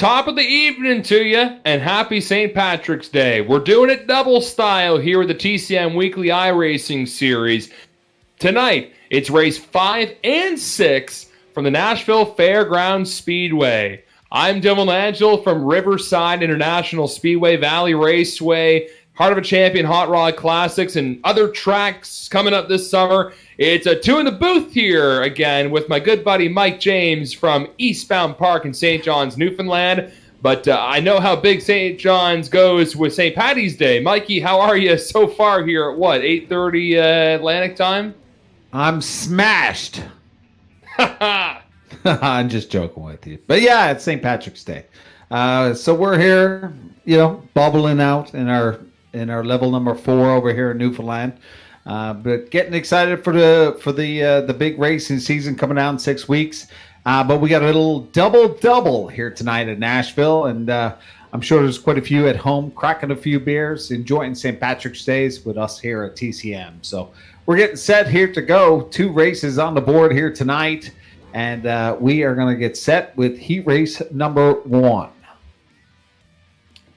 Top of the evening to you, and happy St. Patrick's Day. We're doing it double style here with the TCM Weekly iRacing series. Tonight, it's race 5 and 6 from the Nashville Fairgrounds Speedway. I'm Dylan Langille from Riverside International Speedway, Valley Raceway, Heart of a Champion Hot Rod Classics, and other tracks coming up this summer. It's a two in the booth here again with my good buddy Mike James from Eastbound Park in St. John's, Newfoundland. But I know how big St. John's goes with St. Paddy's Day. Mikey, how are you so far here at what, 8:30 Atlantic time? I'm smashed. I'm just joking with you. But yeah, it's St. Patrick's Day. So we're here, bubbling out in our level number 4 over here in Newfoundland. But getting excited for the big racing season coming out in 6 weeks. But we got a little double here tonight at Nashville, and I'm sure there's quite a few at home cracking a few beers, enjoying St. Patrick's Days with us here at TCM. So we're getting set here to go. 2 races on the board here tonight, and we are going to get set with heat race number 1.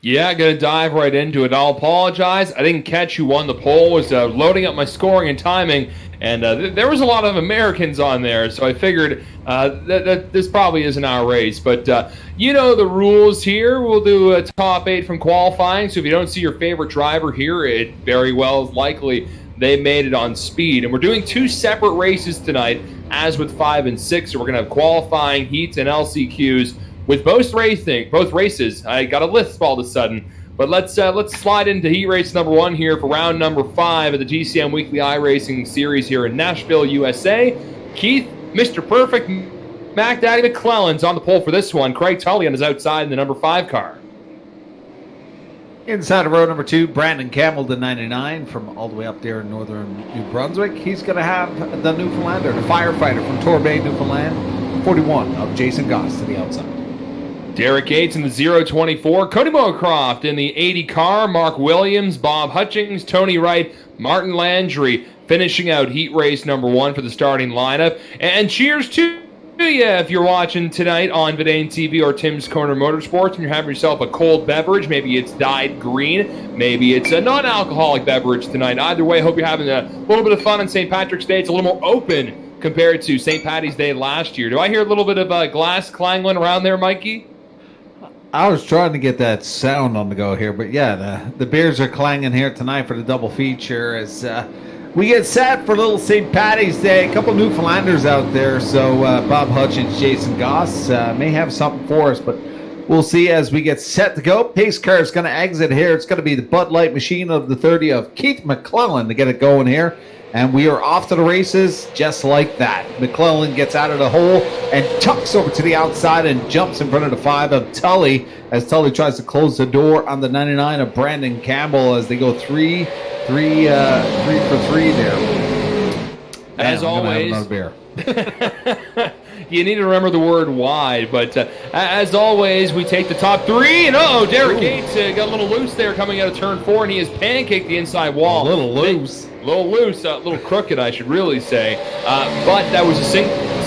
Yeah, going to dive right into it. I'll apologize. I didn't catch who won the poll. Was loading up my scoring and timing, and there was a lot of Americans on there, so I figured that this probably isn't our race. But you know the rules here. We'll do a top 8 from qualifying, so if you don't see your favorite driver here, it very well is likely they made it on speed. And we're doing 2 separate races tonight, as with 5 and 6. So we're going to have qualifying, heats, and LCQs. With both races, I got a lisp all of a sudden. But let's slide into heat race number 1 here for round number 5 of the TCM Weekly iRacing series here in Nashville, USA. Keith, Mr. Perfect, Mac Daddy McClellan's on the pole for this one. Craig Tully on his outside in the number 5 car. Inside of row number 2, Brandon Campbell, the 99 from all the way up there in northern New Brunswick. He's going to have the Newfoundlander, the firefighter from Torbay, Newfoundland, 41 of Jason Goss to the outside. Derek Gates in the 024, Cody Mowcroft in the 80 car, Mark Williams, Bob Hutchings, Tony Wright, Martin Landry finishing out heat race number 1 for the starting lineup. And cheers to you if you're watching tonight on Vidane TV or Tim's Corner Motorsports and you're having yourself a cold beverage. Maybe it's dyed green, maybe it's a non-alcoholic beverage tonight. Either way, hope you're having a little bit of fun on St. Patrick's Day. It's a little more open compared to St. Paddy's Day last year. Do I hear a little bit of glass clangling around there, Mikey? I was trying to get that sound on the go here, but yeah, the beers are clanging here tonight for the double feature as we get set for little St. Paddy's Day. A couple Newfoundlanders out there, so Bob Hutchins, Jason Goss may have something for us, but we'll see as we get set to go. Pace car is going to exit here. It's going to be the Bud Light machine of the 30 of Keith McClellan to get it going here. And we are off to the races just like that. McClellan gets out of the hole and tucks over to the outside and jumps in front of the 5 of Tully as Tully tries to close the door on the 99 of Brandon Campbell as they go 3 for 3 there. As always, you need to remember the word wide, but as always, we take the top 3, and Derek Gates got a little loose there coming out of turn 4, and he has pancaked the inside wall. A little loose, a little crooked, I should really say. But that was a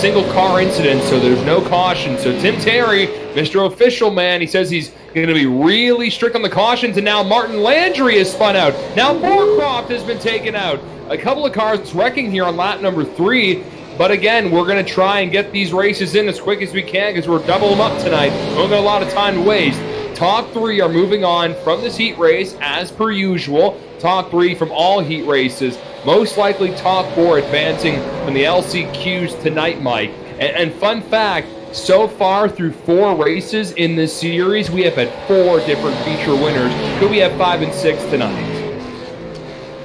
single car incident, so there's no caution. So Tim Terry, Mr. Official Man, he says he's going to be really strict on the cautions, and now Martin Landry is spun out. Now Moorcroft has been taken out. A couple of cars wrecking here on lap number 3. But again, we're going to try and get these races in as quick as we can because we're doubling them up tonight. We don't got a lot of time to waste. Top 3 are moving on from this heat race as per usual. Top 3 from all heat races. Most likely top 4 advancing from the LCQs tonight, Mike. And fun fact, so far through 4 races in this series, we have had 4 different feature winners. Could we have 5 and 6 tonight?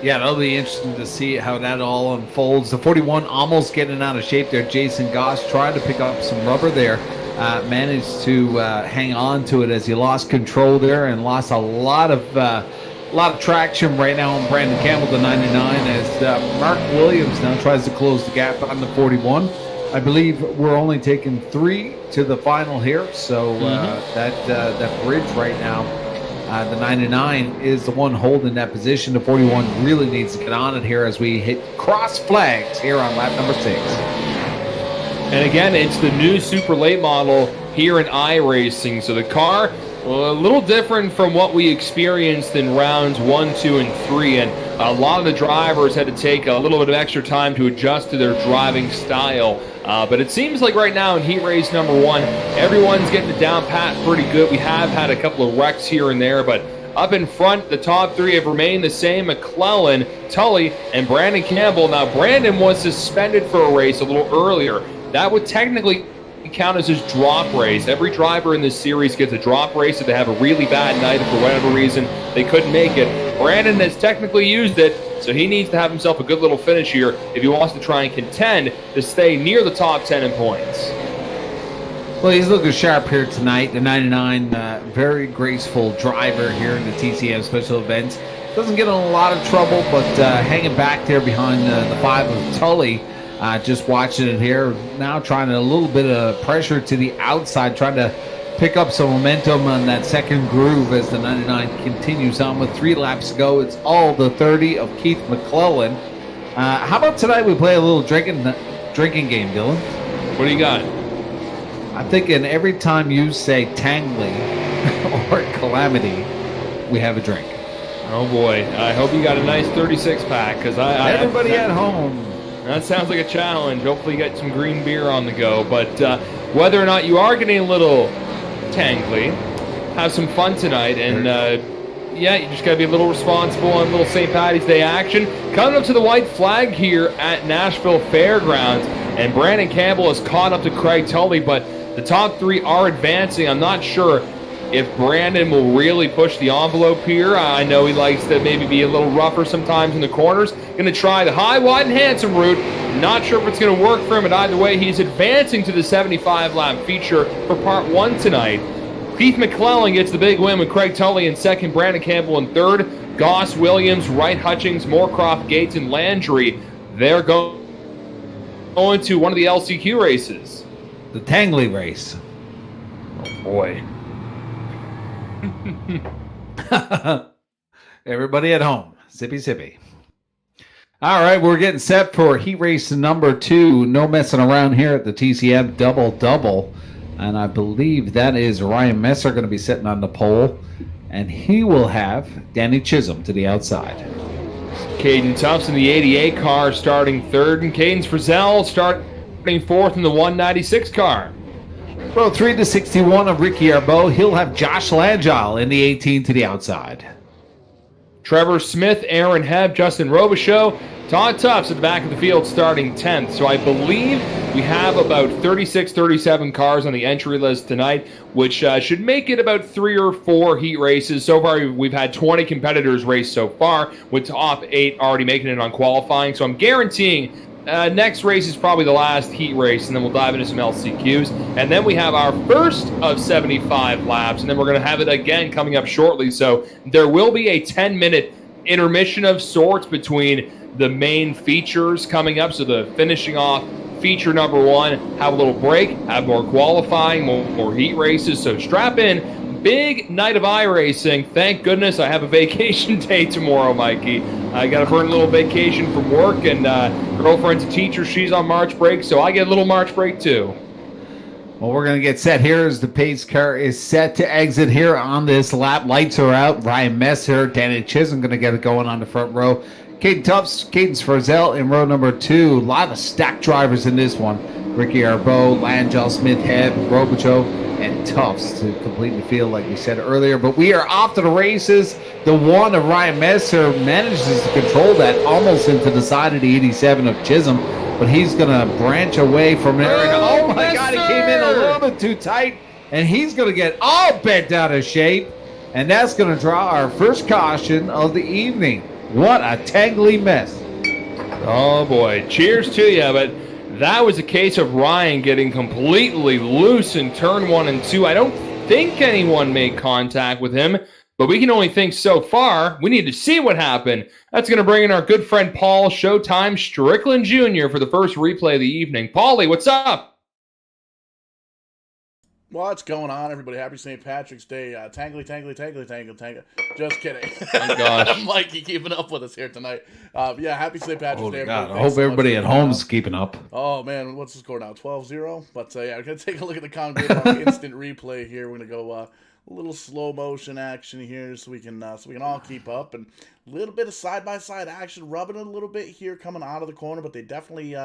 Yeah, it'll be interesting to see how that all unfolds. The 41 almost getting out of shape there. Jason Goss tried to pick up some rubber there. Managed to hang on to it as he lost control there and lost a lot of traction right now on Brandon Campbell, the 99, as Mark Williams now tries to close the gap on the 41. I believe we're only taking 3 to the final here, so that bridge right now, the 99 is the one holding that position. The 41 really needs to get on it here as we hit cross flags here on lap number 6. And again, it's the new super late model here in iRacing. So the car, well, a little different from what we experienced in rounds 1, 2, and 3, and a lot of the drivers had to take a little bit of extra time to adjust to their driving style. But it seems like right now in heat race number 1, everyone's getting it down pat pretty good. We have had a couple of wrecks here and there, but up in front, the top 3 have remained the same: McClellan, Tully, and Brandon Campbell. Now, Brandon was suspended for a race a little earlier. That would technically count as his drop race. Every driver in this series gets a drop race if they have a really bad night, if for whatever reason they couldn't make it. Brandon has technically used it, so he needs to have himself a good little finish here if he wants to try and contend to stay near the top 10 in points. Well, he's looking sharp here tonight. The 99, very graceful driver here in the TCM Special Events. Doesn't get in a lot of trouble, but hanging back there behind the 5 of Tully. Just watching it here. Now trying a little bit of pressure to the outside, trying to pick up some momentum on that second groove as the 99 continues on with 3 laps to go. It's all the 30 of Keith McClellan. How about tonight we play a little drinking game, Dylan? What do you got? I'm thinking every time you say Tangley or Calamity, we have a drink. Oh boy, I hope you got a nice 36 pack, because everybody at home. That sounds like a challenge. Hopefully you get some green beer on the go. But whether or not you are getting a little tangly, have some fun tonight. And yeah, you just got to be a little responsible on a little St. Paddy's Day action. Coming up to the white flag here at Nashville Fairgrounds. And Brandon Campbell has caught up to Craig Tully, but the top 3 are advancing. I'm not sure if Brandon will really push the envelope here. I know he likes to maybe be a little rougher sometimes in the corners. Going to try the high, wide, and handsome route. Not sure if it's going to work for him, but either way, he's advancing to the 75-lap feature for part 1 tonight. Keith McClellan gets the big win with Craig Tully in second, Brandon Campbell in third. Goss, Williams, Wright, Hutchings, Moorcroft, Gates, and Landry. They're going to one of the LCQ races. The Tangley race. Oh, boy. Everybody at home, sippy sippy. All right, we're getting set for heat race number 2. No messing around here at the TCM double, and I believe that is Ryan Messer going to be sitting on the pole, and he will have Danny Chisholm to the outside. Caden Tufts in the 88 car starting third, and Caden Frizzell starting fourth in the 196 car. Row 3 to 61 of Ricky Arbeau. He'll have Josh Langille in the 18 to the outside. Trevor Smith, Aaron Hebb, Justin Robichaux, Todd Tufts at the back of the field starting 10th. So I believe we have about 36, 37 cars on the entry list tonight, which should make it about 3 or 4 heat races. So far, we've had 20 competitors race so far, with top 8 already making it on qualifying. So I'm guaranteeing next race is probably the last heat race, and then we'll dive into some LCQs. And then we have our first of 75 laps, and then we're going to have it again coming up shortly. So there will be a 10-minute intermission of sorts between the main features coming up. So the finishing off feature number 1, have a little break, have more qualifying, more heat races. So strap in. Big night of iRacing. Thank goodness I have a vacation day tomorrow, Mikey. I got to burn a little vacation from work, and girlfriend's a teacher. She's on March break, so I get a little March break too. Well, we're going to get set here as the pace car is set to exit here on this lap. Lights are out. Ryan Messer, Danny Chisholm going to get it going on the front row. Caden Tufts, Caden Frizzell in row number 2. A lot of stacked drivers in this one. Ricky Arbeau, Langille, Smith, Hebb, Robichaux, and Tufts to complete the field like we said earlier. But we are off to the races. The 1 of Ryan Messer manages to control that almost into the side of the 87 of Chisholm. But he's going to branch away from there. Oh my God, he came in a little bit too tight. And he's going to get all bent out of shape. And that's going to draw our first caution of the evening. What a tangly mess. Oh boy, cheers to you. But that was a case of Ryan getting completely loose in turn 1 and 2. I don't think anyone made contact with him, but we can only think so far. We need to see what happened. That's going to bring in our good friend Paul Showtime Strickland Jr. for the first replay of the evening. Paulie, what's up? What's going on, everybody? Happy St. Patrick's Day. Tangly. Just kidding. Oh, gosh. Mikey keeping up with us here tonight. Yeah, happy St. Patrick's Day. God, I Thanks hope so much everybody for at coming home's out. keeping up. Oh, man, what's the score now? 12-0? But, yeah, we're going to take a look at the concrete on instant replay here. We're going to go a little slow motion action here so we can all keep up. And a little bit of side-by-side action, rubbing it a little bit here coming out of the corner, but they definitely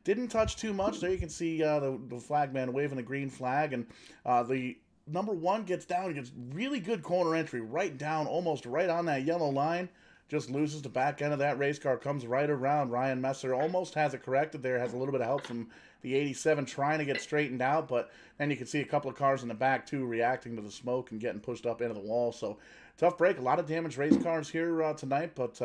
didn't touch too much. There you can see the flag man waving the green flag, and the number one gets down, gets really good corner entry, right down, almost right on that yellow line. Just loses the back end of that race car, comes right around. Ryan Messer almost has it corrected there, has a little bit of help from the 87 trying to get straightened out, but then you can see a couple of cars in the back too reacting to the smoke and getting pushed up into the wall. So tough break, a lot of damaged race cars here tonight, but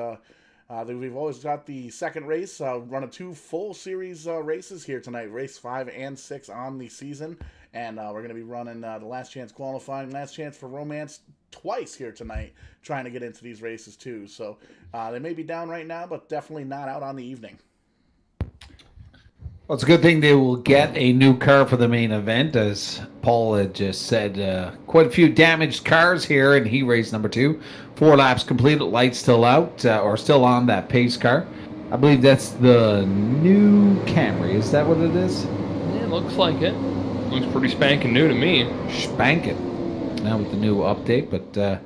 we've always got the second race, running 2 full series races here tonight, race 5 and 6 on the season, and we're going to be running the last chance qualifying, last chance for romance twice here tonight, trying to get into these races too. So they may be down right now, but definitely not out on the evening. Well, it's a good thing they will get a new car for the main event, as Paul had just said. Quite a few damaged cars here in heat race number 2. 4 laps completed, lights still out, or still on that pace car. I believe that's the new Camry. Is that what it is? Yeah, looks like it. Looks pretty spanking new to me. Spanking. Now with the new update, but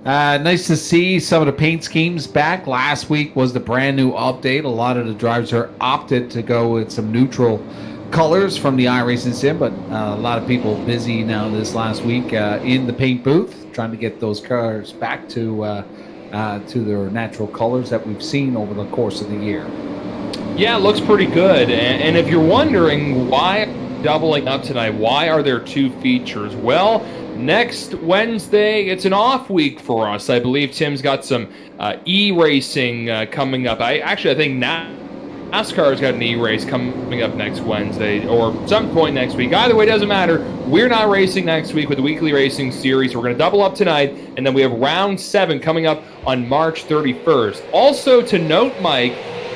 nice to see some of the paint schemes back. Last week was the brand new update. A lot of the drivers are opted to go with some neutral colors from the iRacing sim, but a lot of people busy now this last week in the paint booth trying to get those cars back to their natural colors that we've seen over the course of the year. Yeah, it looks pretty good. And if you're wondering why doubling up tonight, why are there 2 features? Well, next Wednesday, it's an off week for us. I believe Tim's got some e-racing coming up. I think NASCAR's got an e-race coming up next Wednesday or some point next week. Either way, doesn't matter. We're not racing next week with the weekly racing series. We're going to double up tonight, and then we have round 7 coming up on March 31st. Also to note, Mike,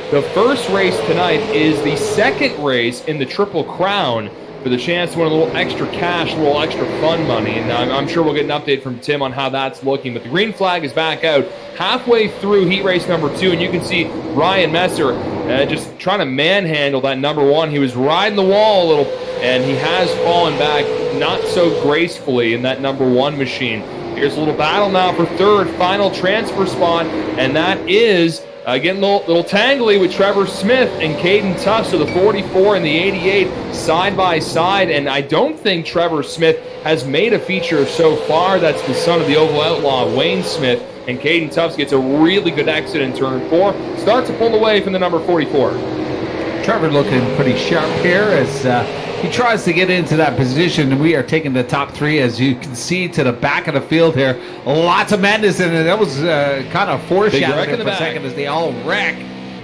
the first race tonight is the second race in the Triple Crown for the chance to win a little extra cash, a little extra fun money. And I'm sure we'll get an update from Tim on how that's looking. But the green flag is back out halfway through heat race number 2, and you can see Ryan Messer just trying to manhandle that number 1. He was riding the wall a little, and he has fallen back not so gracefully in that number 1 machine. Here's a little battle now for third, final transfer spot, and that is getting a little tangly with Trevor Smith and Caden Tufts. So the 44 and the 88 side by side. And I don't think Trevor Smith has made a feature so far. That's the son of the Oval Outlaw, Wayne Smith. And Caden Tufts gets a really good exit in turn 4. Starts to pull away from the number 44. Trevor looking pretty sharp here as he tries to get into that position, and we are taking the top 3, as you can see, to the back of the field here. Lots of madness in it. That was kind of foreshadowed for a second as they all wreck.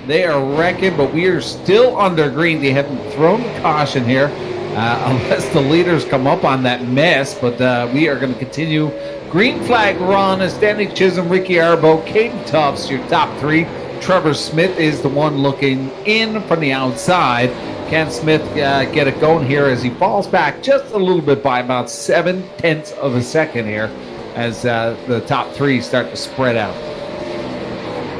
They are wrecking, but we are still under green. They haven't thrown caution here unless the leaders come up on that mess, but we are going to continue. Green flag run as Danny Chisholm, Ricky Arbo, Caden Tufts, your top 3. Trevor Smith is the one looking in from the outside. Can Smith get it going here as he falls back just a little bit by about 0.7 of a second here as the top 3 start to spread out.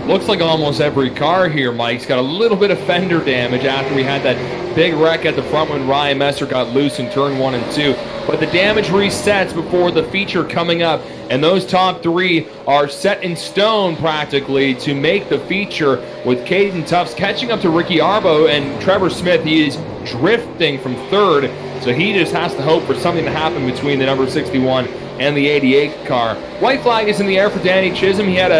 Looks like almost every car here, Mike's got a little bit of fender damage after we had that big wreck at the front when Ryan Messer got loose in turn 1 and 2. But the damage resets before the feature coming up, and those top 3 are set in stone practically to make the feature, with Caden Tufts catching up to Ricky Arbo, and Trevor Smith, he is drifting from third, so he just has to hope for something to happen between the number 61 and the 88 car. White flag is in the air for Danny Chisholm. He had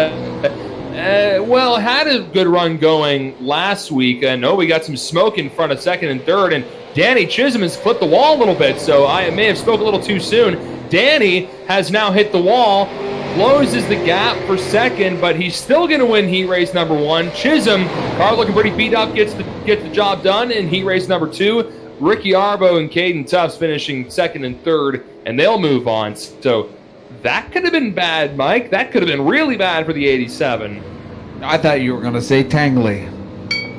had a good run going last week. We got some smoke in front of second and third, and Danny Chisholm has flipped the wall a little bit, so I may have spoke a little too soon. Danny has now hit the wall, closes the gap for second, but he's still going to win heat race number 1. Chisholm, car looking pretty beat up, gets the job done in heat race number 2. Ricky Arbo and Caden Tufts finishing second and third, and they'll move on. So that could have been bad, Mike. That could have been really bad for the 87. I thought you were going to say tangly.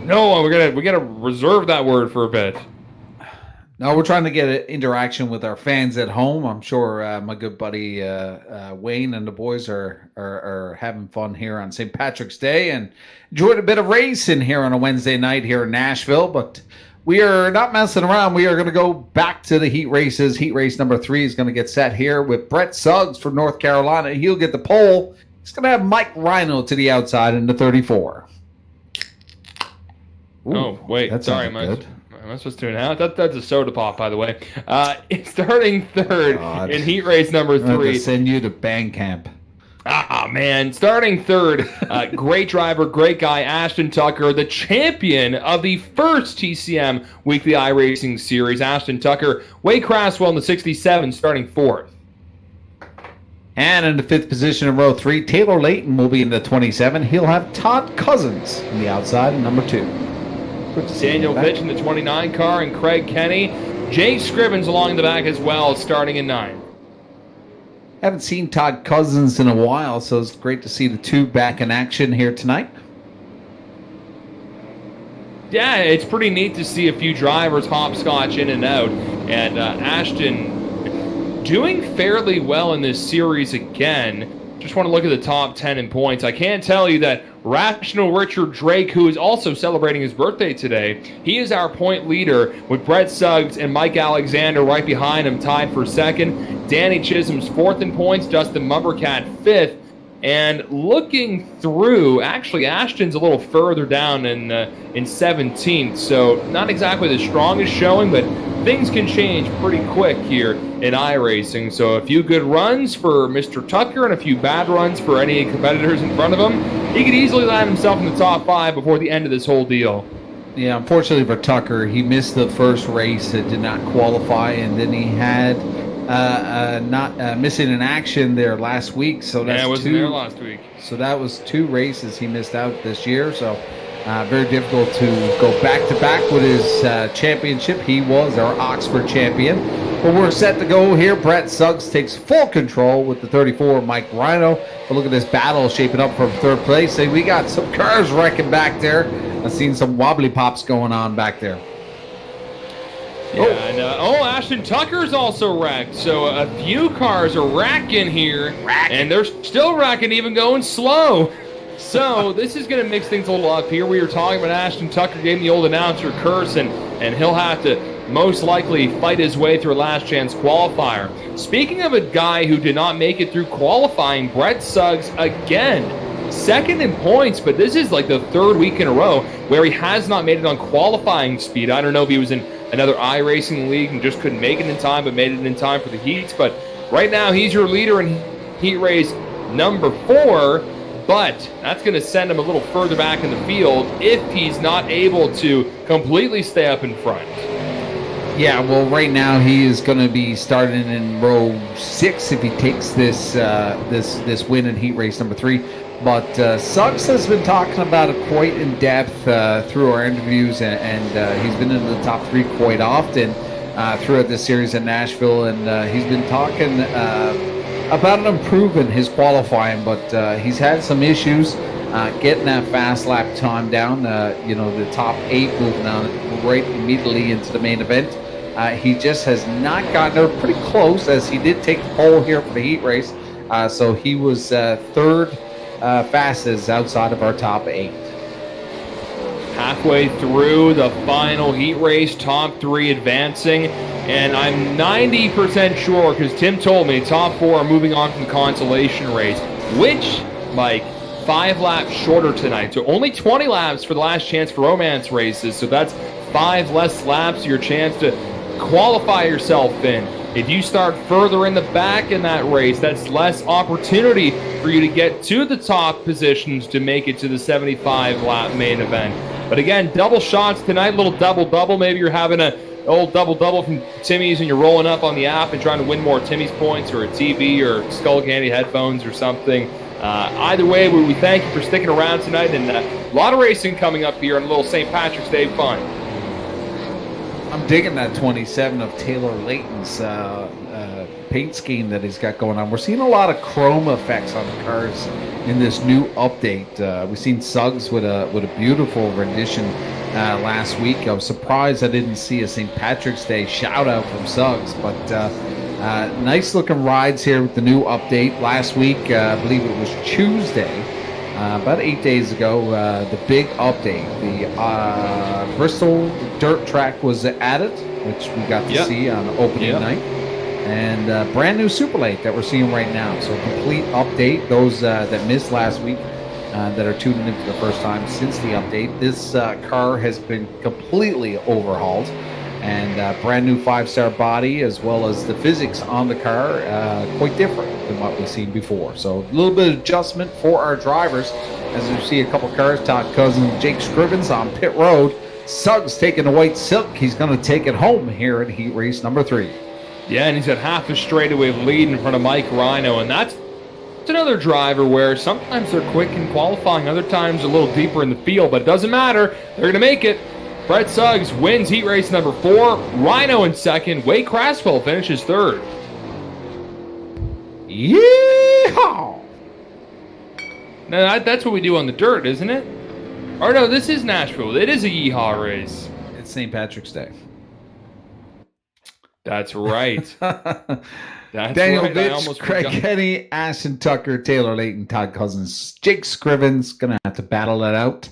No, we're gonna reserve that word for a bit. No, we're trying to get an interaction with our fans at home. I'm sure my good buddy Wayne and the boys are having fun here on St. Patrick's Day and enjoyed a bit of racing here on a Wednesday night here in Nashville. But we are not messing around. We are going to go back to the heat races. Heat race number 3 is going to get set here with Brett Suggs from North Carolina. He'll get the pole. He's going to have Mike Rhino to the outside in the 34. Ooh, oh, wait. Sorry, good. Am I supposed to tune out? That's a soda pop, by the way. Starting third in heat race number 3. I'm going to send you to band camp. Ah, man. Starting third, great driver, great guy, Ashton Tucker, the champion of the first TCM Weekly iRacing Series. Ashton Tucker, Wade Craswell in the 67, starting 4th. And in the 5th position in row 3, Taylor Layton will be in the 27. He'll have Todd Cousins in the outside in number 2. Daniel Fitch in the 29 car and Craig Kenny. Jay Scrivens along the back as well, starting in 9. Haven't seen Todd Cousins in a while, so it's great to see the two back in action here tonight. Yeah, it's pretty neat to see a few drivers hopscotch in and out. And Ashton doing fairly well in this series again. Just want to look at the top 10 in points. I can tell you that Rational Richard Drake, who is also celebrating his birthday today, he is our point leader with Brett Suggs and Mike Alexander right behind him, tied for 2nd. Danny Chisholm's 4th in points, Dustin Mumbercat 5th. And looking through, actually Ashton's a little further down in 17th, so not exactly the strongest showing, but things can change pretty quick here in iRacing. So a few good runs for Mr. Tucker and a few bad runs for any competitors in front of him. He could easily land himself in the top 5 before the end of this whole deal. Yeah, unfortunately for Tucker, he missed the first race, did not qualify, and then he had missing in action there last week. So that's yeah, I wasn't there last week. So that was 2 races he missed out this year. So very difficult to go back-to-back with his championship. He was our Oxford champion. But we're set to go here. Brett Suggs takes full control with the 34, Mike Rhino. But look at this battle shaping up for 3rd place. And we got some cars wrecking back there. I've seen some wobbly pops going on back there. Yeah, and Ashton Tucker's also wrecked. So a few cars are wrecking here, and they're still wrecking, even going slow. So this is going to mix things a little up here. We were talking about Ashton Tucker gave the old announcer curse, and he'll have to most likely fight his way through a last chance qualifier. Speaking of a guy who did not make it through qualifying, Brett Suggs again. 2nd in points, but this is like the 3rd week in a row where he has not made it on qualifying speed. I don't know if he was in another iRacing league and just couldn't make it in time, but made it in time for the heats. But right now, he's your leader in heat race number 4, but that's going to send him a little further back in the field if he's not able to completely stay up in front. Yeah, well, right now he is going to be starting in row 6 if he takes this win in heat race number 3. But Suggs has been talking about it quite in depth through our interviews, and he's been in the top 3 quite often throughout this series in Nashville, and he's been talking about improving his qualifying, but he's had some issues getting that fast lap time down. The top 8 moving on right immediately into the main event. He just has not gotten there pretty close, as he did take the pole here for the heat race. So he was 3rd fastest outside of our top 8. Halfway through the final heat race, top 3 advancing, and I'm 90% sure, because Tim told me top 4 are moving on from the consolation race, which, like, 5 laps shorter tonight. So only 20 laps for the last chance for romance races. So that's 5 less laps, your chance to qualify yourself in. If you start further in the back in that race, that's less opportunity for you to get to the top positions to make it to the 75-lap main event. But again, double shots tonight, little double-double. Maybe you're having an old double-double from Timmy's and you're rolling up on the app and trying to win more Timmy's points, or a TV or Skull Candy headphones or something. Either way, we thank you for sticking around tonight, and a lot of racing coming up here on a little St. Patrick's Day fun. I'm digging that 27 of Taylor Layton's paint scheme that he's got going on. We're seeing a lot of chrome effects on the cars in this new update. We've seen Suggs with a beautiful rendition last week. I was surprised I didn't see a St. Patrick's Day shout out from Suggs, but nice looking rides here with the new update. Last week, I believe it was Tuesday, about 8 days ago, the big update. The Bristol dirt track was added, which we got to see on opening night. And brand new Super Lake that we're seeing right now. So complete update. Those that missed last week that are tuning in for the first time since the update. This car has been completely overhauled. And brand new 5-star body, as well as the physics on the car, quite different than what we've seen before. So a little bit of adjustment for our drivers. As you see a couple cars, Todd Cousins, Jake Scrivens on pit road. Suggs taking the white silk. He's going to take it home here at heat race number 3. Yeah, and he's at half a straightaway lead in front of Mike Rhino, and that's another driver where sometimes they're quick in qualifying, other times a little deeper in the field, but it doesn't matter. They're going to make it. Brett Suggs wins heat race number 4. Rhino in second. Wade Craspel finishes third. Yeehaw! Now, that's what we do on the dirt, isn't it? Or no, this is Nashville. It is a yeehaw race. It's St. Patrick's Day. That's right. That's Daniel right. Vitch, Craig Kenny, Ashton Tucker, Taylor Layton, Todd Cousins, Jake Scrivens going to have to battle it out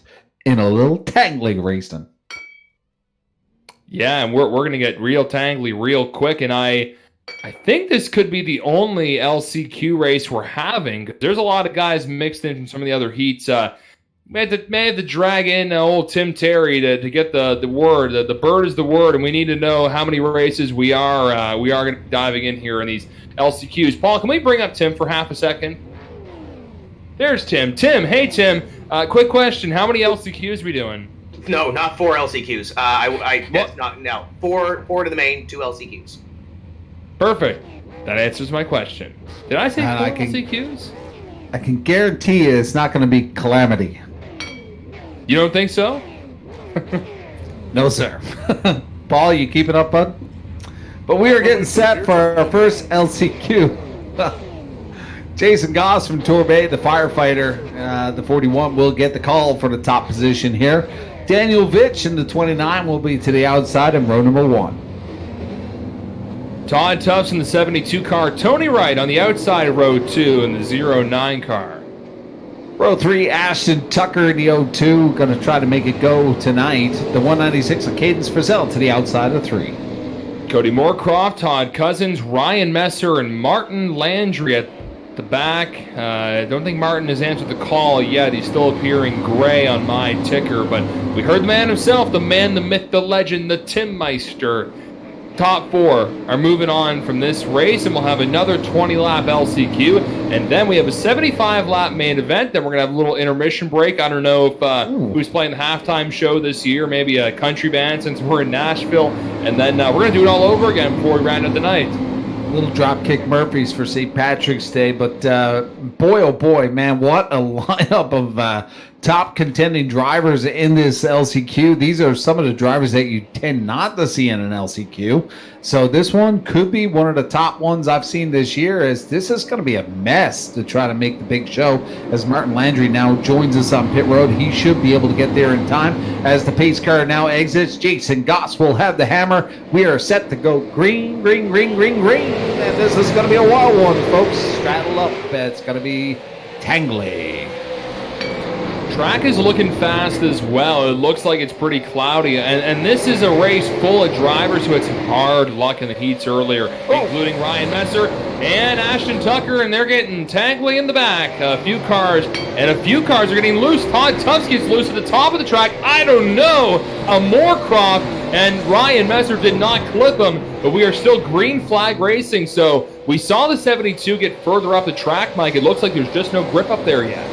in a little tangling racing. Yeah, and we're going to get real tangly real quick, and I think this could be the only LCQ race we're having. There's a lot of guys mixed in from some of the other heats. We had to drag in old Tim Terry to get the word. The bird is the word, and we need to know how many races we are going to be diving in here in these LCQs. Paul, can we bring up Tim for half a second? There's Tim. Tim, hey Tim. Quick question: how many LCQs are we doing? No, not 4 LCQs. That's not no 4 to the main, 2 LCQs. Perfect. That answers my question. Did I say 4 I can- LCQs? I can guarantee you it's not going to be Calamity. You don't think so? No, sir. Paul, you keeping up, bud? But we are getting set for our first LCQ. Jason Goss from Torbay, the firefighter, the 41, will get the call for the top position here. Daniel Vitch in the 29 will be to the outside in row number 1. Todd Tufts in the 72 car. Tony Wright on the outside of row 2 in the 09 car. Row 3, Ashton Tucker in the 02, going to try to make it go tonight. The 196 of Cadence Frizzell to the outside of 3. Cody Moorcroft, Todd Cousins, Ryan Messer, and Martin Landry at the back. I don't think Martin has answered the call yet. He's still appearing gray on my ticker, but we heard the man himself, the man, the myth, the legend, the Tim Meister. Top 4 are moving on from this race, and we'll have another 20-lap LCQ, and then we have a 75-lap main event. Then we're going to have a little intermission break. I don't know if who's playing the halftime show this year, maybe a country band since we're in Nashville, and then we're going to do it all over again before we round out the night. Little Dropkick Murphys for St. Patrick's Day, but boy, oh boy, man, what a lineup of top contending drivers in this LCQ. These are some of the drivers that you tend not to see in an LCQ. So this one could be one of the top ones I've seen this year, as this is going to be a mess to try to make the big show. As Martin Landry now joins us on pit road, he should be able to get there in time. As the pace car now exits, Jason Goss will have the hammer. We are set to go green, green, green, green, green. And this is going to be a wild one, folks. Straddle up. It's going to be tangly. Track is looking fast as well. It looks like it's pretty cloudy, and this is a race full of drivers who had some hard luck in the heats earlier, including Ryan Messer and Ashton Tucker, and they're getting tangly in the back. A few cars are getting loose. Todd Tufts gets loose at the top of the track. I don't know. A Moorcroft and Ryan Messer did not clip him, but we are still green flag racing. So we saw the 72 get further up the track, Mike. It looks like there's just no grip up there yet.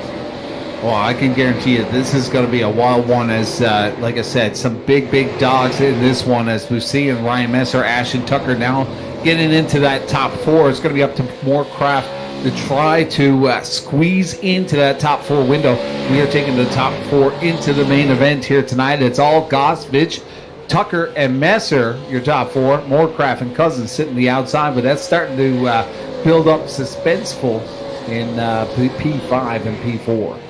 Well, I can guarantee you this is going to be a wild one, as, like I said, some big dogs in this one, as we see in Ryan Messer, Ashton Tucker now getting into that top 4. It's going to be up to Moorcroft to try to squeeze into that top 4 window. We are taking the top 4 into the main event here tonight. It's all Goss, Vitch, Tucker, and Messer, your top 4. Moorcroft and Cousins sitting the outside, but that's starting to build up suspenseful in P5 and P4.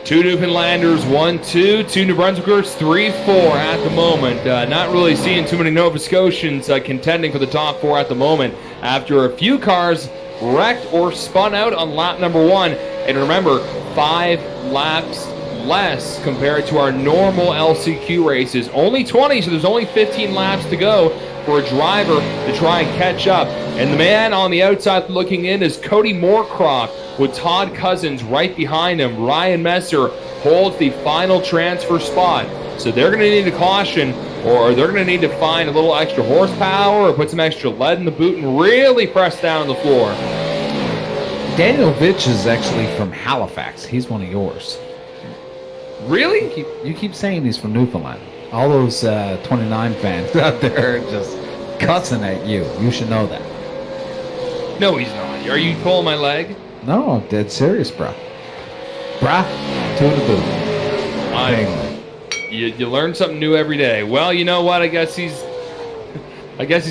Two Newfoundlanders, 1-2. Two New Brunswickers, 3-4 at the moment. Not really seeing too many Nova Scotians contending for the top 4 at the moment after a few cars wrecked or spun out on lap number 1. And remember, 5 laps less compared to our normal LCQ races. Only 20, so there's only 15 laps to go for a driver to try and catch up. And the man on the outside looking in is Cody Moorcroft with Todd Cousins right behind him. Ryan Messer holds the final transfer spot. So they're going to need a caution, or they're going to need to find a little extra horsepower or put some extra lead in the boot and really press down the floor. Daniel Vitch is actually from Halifax. He's one of yours. Really? You keep saying he's from Newfoundland. All those 29 fans out there are just cussing at you. You should know that. No, he's not. Are you pulling my leg? No, I'm dead serious, bro. Bruh, 2 in the boot. You learn something new every day. Well, you know what? I guess he's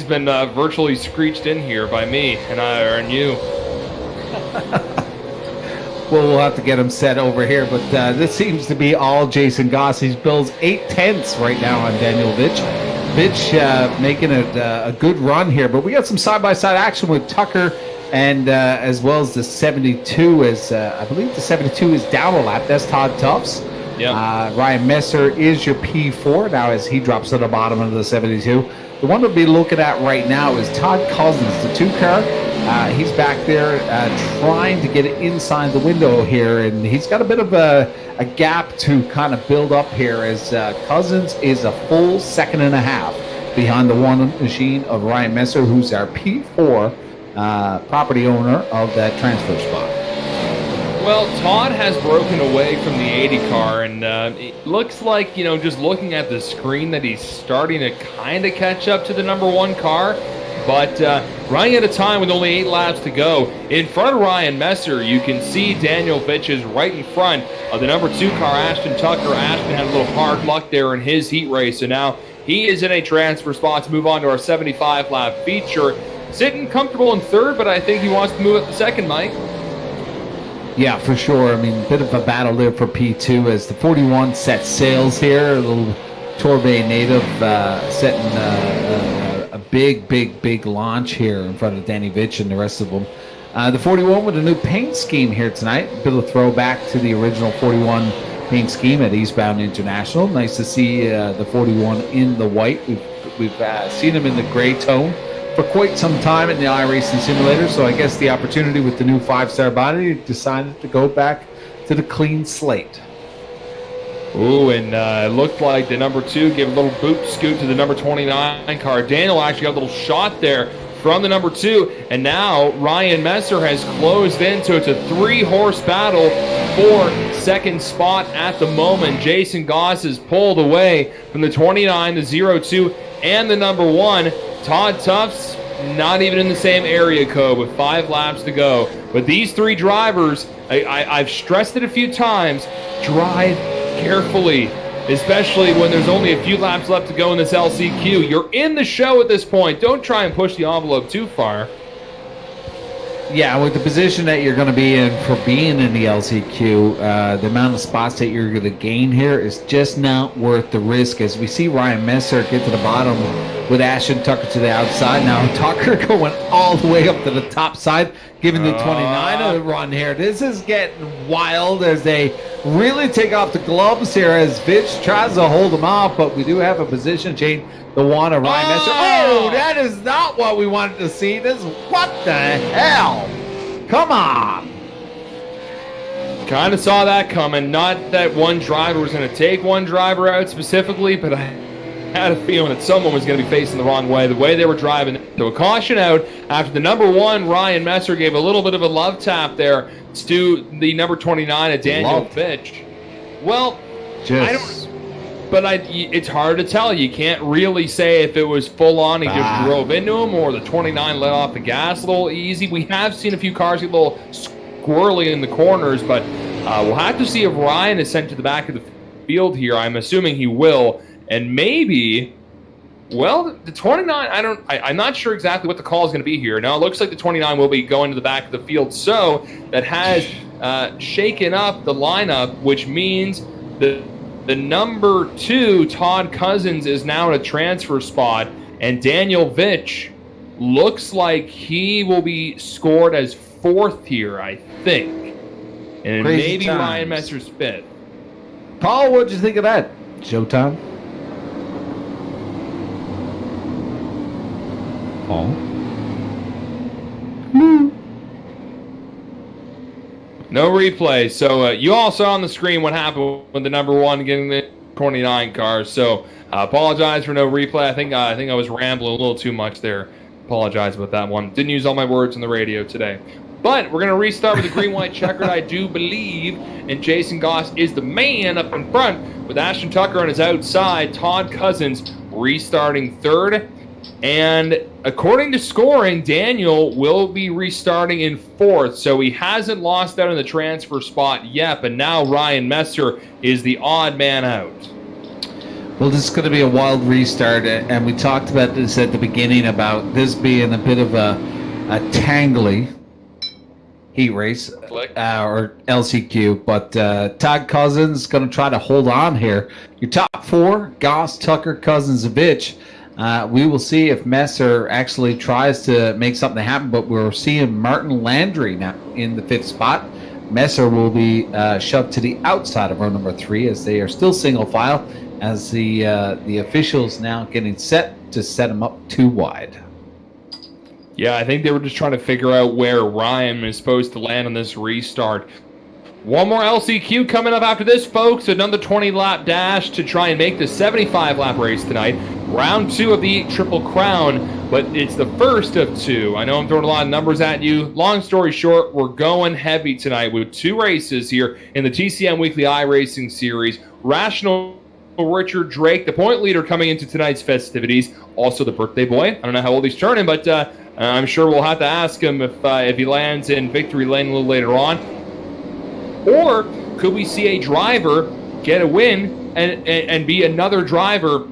been virtually screeched in here by me and you. Well, we'll have to get him set over here, but this seems to be all Jason Goss. He's Bill's 8/10 right now on Daniel Vitch. Vitch making it a good run here, but we got some side-by-side action with Tucker and as well as the 72 is, I believe the 72 is down a lap. That's Todd Tufts. Yep. Ryan Messer is your P4 now as he drops to the bottom of the 72. The one to be looking at right now is Todd Cousins, the 2 car. He's back there trying to get it inside the window here, and he's got a bit of a gap to kind of build up here as Cousins is a full second and a half behind the one machine of Ryan Messer, who's our P4 property owner of that transfer spot. Well, Todd has broken away from the 80 car, and it looks like, just looking at the screen that he's starting to kind of catch up to the number 1 car. But running at a time with only 8 laps to go, in front of Ryan Messer, you can see Daniel Vitch is right in front of the number 2 car, Ashton Tucker. Ashton had a little hard luck there in his heat race, so now he is in a transfer spot to move on to our 75-lap feature. Sitting comfortable in 3rd, but I think he wants to move up to 2nd, Mike. Yeah, for sure. I mean, bit of a battle there for P2 as the 41 sets sails here. A little Torbay native setting a big launch here in front of Danny Vitch and the rest of them. The 41 with a new paint scheme here tonight. A bit of a throwback to the original 41 paint scheme at Eastbound International. Nice to see the 41 in the white. We've seen him in the gray tone for quite some time in the iRacing simulator, so I guess the opportunity with the new 5-star body decided to go back to the clean slate. Ooh, and it looked like the number 2 gave a little boot scoot to the number 29 car. Daniel actually got a little shot there from the number 2, and now Ryan Messer has closed in, so it's a 3-horse battle for 2nd spot at the moment. Jason Goss is pulled away from the 29, the 02, and the number 1. Todd Tufts, not even in the same area code with 5 laps to go. But these 3 drivers, I've stressed it a few times, drive carefully, especially when there's only a few laps left to go in this LCQ. You're in the show at this point. Don't try and push the envelope too far. Yeah, with the position that you're going to be in for being in the LCQ, the amount of spots that you're going to gain here is just not worth the risk. As we see Ryan Messer get to the bottom with Ashton Tucker to the outside. Now Tucker going all the way up to the top side, giving the 29 a run here. This is getting wild as they really take off the gloves here as Vitch tries to hold them off, but we do have a position change. The one of Ryan Messer. Oh, that is not what we wanted to see. This, what the hell? Come on. Kind of saw that coming. Not that one driver was going to take one driver out specifically, but I had a feeling that someone was going to be facing the wrong way. The way they were driving. So a caution out after the number 1, Ryan Messer, gave a little bit of a love tap there to the number 29 at Daniel Vitch. Well, I don't. But it's hard to tell. You can't really say if it was full on, he just drove into him, or the 29 let off the gas a little easy. We have seen a few cars get a little squirrely in the corners, but we'll have to see if Ryan is sent to the back of the field here. I'm assuming he will. And maybe, well, the 29, I'm not sure exactly what the call is going to be here. Now, it looks like the 29 will be going to the back of the field, so that has shaken up the lineup, which means the number 2, Todd Cousins, is now in a transfer spot, and Daniel Vitch looks like he will be scored as 4th here, I think. And Crazy maybe times. Ryan Messer's 5th. Paul, what'd you think of that? Showtime? Paul? No replay. So you all saw on the screen what happened with the number 1 getting the 29 car. So apologize for no replay. I think I was rambling a little too much there. Apologize about that one. Didn't use all my words on the radio today. But we're going to restart with the green-white checkered, I do believe. And Jason Goss is the man up in front with Ashton Tucker on his outside. Todd Cousins restarting 3rd. And according to scoring, Daniel will be restarting in 4th. So he hasn't lost out in the transfer spot yet. But now Ryan Messer is the odd man out. Well, this is going to be a wild restart, and we talked about this at the beginning about this being a bit of a tangly heat race or LCQ, but Todd Cousins is going to try to hold on here. Your top 4, Goss, Tucker, Cousins, Vitch. We will see if Messer actually tries to make something happen, but we're seeing Martin Landry now in the 5th spot. Messer will be shoved to the outside of row number 3 as they are still single file, as the officials now getting set to set him up too wide. Yeah, I think they were just trying to figure out where Ryan is supposed to land on this restart. One more LCQ coming up after this, folks. Another 20-lap dash to try and make the 75-lap race tonight. Round 2 of the Triple Crown, but it's the first of 2. I know I'm throwing a lot of numbers at you. Long story short, we're going heavy tonight with 2 races here in the TCM Weekly iRacing Series. Rational Richard Drake, the point leader coming into tonight's festivities. Also the birthday boy. I don't know how old he's turning, but I'm sure we'll have to ask him if he lands in victory lane a little later on. Or could we see a driver get a win and be another driver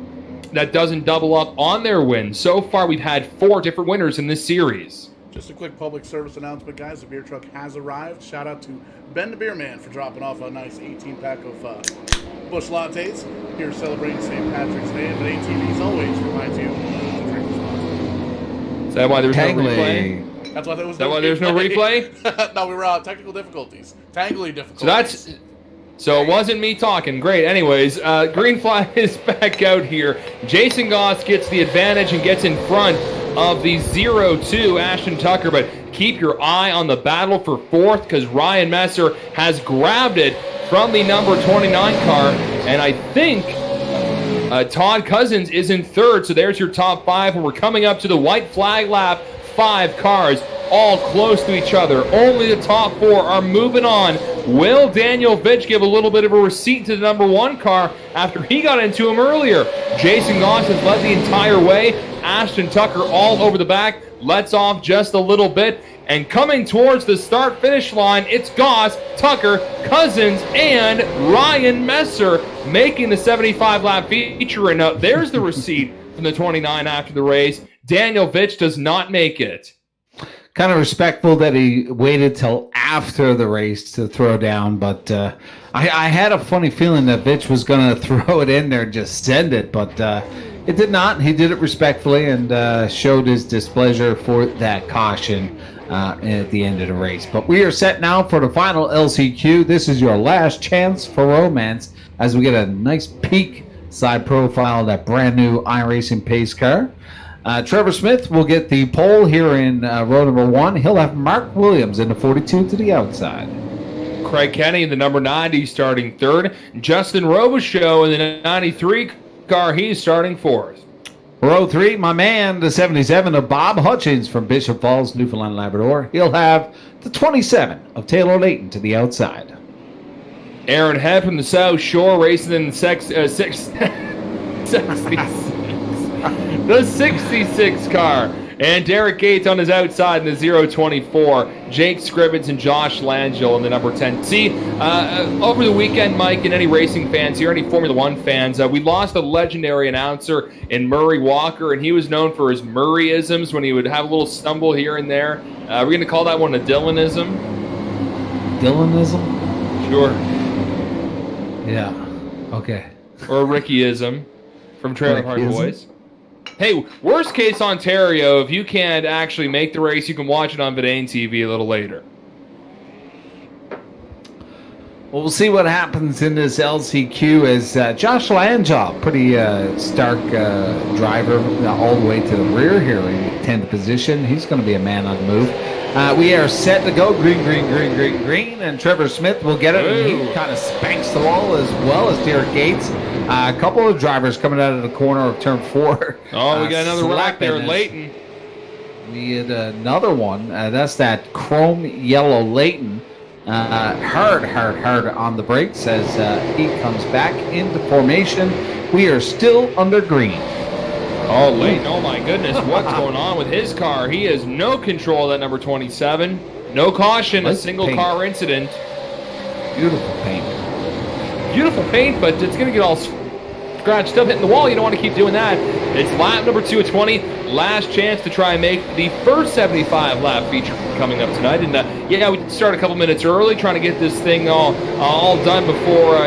that doesn't double up on their win? So far, we've had 4 different winners in this series. Just a quick public service announcement, guys. The beer truck has arrived. Shout out to Ben the Beer Man for dropping off a nice 18-pack of Busch Lattes. Here celebrating St. Patrick's Day. But ATVs always reminds you to drink responsibly. Is that why there's no Tangly. replay? That's why there was Is that why there's no replay? No, we were on technical difficulties. Tangly difficulties. So it wasn't me talking. Great. Anyways, green flag is back out here. Jason Goss gets the advantage and gets in front of the 0-2 Ashton Tucker. But keep your eye on the battle for 4th because Ryan Messer has grabbed it from the number 29 car. And I think Todd Cousins is in 3rd. So there's your top 5. And we're coming up to the white flag lap. 5 cars all close to each other. Only the top 4 are moving on. Will Daniel Vitch give a little bit of a receipt to the number 1 car after he got into him earlier? Jason Goss has led the entire way. Ashton Tucker all over the back. Lets off just a little bit. And coming towards the start-finish line, it's Goss, Tucker, Cousins, and Ryan Messer making the 75-lap feature. And there's the receipt from the 29 after the race. Daniel Vitch does not make it. Kind of respectful that he waited till after the race to throw down, but I had a funny feeling that Vitch was going to throw it in there and just send it, but it did not. He did it respectfully and showed his displeasure for that caution at the end of the race. But we are set now for the final LCQ. This is your last chance for romance as we get a nice peek side profile of that brand new iRacing pace car. Trevor Smith will get the pole here in row number 1. He'll have Mark Williams in the 42 to the outside. Craig Kenny in the number 90 starting 3rd. Justin Robichaux in the 93 car. He's starting 4th. Row 3, my man, the 77 of Bob Hutchins from Bishop Falls, Newfoundland, Labrador. He'll have the 27 of Taylor Layton to the outside. Aaron Head from the South Shore racing in the 66. The 66 car. And Derek Gates on his outside in the 024. Jake Scribbins and Josh Langille in the number 10. See, over the weekend, Mike, and any racing fans here, any Formula One fans, we lost a legendary announcer in Murray Walker, and he was known for his Murrayisms when he would have a little stumble here and there. We're going to call that one a Dylanism. Dylanism? Sure. Yeah. Okay. Or Rickyism from Trailer Park Rickyism? Boys. Hey, worst case Ontario, if you can't actually make the race, you can watch it on Vidane TV a little later. Well, we'll see what happens in this LCQ as Josh Langille, pretty stark driver all the way to the rear here in 10th position. He's going to be a man on the move. We are set to go. Green, and Trevor Smith will get it. And he kind of spanks the wall as well as Derek Gates. A couple of drivers coming out of the corner of turn 4. Oh, we got another rack there, Leighton. We had another one. That's that chrome yellow Leighton. Hard on the brakes as he comes back into formation. We are still under green. Oh, Leighton, oh my goodness, what's going on with his car? He has no control of that number 27. No caution, a single car incident. Beautiful paint. Beautiful paint, but it's going to get all scratched up, hitting the wall. You don't want to keep doing that. It's lap number 2 at 20. Last chance to try and make the first 75 lap feature coming up tonight. And yeah, we start a couple minutes early, trying to get this thing all done before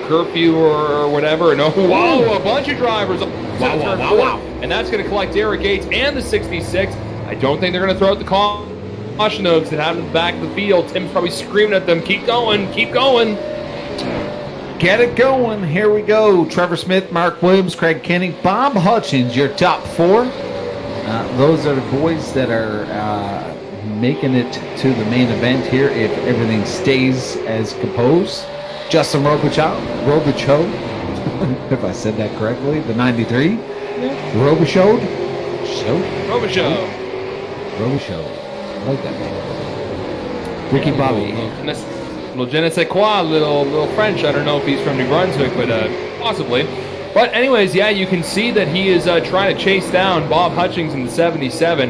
curfew or whatever. And whoa, a bunch of drivers. Wow. And that's going to collect Derek Gates and the 66. I don't think they're going to throw out the caution though, because it happened at the back of the field. Tim's probably screaming at them, keep going. Get it going. Here we go. Trevor Smith, Mark Williams, Craig Kenny, Bob Hutchins, your top 4. Those are the boys that are making it to the main event here if everything stays as composed. Justin Robichaud, if I said that correctly, the 93. Yeah. Robichaud. I like that name. Ricky Bobby. Little je ne sais quoi, little French. I don't know if he's from New Brunswick, but possibly. But anyways, yeah, you can see that he is trying to chase down Bob Hutchings in the 77.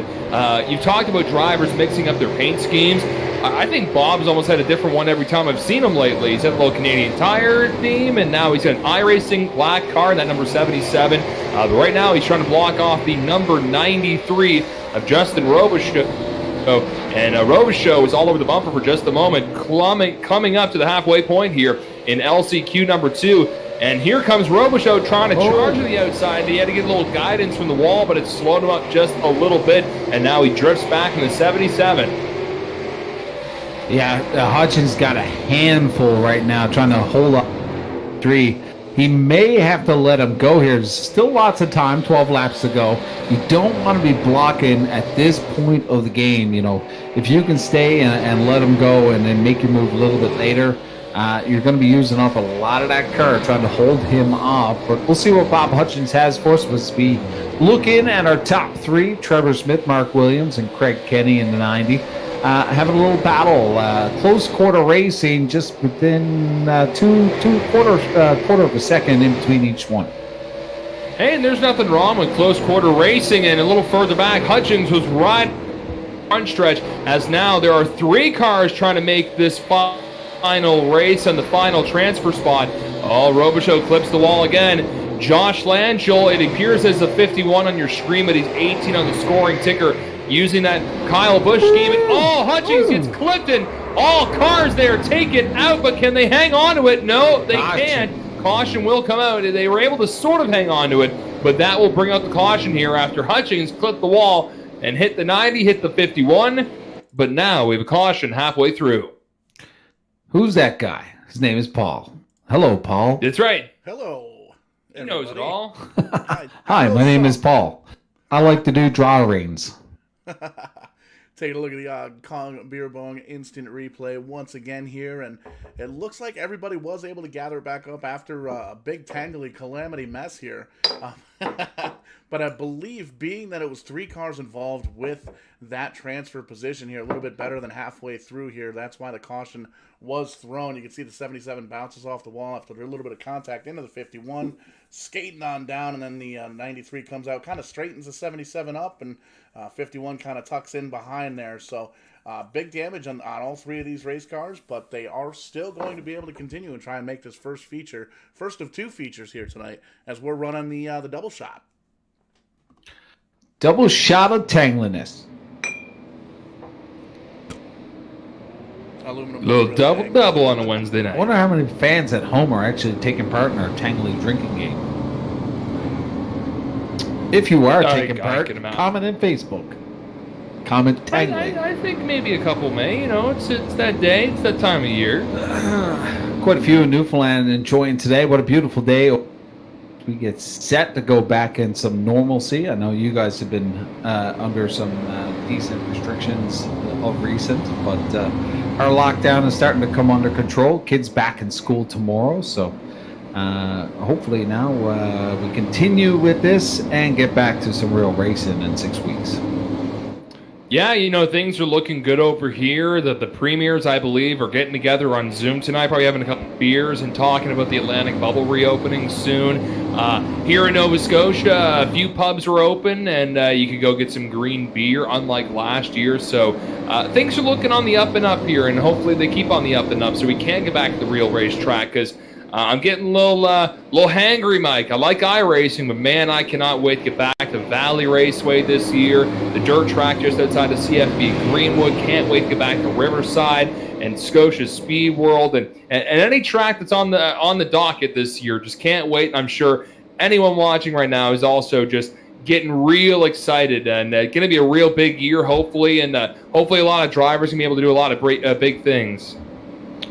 You've talked about drivers mixing up their paint schemes. I think Bob's almost had a different one every time I've seen him lately. He's had a little Canadian Tire theme, and now he's got an iRacing black car, that number 77. But right now he's trying to block off the number 93 of Justin Robichaud. And Robichaud is all over the bumper for just a moment, coming up to the halfway point here in LCQ number 2. And here comes Robichaud trying to charge to the outside. He had to get a little guidance from the wall, but it slowed him up just a little bit. And now he drifts back in the 77. Yeah, Hutchins got a handful right now trying to hold up 3. He may have to let him go here. There's still lots of time, 12 laps to go. You don't want to be blocking at this point of the game. You know, if you can stay and let him go and then make your move a little bit later, you're going to be using up a lot of that car trying to hold him off. But we'll see what Bob Hutchins has for us as we look in at our top 3, Trevor Smith, Mark Williams, and Craig Kenny in the 90. Having a little battle, close quarter racing, just within quarter of a second in between each one. Hey, and there's nothing wrong with close quarter racing. And a little further back, Hutchins was right front stretch, as now there are 3 cars trying to make this final race on the final transfer spot. Oh, Robichaud clips the wall again. Josh Langille, it appears as a 51 on your screen, but he's 18 on the scoring ticker. Using that Kyle Busch scheme. Oh, Hutchins gets clipped and all cars there taken out, but can they hang on to it? No, they can't. Caution will come out. They were able to sort of hang on to it, but that will bring out the caution here after Hutchins clipped the wall and hit the 90, hit the 51, but now we have a caution halfway through. Who's that guy? His name is Paul. Hello, Paul. That's right. Hello. He knows it all. Hi, my name is Paul. I like to do drawings. Taking a look at the Kong Beer Bong instant replay once again here, and it looks like everybody was able to gather back up after a big tangly calamity mess here. But I believe, being that it was 3 cars involved with that transfer position here, a little bit better than halfway through here, that's why the caution was thrown. You can see the 77 bounces off the wall after a little bit of contact into the 51, skating on down, and then the 93 comes out, kind of straightens the 77 up, and 51 kind of tucks in behind there. So big damage on all 3 of these race cars, but they are still going to be able to continue and try and make this first of 2 features here tonight, as we're running the double shot. Double shot of tangliness. aluminum. Little really double-double on a Wednesday I night. wonder how many fans at home are actually taking part in our Tangley drinking game. If you are taking I part, can imagine. comment in Facebook. Comment Tangley. I think maybe a couple may. It's that day. It's that time of year. Quite a few in Newfoundland enjoying today. What a beautiful day. We get set to go back in some normalcy. I know you guys have been under some decent restrictions of recent, but our lockdown is starting to come under control. Kids back in school tomorrow, so hopefully now we continue with this and get back to some real racing in 6 weeks. Yeah, things are looking good over here. The premiers, I believe, are getting together on Zoom tonight, probably having a couple beers and talking about the Atlantic bubble reopening soon. Here in Nova Scotia, a few pubs are open, and you can go get some green beer, unlike last year. So things are looking on the up and up here, and hopefully they keep on the up and up so we can get back to the real racetrack, because I'm getting a little hangry, Mike. I like iRacing, but man, I cannot wait to get back to Valley Raceway this year. The dirt track just outside of CFB Greenwood. Can't wait to get back to Riverside and Scotia Speed World and any track that's on the docket this year. Just can't wait. And I'm sure anyone watching right now is also just getting real excited, and going to be a real big year, hopefully, and hopefully a lot of drivers can be able to do a lot of big things.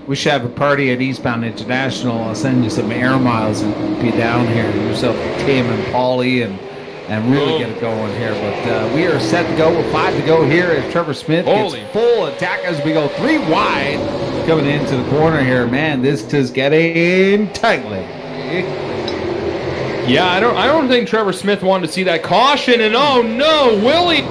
We should have a party at Eastbound International. I'll send you some air miles and be down here. Yourself, Tim and Paulie, and really get it going here. But we are set to go with 5 to go here as Trevor Smith gets full attack as we go 3 wide coming into the corner here. Man, this is getting tightly. Yeah, I don't think Trevor Smith wanted to see that caution, and oh no, Willie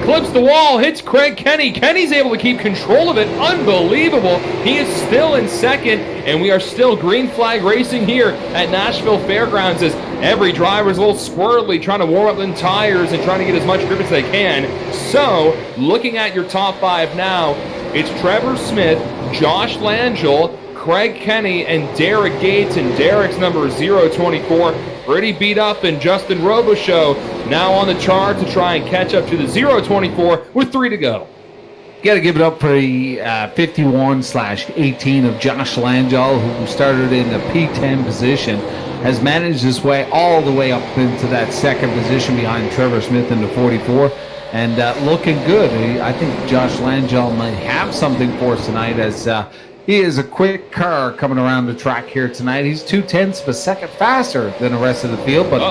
clips the wall, hits Craig Kenny. Kenny's able to keep control of it. Unbelievable. He is still in second, and we are still green flag racing here at Nashville Fairgrounds as every driver's a little squirrely, trying to warm up the tires and trying to get as much grip as they can. So, looking at your top 5 now, it's Trevor Smith, Josh Langille, Craig Kenny, and Derek Gates, and Derek's number 024. Pretty beat up, and Justin Robichaux now on the chart to try and catch up to the 024 with 3 to go. Got to give it up for the 51/18 of Josh Langille, who started in the P10 position, has managed his way all the way up into that second position behind Trevor Smith in the 44, and looking good. I think Josh Langille might have something for us tonight, as he is a quick car coming around the track here tonight. He's 0.2 of a second faster than the rest of the field, but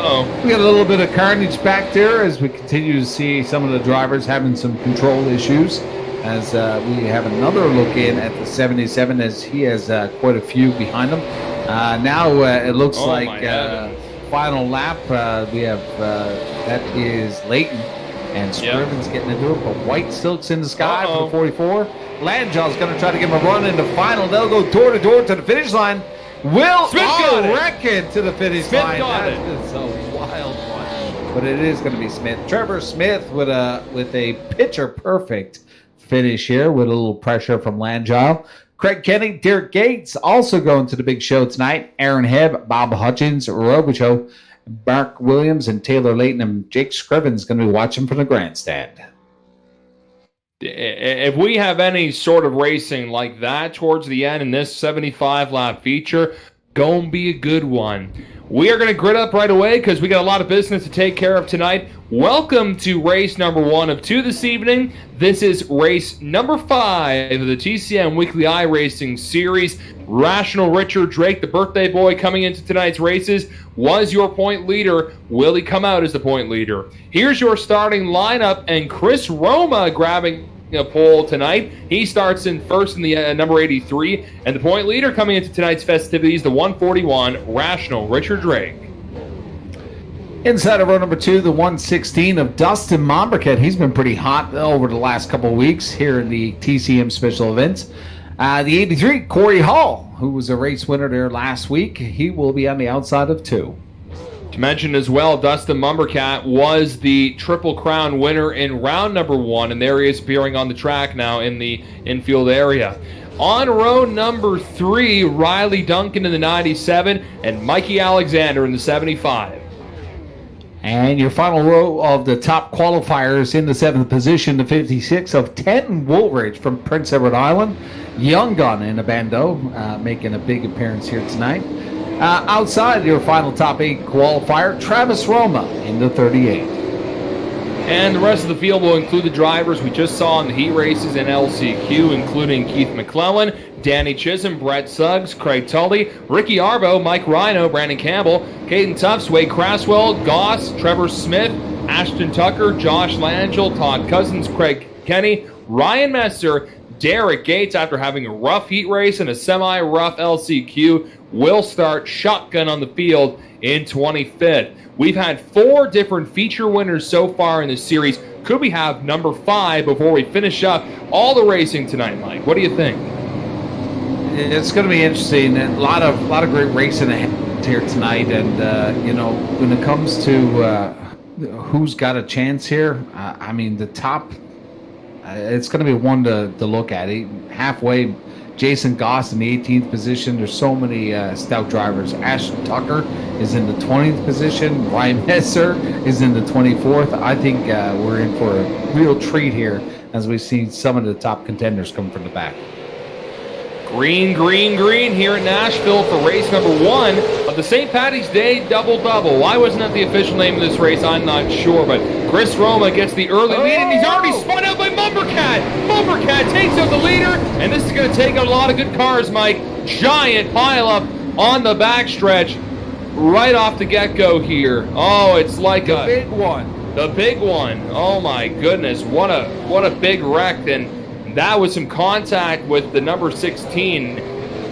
we got a little bit of carnage back there as we continue to see some of the drivers having some control issues, as we have another look in at the 77, as he has quite a few behind him. Now it looks like final lap. We have that is Leighton, and Scriven's getting into it, but White Silk's in the sky for the 44. Langille's going to try to give him a run in the final. They'll go door to door to the finish line. Wreck it to the finish line. That is a wild one, but it is going to be Smith. Trevor Smith with a picture perfect finish here with a little pressure from Langille. Craig Kenny, Derek Gates also going to the big show tonight. Aaron Hebb, Bob Hutchins, Robichaux, Mark Williams, and Taylor Leighton, and Jake Scriven's going to be watching from the grandstand. If we have any sort of racing like that towards the end in this 75-lap feature, gonna be a good one. We are going to grid up right away because we got a lot of business to take care of tonight. Welcome to race number 1 of 2 this evening. This is race number 5 of the TCM Weekly iRacing series. Rational Richard Drake, the birthday boy coming into tonight's races, was your point leader. Will he come out as the point leader? Here's your starting lineup, and Chris Roma grabbing a pole tonight. He starts in first in the number 83, and the point leader coming into tonight's festivities, the 141, Rational Richard Drake. Inside of row number 2, the 116 of Dustin Mombercat. He's been pretty hot over the last couple of weeks here in the TCM special events. The 83, Corey Hall, who was a race winner there last week. He will be on the outside of 2. To mention as well, Dustin Mombercat was the Triple Crown winner in round number 1, and there he is appearing on the track now in the infield area. On row number 3, Riley Duncan in the 97 and Mikey Alexander in the 75. And your final row of the top qualifiers in the 7th position, the 56 of 10 Woolridge from Prince Edward Island. Young gun in a bando, making a big appearance here tonight. Outside your final top 8 qualifier, Travis Roma in the 38. And the rest of the field will include the drivers we just saw in the heat races and LCQ, including Keith McClellan, Danny Chisholm, Brett Suggs, Craig Tully, Ricky Arbo, Mike Rhino, Brandon Campbell, Caden Tufts, Wade Craswell, Goss, Trevor Smith, Ashton Tucker, Josh Langille, Todd Cousins, Craig Kenny, Ryan Messer, Derek Gates, after having a rough heat race and a semi-rough LCQ, will start shotgun on the field in 25th. We've had 4 different feature winners so far in this series. Could we have number 5 before we finish up all the racing tonight, Mike? What do you think? It's going to be interesting. A lot of great racing ahead here tonight. And, when it comes to who's got a chance here, the top, it's going to be one to look at. Halfway, Jason Goss in the 18th position. There's so many stout drivers. Ashton Tucker is in the 20th position. Ryan Messer is in the 24th. I think we're in for a real treat here as we see some of the top contenders come from the back. Green, green, green here in Nashville for race number 1 of the St. Paddy's Day Double-Double. Why wasn't that the official name of this race? I'm not sure, but Chris Roma gets the early lead, and he's already spun out by Mumbercat. Mumbercat takes out the leader, and this is going to take out a lot of good cars, Mike. Giant pileup on the backstretch right off the get-go here. Oh, it's like the big one. The big one. Oh, my goodness. What a big wreck, and that was some contact with the number 16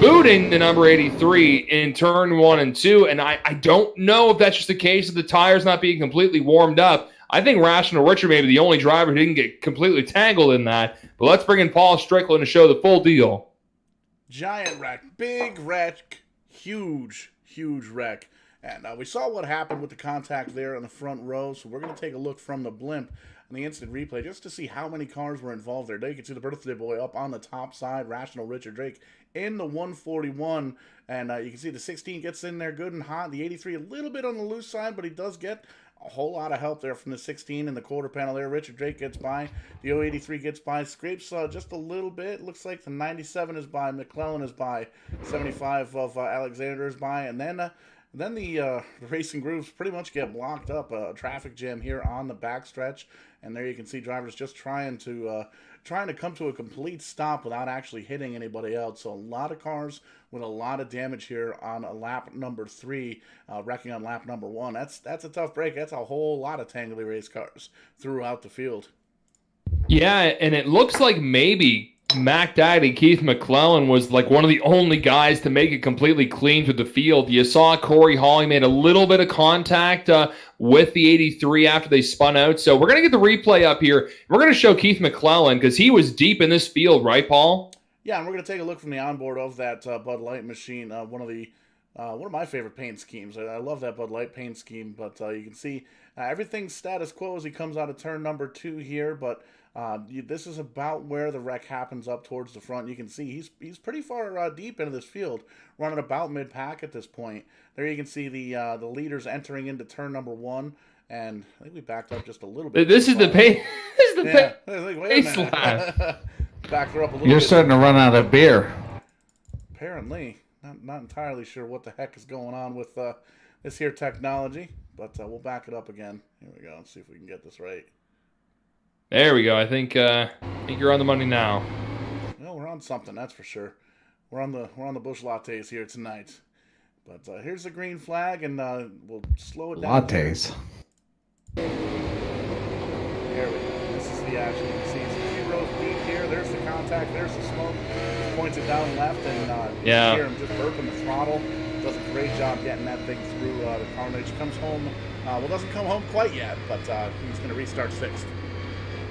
booting the number 83 in turn 1 and 2. And I don't know if that's just a case of the tires not being completely warmed up. I think Rational Richard may be the only driver who didn't get completely tangled in that. But let's bring in Paul Strickland to show the full deal. Giant wreck. Big wreck. Huge wreck. And we saw what happened with the contact there in the front row. So we're going to take a look from the blimp on the instant replay just to see how many cars were involved there. There you can see the birthday boy up on the top side, Rational Richard Drake in the 141, and you can see the 16 gets in there good and hot. The 83 a little bit on the loose side, but he does get a whole lot of help there from the 16 in the quarter panel there. Richard Drake gets by. The 083 gets by. Scrapes just a little bit. Looks like the 97 is by. McClellan is by. 75 of Alexander is by. And then the racing groups pretty much get blocked up. A traffic jam here on the backstretch. And there you can see drivers just trying to come to a complete stop without actually hitting anybody else. So a lot of cars with a lot of damage here on a lap number 3, wrecking on lap number 1. That's a tough break. That's a whole lot of tangly race cars throughout the field. Yeah, and it looks like maybe Mac Daddy, Keith McClellan, was like one of the only guys to make it completely clean through the field. You saw Corey Hawley made a little bit of contact with the 83 after they spun out. So we're going to get the replay up here. We're going to show Keith McClellan because he was deep in this field, right, Paul? Yeah, and we're going to take a look from the onboard of that Bud Light machine, one of my favorite paint schemes. I love that Bud Light paint scheme, but you can see everything's status quo as he comes out of turn number 2 here, but this is about where the wreck happens up towards the front. You can see he's pretty far deep into this field, running about mid-pack at this point. There you can see the leaders entering into turn number 1, and I think we backed up just a little bit. This is the pace. This is the pace lap. Back her up a little bit. You're starting to run out of beer. Apparently. Not entirely sure what the heck is going on with this here technology, but we'll back it up again. Here we go. Let's see if we can get this right. There we go. I think you're on the money now. Well, we're on something, that's for sure. We're on the Busch Lattes here tonight. But here's the green flag, and we'll slow it down. Lattes. There we go. This is the action. You can see it's 2 rows deep here. There's the contact. There's the smoke. Points it down left, and you can hear him just burping the throttle. Does a great job getting that thing through the carnage. Comes home. Doesn't come home quite yet, but he's going to restart 6th.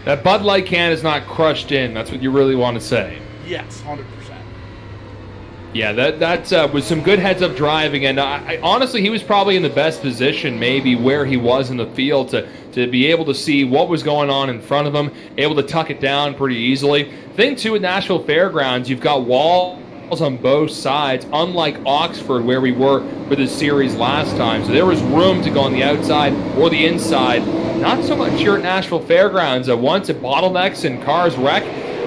That Bud Light can is not crushed in. That's what you really want to say. Yes, 100%. Yeah, that was some good heads-up driving, and I honestly, he was probably in the best position, maybe where he was in the field, to be able to see what was going on in front of him, able to tuck it down pretty easily. Thing too with Nashville Fairgrounds, you've got wall on both sides, unlike Oxford where we were for the series last time. So there was room to go on the outside or the inside. Not so much here at Nashville Fairgrounds. Once it bottlenecks and cars wreck,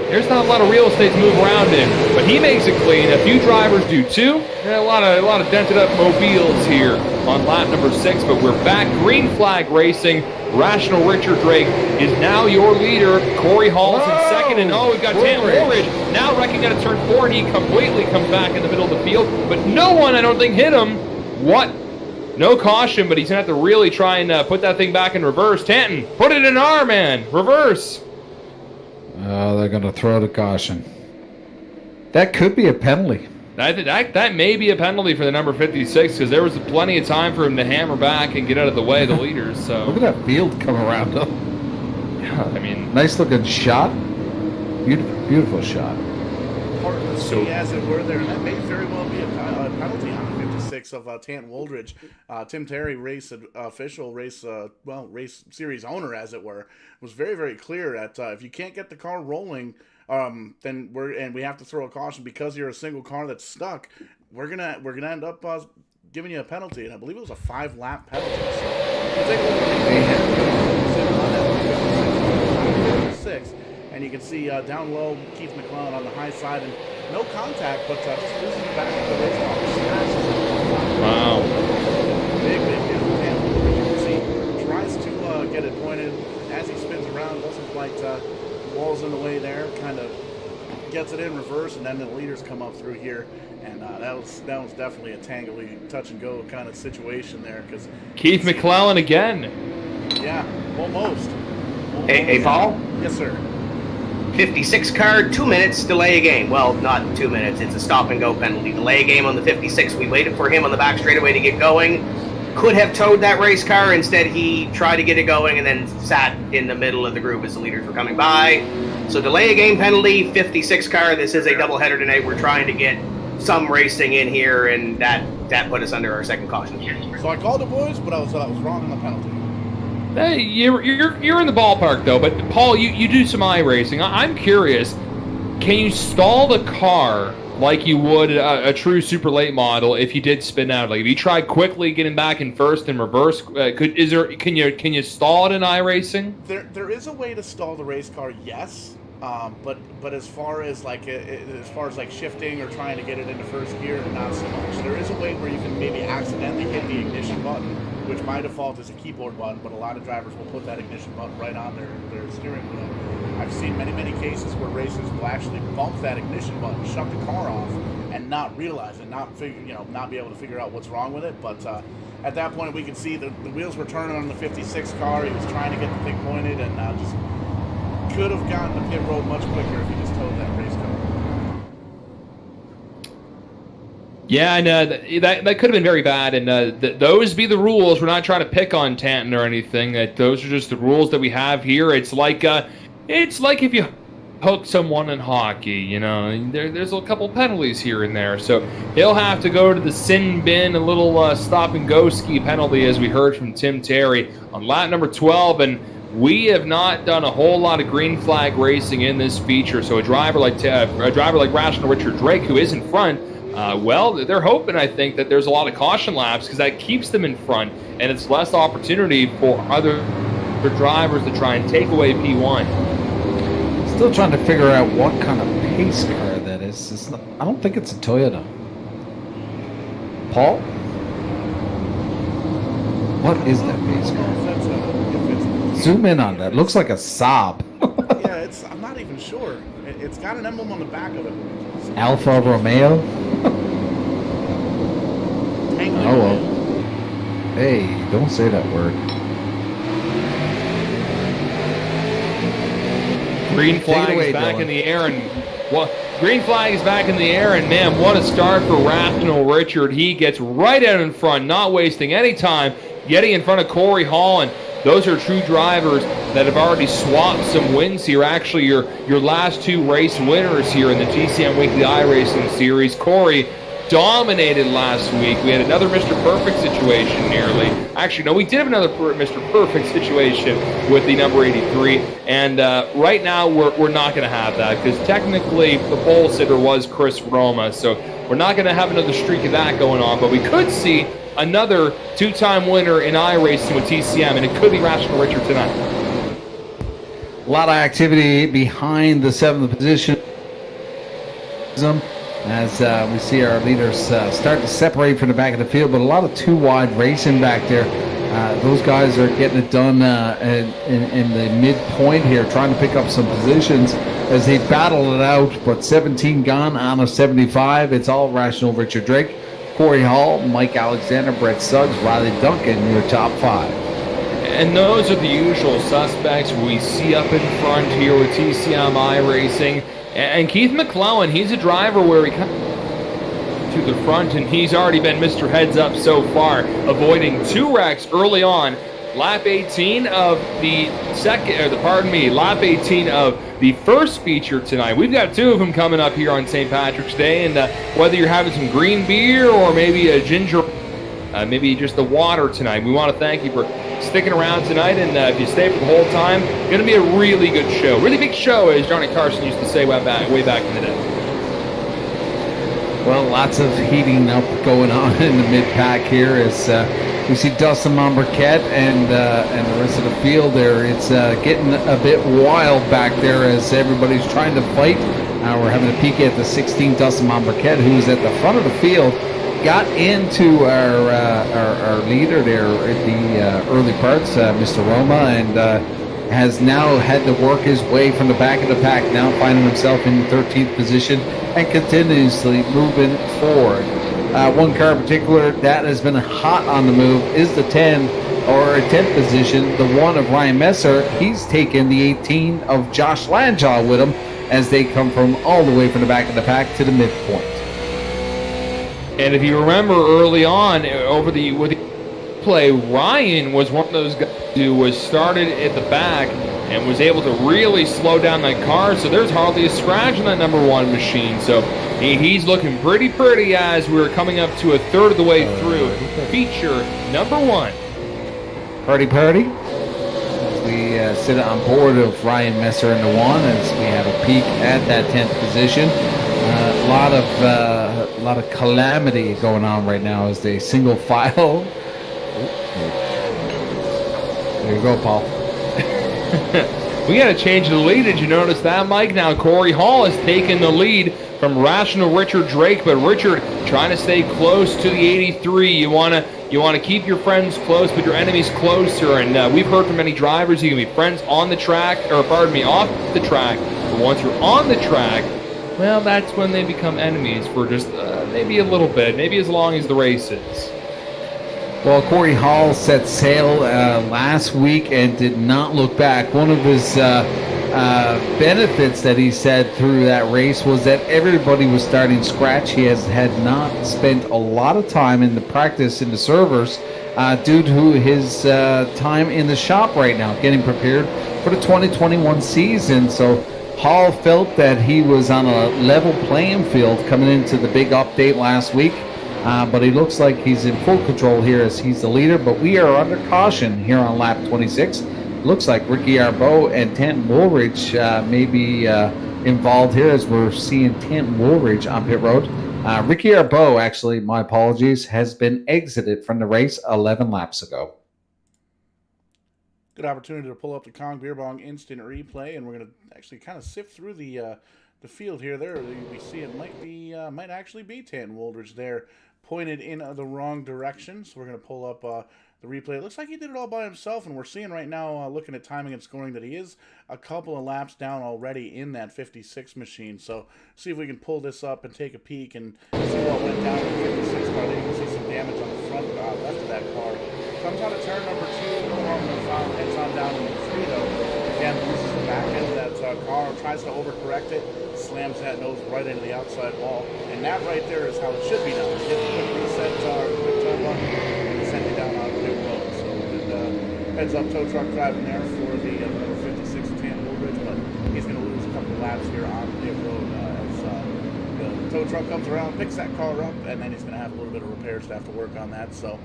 there's not a lot of real estate to move around in. But he makes it clean. A few drivers do too. And a lot of dented up mobiles here on lap number 6. But we're back. Green flag racing. Rational Richard Drake is now your leader. Corey Hall's in second, and we've got Dan Woolridge now wrecking out of turn 4, and he completely comes back in the middle of the field, but no one, I don't think, hit him. What? No caution, but he's going to have to really try and put that thing back in reverse. Tanton, put it in R, man. Reverse. They're going to throw the caution. That could be a penalty. That may be a penalty for the number 56 because there was plenty of time for him to hammer back and get out of the way of the leaders. So look at that field come around him. Yeah, I mean, nice looking shot. Beautiful shot. Hard to see as it were there. That may very well be a penalty on the 56 of Tanton Woolridge. Tim Terry, race official, race series owner, as it were, was very, very clear that if you can't get the car rolling, then we have to throw a caution because you're a single car that's stuck. We're gonna end up giving you a penalty, and I believe it was a 5-lap penalty. So we'll take a look at 56, and you can see down low Keith McClellan on the high side, and no contact, but just losing the back of the race car. Wow. Big hit. And you can see tries to get it pointed as he spins around. Doesn't quite. Wall's in the way there, kind of gets it in reverse, and then the leaders come up through here, and that was definitely a tangly touch and go kind of situation there. Because Keith McClellan again. Yeah, almost. Hey, Paul? Yes, sir. 56 car, 2 minutes, delay a game. Well, not 2 minutes, it's a stop and go penalty. Delay a game on the 56. We waited for him on the back straightaway to get going. Could have towed that race car. Instead, he tried to get it going and then sat in the middle of the group as the leaders were coming by. So delay a game penalty, 56 car. This is a doubleheader tonight. We're trying to get some racing in here, and that put us under our second caution. So I called the boys, but I was wrong on the penalty. Hey, you're in the ballpark though. But Paul, you do some iRacing. I'm curious. Can you stall the car like you would a true super late model if you did spin out? Like if you tried quickly getting back in first and reverse, can you stall it in iRacing? There is a way to stall the race car, yes. But as far as like shifting or trying to get it into first gear, not so much. There is a way where you can maybe accidentally hit the ignition button, which by default is a keyboard button, but a lot of drivers will put that ignition button right on their steering wheel. I've seen many cases where racers will actually bump that ignition button, shut the car off, and not realize it, not be able to figure out what's wrong with it. But at that point, we could see the wheels were turning on the 56 car. He was trying to get the thing pointed, and just could have gotten the pit road much quicker if he just towed that race car. Yeah, and that could have been very bad, and those be the rules. We're not trying to pick on Tanton or anything. Those are just the rules that we have here. It's like if you hook someone in hockey, there's a couple penalties here and there. So he'll have to go to the sin bin, a little stop and go ski penalty, as we heard from Tim Terry on lap number 12, and we have not done a whole lot of green flag racing in this feature. So a driver like Rational Richard Drake, who is in front, they're hoping, I think, that there's a lot of caution laps because that keeps them in front, and it's less opportunity for other drivers to try and take away P1. Still trying to figure out what kind of pace car that is. I don't think it's a Toyota. Paul? What is that pace car? Zoom in on that. Looks like a Saab. Yeah, I'm not even sure. It's got an emblem on the back of it. Alfa Romeo? Oh well. Hey, don't say that word. Green flag is back in the air, green flag is back in the air, and man, what a start for Rational Richard. He gets right out in front, not wasting any time, getting in front of Corey Hall, and those are true drivers that have already swapped some wins here. Actually, your last two race winners here in the TCM Weekly iRacing Series. Corey, dominated last week. We had another Mr. Perfect situation nearly. Actually, no, we did have another Mr. Perfect situation with the number 83. And right now, we're not going to have that because technically the pole sitter was Chris Roma. So we're not going to have another streak of that going on. But we could see another two-time winner in iRacing with TCM, and it could be Rational Richard tonight. A lot of activity behind the 7th position as we see our leaders start to separate from the back of the field, but a lot of two-wide racing back there. Those guys are getting it done in the midpoint here, trying to pick up some positions as they battle it out, but 17 gone on a 75. It's all Rational Richard Drake, Corey Hall, Mike Alexander, Brett Suggs, Riley Duncan, your top 5. And those are the usual suspects we see up in front here with TCM iRacing. And Keith McClellan, he's a driver where he comes to the front, and he's already been Mr. Heads Up so far, avoiding 2 wrecks early on. Lap 18 of lap 18 of the first feature tonight. We've got 2 of them coming up here on St. Patrick's Day, and whether you're having some green beer or maybe a ginger, maybe just the water tonight, we want to thank you for sticking around tonight, and if you stay for the whole time, it's going to be a really good show. Really big show, as Johnny Carson used to say way back in the day. Well, lots of heating up going on in the mid-pack here as we see Dustin Monbriquette and the rest of the field there. It's getting a bit wild back there as everybody's trying to fight. We're having a peek at the 16th Dustin Monbriquette, who's at the front of the field. Got into our leader there at the early parts, Mr. Roma, and has now had to work his way from the back of the pack, now finding himself in 13th position and continuously moving forward. One car in particular that has been hot on the move is the 10th position, the 1 of Ryan Messer. He's taken the 18 of Josh Lanjaw with him as they come from all the way from the back of the pack to the midpoint. And if you remember early on with the play, Ryan was one of those guys who was started at the back and was able to really slow down that car. So there's hardly a scratch on that number 1 machine. So he's looking pretty as we're coming up to a third of the way through feature number 1. Party. As we sit on board of Ryan Messer in the 1 as we have a peek at that 10th position. A lot of calamity going on right now as they single file. There you go, Paul. We got to change the lead. Did you notice that, Mike? Now Corey Hall has taken the lead from Rational Richard Drake, but Richard trying to stay close to the 83. You want to keep your friends close, but your enemies closer. And we've heard from many drivers you can be friends on the track, or pardon me, off the track. But once you're on the track, well, that's when they become enemies for just maybe a little bit, maybe as long as the race is. Well, Corey Hall set sail last week and did not look back. One of his benefits that he said through that race was that everybody was starting scratch. He had not spent a lot of time in the practice in the servers due to his time in the shop right now, getting prepared for the 2021 season. So Hall felt that he was on a level playing field coming into the big update last week. But he looks like he's in full control here as he's the leader. But we are under caution here on lap 26. Looks like Ricky Arbeau and Tanton Woolridge may be involved here as we're seeing Tanton Woolridge on pit road. Ricky Arbeau, actually, my apologies, has been exited from the race 11 laps ago. Good opportunity to pull up the Kong Beer Bong instant replay, and we're going to actually kind of sift through the field here. There we see it might actually be Tanton Woolridge there, pointed in the wrong direction. So we're going to pull up the replay. It looks like he did it all by himself, and we're seeing right now, looking at timing and scoring, that he is a couple of laps down already in that 56 machine. So see if we can pull this up and take a peek and see what went down in the 56 car. There you can see some damage on the front left of that car. Comes out of turn number 2, heads on down into 3 though. Again, loses the back end of that car, tries to overcorrect it, slams that nose right into the outside wall, and that right there is how it should be done. Hit the quick reset, quick tow button, and send it down on pit road. So good heads up tow truck driving there for the number 56 Tanton Woolridge, but he's going to lose a couple of laps here on pit road as the tow truck comes around, picks that car up, and then he's going to have a little bit of repairs to have to work on that. So,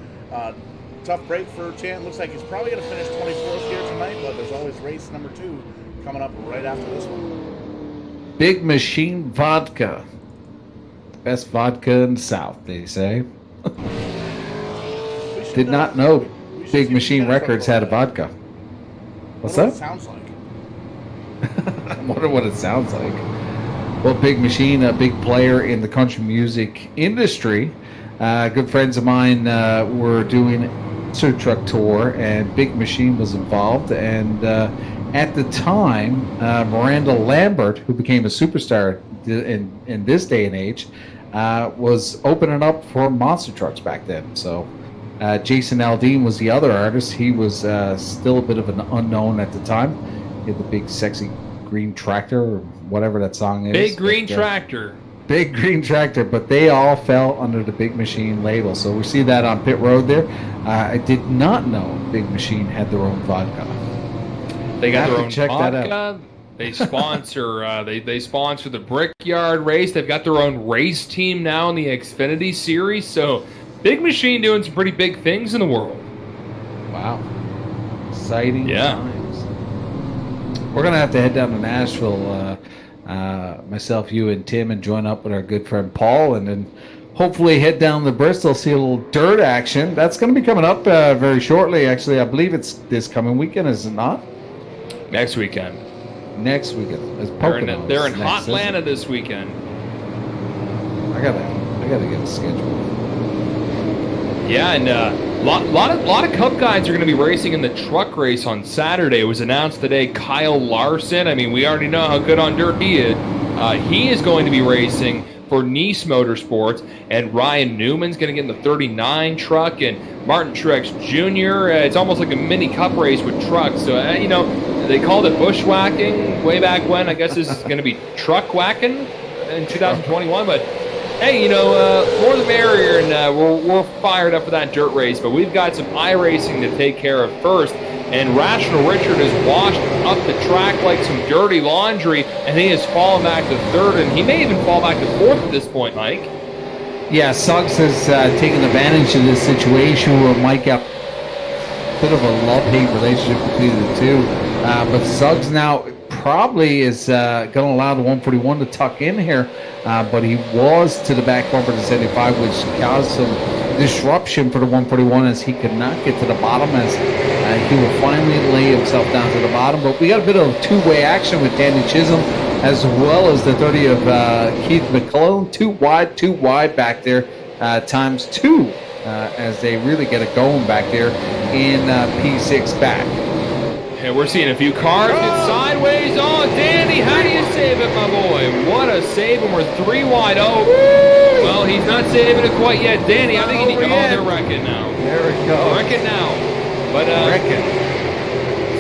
tough break for Chant. Looks like he's probably going to finish 24th here tonight, but there's always race number 2 coming up right after this one. Big Machine Vodka. Best vodka in the South, they say. Did not know Big Machine Records had a vodka. What's that? What it sounds like. I wonder what it sounds like. Well, Big Machine, a big player in the country music industry. Good friends of mine were doing a tow truck tour, and Big Machine was involved. And at the time, Miranda Lambert, who became a superstar in this day and age, was opening up for monster trucks back then. So Jason Aldean was the other artist. He was still a bit of an unknown at the time. He had the big sexy green tractor, or whatever that song is. Big Green Tractor. Big Green Tractor, but they all fell under the Big Machine label. So we see that on pit road there. I did not know Big Machine had their own vodka. They got their own check that vodka. out. They sponsor they sponsor the Brickyard race. They've got their own race team now in the Xfinity series. So Big Machine doing some pretty big things in the world. Wow. Exciting Yeah. times. We're going to have to head down to Nashville, myself, you, and Tim, and join up with our good friend Paul, and then hopefully head down to Bristol, see a little dirt action. That's going to be coming up very shortly. Actually, I believe it's this coming weekend, is it not? Next weekend. Next weekend. It's They're in Hotlanta this weekend. I gotta get a schedule. Yeah, and lot of Cup guys are going to be racing in the truck race on Saturday. It was announced today. Kyle Larson. I mean, we already know how good on dirt he is. He is going to be racing for Nice Motorsports, and Ryan Newman's going to get in the 39 truck, and Martin Truex Jr. It's almost like a mini Cup race with trucks. So they called it bushwhacking way back when. I guess this is going to be truck whacking in 2021, but. Hey, more the merrier, and we're fired up for that dirt race, but we've got some iRacing to take care of first, and Rational Richard has washed up the track like some dirty laundry, and he has fallen back to third, and he may even fall back to fourth at this point, Mike. Yeah, Suggs has taken advantage of this situation where Mike got a bit of a love-hate relationship between the two, but Suggs now probably is going to allow the 141 to tuck in here, but he was to the back bumper to 75, which caused some disruption for the 141 as he could not get to the bottom, as he will finally lay himself down to the bottom. But we got a bit of two-way action with Danny Chisholm as well as the 30 of Keith McClellan. Too wide back there, times 2, as they really get it going back there in P6 back. And we're seeing a few cars get sideways. Oh, Danny, how do you save it, my boy? What a save, and we're 3 wide. Oh, well, he's not saving it quite yet. Danny, I think you need to... Oh, they're wrecking now. There it goes. Wrecking now. But, Wrecking.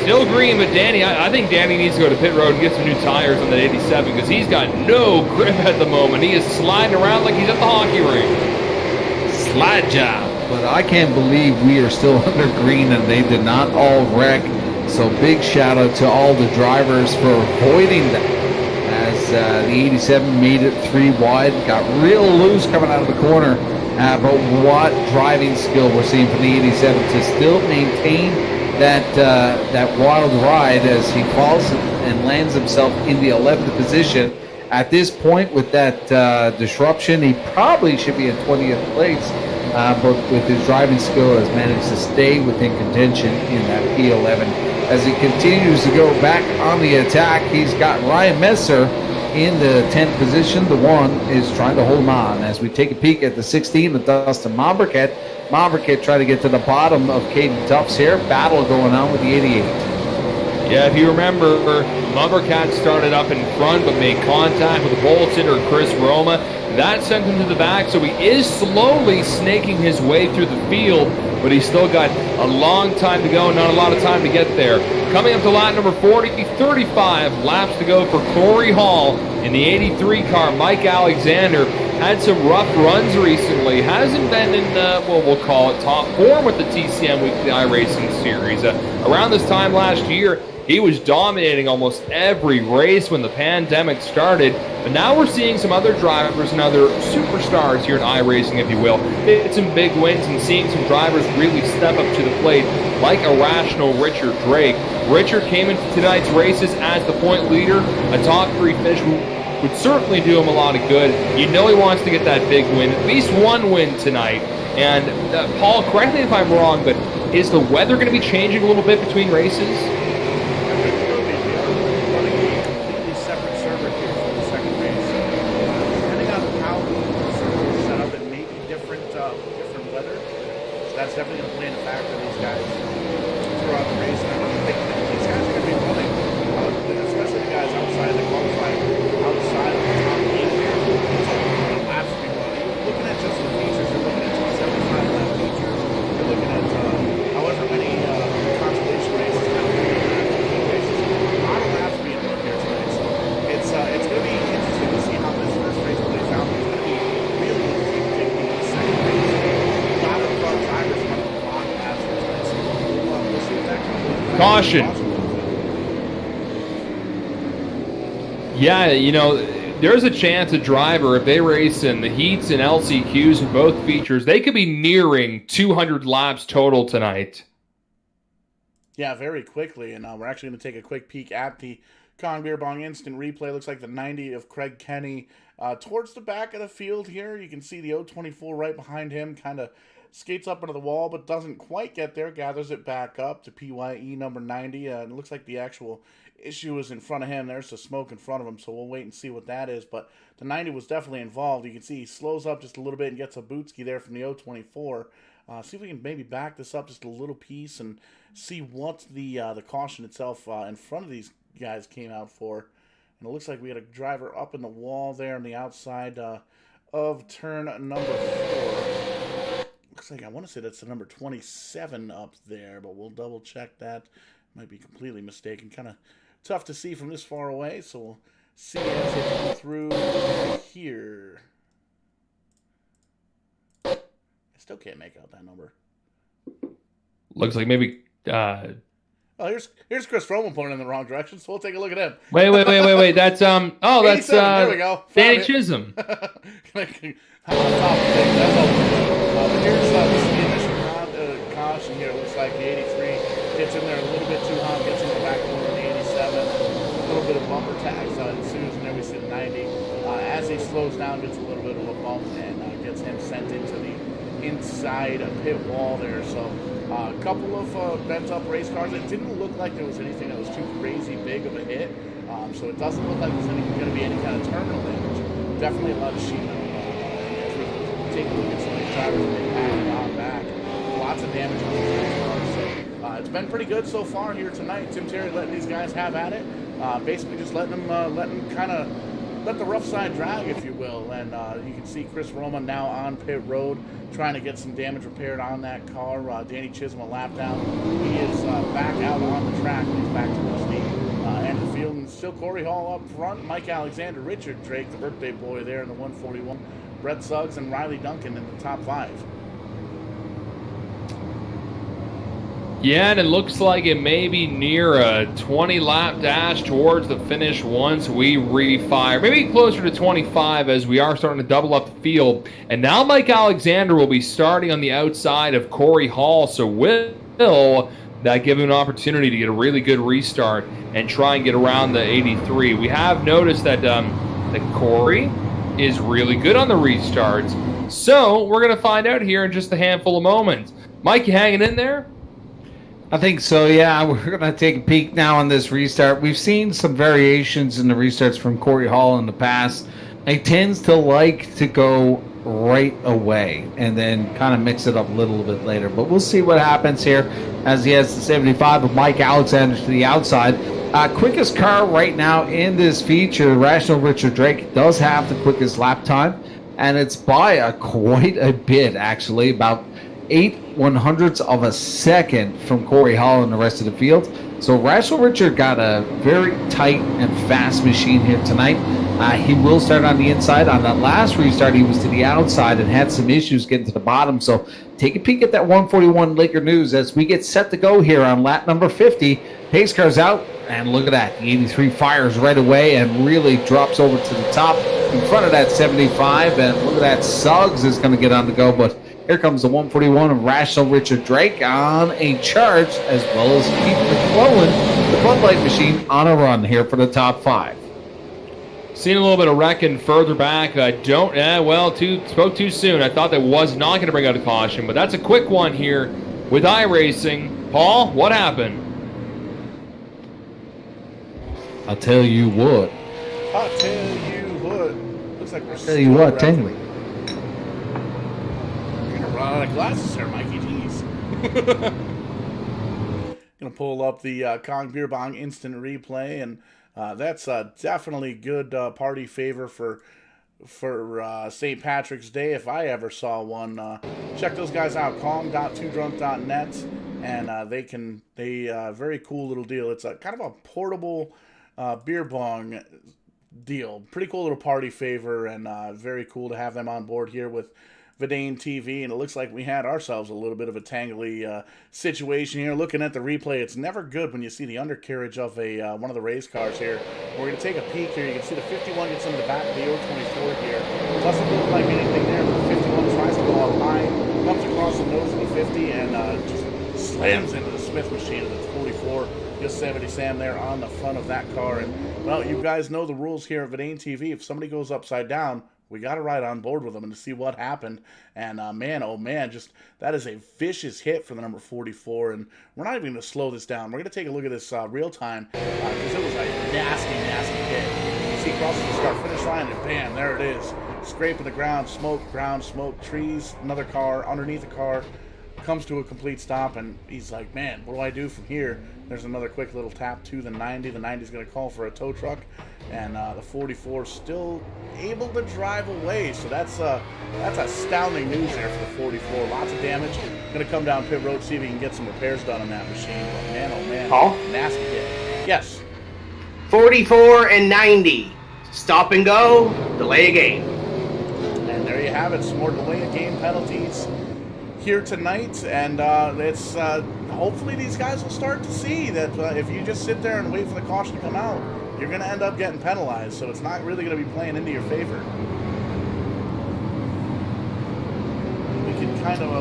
Still green, but Danny, I think Danny needs to go to pit road and get some new tires on that 87, because he's got no grip at the moment. He is sliding around like he's at the hockey rink. Slide job. But I can't believe we are still under green and they did not all wreck. So big shout out to all the drivers for avoiding that, as the 87 made it 3 wide, got real loose coming out of the corner. But what driving skill we're seeing from the 87 to still maintain that wild ride as he falls and lands himself in the 11th position. At this point, with that disruption, he probably should be in 20th place. But with his driving skill, has managed to stay within contention in that P11. As he continues to go back on the attack, he's got Ryan Messer in the 10th position. The 1 is trying to hold on. As we take a peek at the 16 of Dustin Mombercat. Mombercat trying to get to the bottom of Caden Tuff's here. Battle going on with the 88. Yeah, if you remember, Mombercat started up in front but made contact with the Bolton or Chris Roma. That sent him to the back, so he is slowly snaking his way through the field, but he's still got a long time to go, not a lot of time to get there. Coming up to lap number 40, 35 laps to go for Corey Hall in the 83 car. Mike Alexander had some rough runs recently. Hasn't been in, we'll call it top form with the TCM Weekly iRacing series. Around this time last year, he was dominating almost every race when the pandemic started, but now we're seeing some other drivers and other superstars here in iRacing, if you will. Hit some big wins and seeing some drivers really step up to the plate, like irrational Richard Drake. Richard came into tonight's races as the point leader. A top 3 finish would certainly do him a lot of good. You know he wants to get that big win, at least one win tonight. And Paul, correct me if I'm wrong, but is the weather going to be changing a little bit between races? That's definitely going to play in a factor. These guys throughout the race. And I don't think these guys are going to be running, especially the guys outside the qualifying, outside of the top 8 here. They'll have to be running. You're looking at just the features. You're looking at 75 lap features. You're looking at however many consolation races, races. A lot of laps being run here tonight. So it's going to be interesting to see how this first race plays out. It's going to be really interesting to take the second race. Caution. Yeah, you know, there's a chance a driver, if they race in the heats and LCQs in both features, they could be nearing 200 laps total tonight. Yeah, very quickly. And we're actually going to take a quick peek at the Kong Beer Bong instant replay. Looks like the 90 of Craig Kenny towards the back of the field here. You can see the 024 right behind him, kind of skates up into the wall, but doesn't quite get there. Gathers it back up to PYE number 90. And it looks like the actual issue is in front of him. There's the smoke in front of him, so we'll wait and see what that is. But the 90 was definitely involved. You can see he slows up just a little bit and gets a bootski there from the 024. See if we can maybe back this up just a little piece and see what the caution itself in front of these guys came out for. And it looks like we had a driver up in the wall there on the outside of turn number 4. Looks like I want to say that's the number 27 up there, but we'll double check that. Might be completely mistaken. Kind of tough to see from this far away, so we'll see as it comes through here. I still can't make out that number. Looks like maybe... Oh, here's Chris Froman pointing in the wrong direction, so we'll take a look at him. Wait. That's that's there we go. Danny Chisholm. Here's the initial caution here. It looks like the 83 gets in there a little bit too hot, gets in the back corner of the 87. A little bit of bumper tags ensues, and then we see the 90. As he slows down, gets a little bit of a bump and gets him sent into the inside pit wall there. So a couple of bent up race cars. It didn't look like there was anything that was too crazy big of a hit. So it doesn't look like there's going to be any kind of terminal damage. Definitely a lot of sheet metal. Take a look at some of these drivers that they had on back. Lots of damage on these race cars. So it's been pretty good so far here tonight. Tim Terry letting these guys have at it. Basically just letting them kind of let the rough side drag, if you will. And you can see Chris Roman now on pit road trying to get some damage repaired on that car. Danny Chisholm a lap down. He is back out on the track. He's back towards the end of the field. And still Corey Hall up front. Mike Alexander, Richard Drake, the birthday boy there in the 141. Brett Suggs and Riley Duncan in the top 5. Yeah, and it looks like it may be near a 20-lap dash towards the finish once we refire. Maybe closer to 25 as we are starting to double up the field. And now Mike Alexander will be starting on the outside of Corey Hall. So will that give him an opportunity to get a really good restart and try and get around the 83. We have noticed that Corey is really good on the restarts. So we're going to find out here in just a handful of moments. Mike, you hanging in there? I think so, yeah. We're going to take a peek now on this restart. We've seen some variations in the restarts from Corey Hall in the past. He tends to like to go right away and then kind of mix it up a little bit later. But we'll see what happens here as he has the 75 of Mike Alexander to the outside. Quickest car right now in this feature, Rational Richard Drake, does have the quickest lap time, and it's by quite a bit, actually, about 0.08 of a second from Corey Hall and the rest of the field. So Rational Richard got a very tight and fast machine here tonight. He will start on the inside. On that last restart, he was to the outside and had some issues getting to the bottom. So take a peek at that 141 Laker News as we get set to go here on lap number 50. Pace car's out, and look at that. The 83 fires right away and really drops over to the top in front of that 75. And look at that. Suggs is going to get on the go, but here comes the 141 of Rational Richard Drake on a charge, as well as Keith McClellan, the Bud Light machine, on a run here for the top 5. Seen a little bit of wrecking further back. I spoke too soon. I thought that was not going to bring out a caution, but that's a quick one here with iRacing. Paul, what happened? I'll tell you what. I'll tell you what. Looks like we're I'll tell you what, Tangley. You're gonna run out of glasses there, Mikey. Jeez. Gonna pull up the Kong Beer Bong instant replay, and that's definitely good party favor for St. Patrick's Day if I ever saw one. Check those guys out, kong.2drunk.net, and they very cool little deal. It's a kind of a portable beer bong deal. Pretty cool little party favor, and very cool to have them on board here with Vidane TV, and it looks like we had ourselves a little bit of a tangly situation here. Looking at the replay, it's never good when you see the undercarriage of one of the race cars here. We're going to take a peek here. You can see the 51 gets into the back of the 024 here. Doesn't look like anything there, but the 51 tries to go out high, comes across the nose of the 50, and just slams into the Smith machine of the 44. Yosemite Sam there on the front of that car. And, well, you guys know the rules here at Vidane TV. If somebody goes upside down, we got to ride on board with them and to see what happened. And man, oh man, just that is a vicious hit for the number 44. And we're not even going to slow this down. We're going to take a look at this real time because it was a nasty, nasty hit. You see crosses the start-finish line, and bam, there it is. Scraping the ground, smoke, trees, another car, underneath the car. Comes to a complete stop, and he's like, man, what do I do from here? There's another quick little tap to the 90. The 90 is going to call for a tow truck, and the 44 still able to drive away. So that's astounding news there for the 44. Lots of damage. Going to come down pit road, see if he can get some repairs done on that machine. But man, oh man, Paul? Nasty hit. Yes. 44 and 90. Stop and go. Delay a game. And there you have it. Some more delay of game penalties here tonight, and it's hopefully these guys will start to see that if you just sit there and wait for the caution to come out, you're going to end up getting penalized. So it's not really going to be playing into your favor.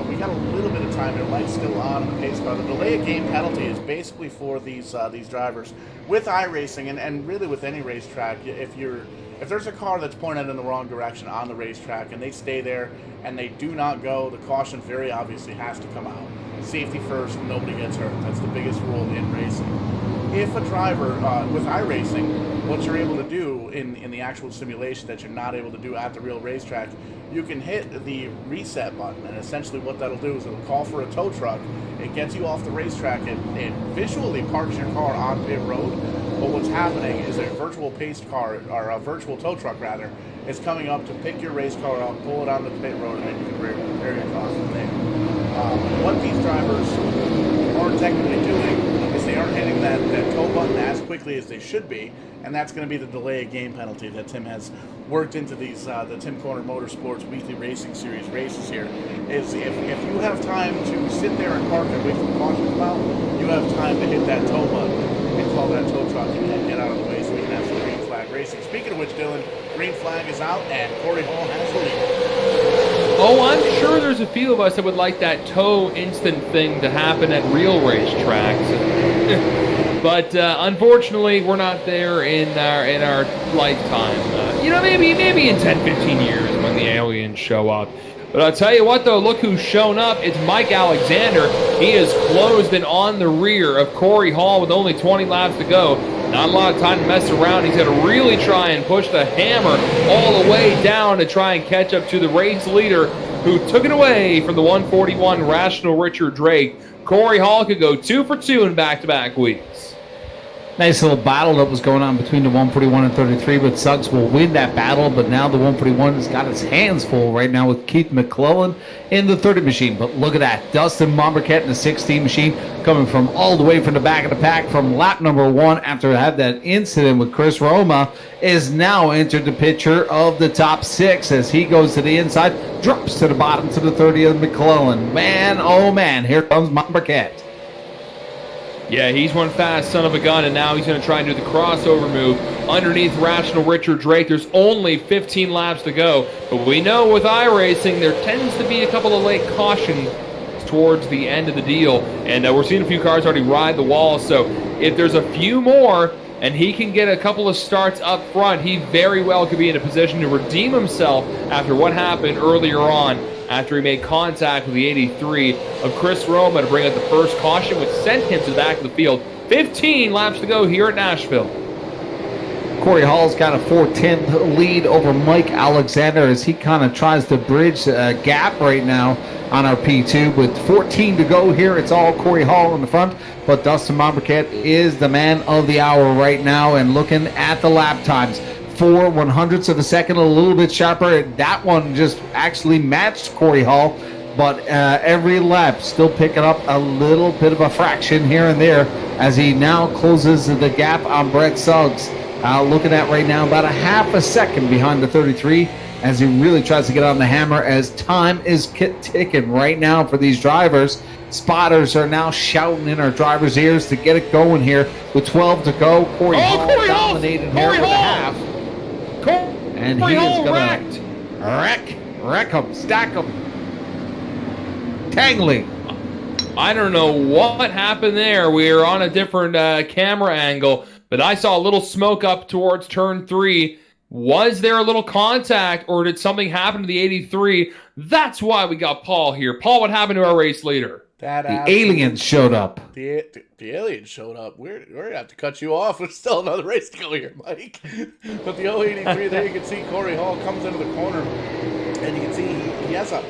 We got a little bit of time. Your light's still on the pace car. The delay of game penalty is basically for these drivers with iRacing and really with any racetrack. If there's a car that's pointed in the wrong direction on the racetrack and they stay there and they do not go, the caution very obviously has to come out. Safety first, nobody gets hurt. That's the biggest rule in racing. If a driver, with iRacing, what you're able to do in the actual simulation that you're not able to do at the real racetrack, you can hit the reset button, and essentially what that'll do is it'll call for a tow truck. It gets you off the racetrack. It visually parks your car on pit road, but what's happening is a virtual paced car, or a virtual tow truck rather, is coming up to pick your race car up, pull it onto the pit road, and then you can repair your car from there. What these drivers aren't technically doing is they aren't hitting that tow button as quickly as they should be, and that's going to be the delay of game penalty that Tim has worked into these the Tim Corner Motorsports Weekly Racing Series races here. Is if you have time to sit there and park and wait for the caution to come out, you have time to hit that tow button and call that tow truck and get out of the way so we can have some green flag racing. Speaking of which, Dylan, green flag is out and Corey Hall has the lead. Oh, I'm sure there's a few of us that would like that tow instant thing to happen at real racetracks. But unfortunately, we're not there in our lifetime. Maybe in 10, 15 years when the aliens show up. But I'll tell you what, though, look who's shown up. It's Mike Alexander. He is closed and on the rear of Corey Hall with only 20 laps to go. Not a lot of time to mess around. He's going to really try and push the hammer all the way down to try and catch up to the race leader who took it away from the 141 Rational Richard Drake. Corey Hall could go 2 for 2 in back-to-back weeks. Nice little battle that was going on between the 141 and 33, but Suggs will win that battle. But now the 141 has got his hands full right now with Keith McClellan in the 30 machine. But look at that. Dustin Momberket in the 16 machine coming from all the way from the back of the pack from lap number 1 after I had that incident with Chris Roma is now entered the picture of the top 6 as he goes to the inside, drops to the bottom to the 30 of McClellan. Man, oh man, here comes Momberket. Yeah, he's one fast son of a gun, and now he's going to try and do the crossover move underneath Rational Richard Drake. There's only 15 laps to go, but we know with iRacing there tends to be a couple of late cautions towards the end of the deal, and we're seeing a few cars already ride the wall, so if there's a few more and he can get a couple of starts up front, he very well could be in a position to redeem himself after what happened earlier on after he made contact with the 83 of Chris Roma to bring out the first caution, which sent him to the back of the field. 15 laps to go here at Nashville. Corey Hall's got a 4/10 lead over Mike Alexander as he kind of tries to bridge a gap right now on our P2. With 14 to go here, it's all Corey Hall in the front, but Dustin Momberket is the man of the hour right now. And looking at the lap times, 4 100ths of a second, a little bit sharper. That one just actually matched Corey Hall, but every lap still picking up a little bit of a fraction here and there as he now closes the gap on Brett Suggs. Looking at right now about a half a second behind the 33 as he really tries to get on the hammer as time is ticking right now for these drivers. Spotters are now shouting in our drivers' ears to get it going here with 12 to go. Corey Hall dominated here with a half. And he is going to wreck him, stack him. Tangling. I don't know what happened there. We are on a different camera angle, but I saw a little smoke up towards turn 3. Was there a little contact, or did something happen to the 83? That's why we got Paul here. Paul, what happened to our race leader? The aliens showed up. The aliens showed up. We're going to have to cut you off. There's still another race to go here, Mike. But the 083 there, you can see Corey Hall comes into the corner, and you can see he has a...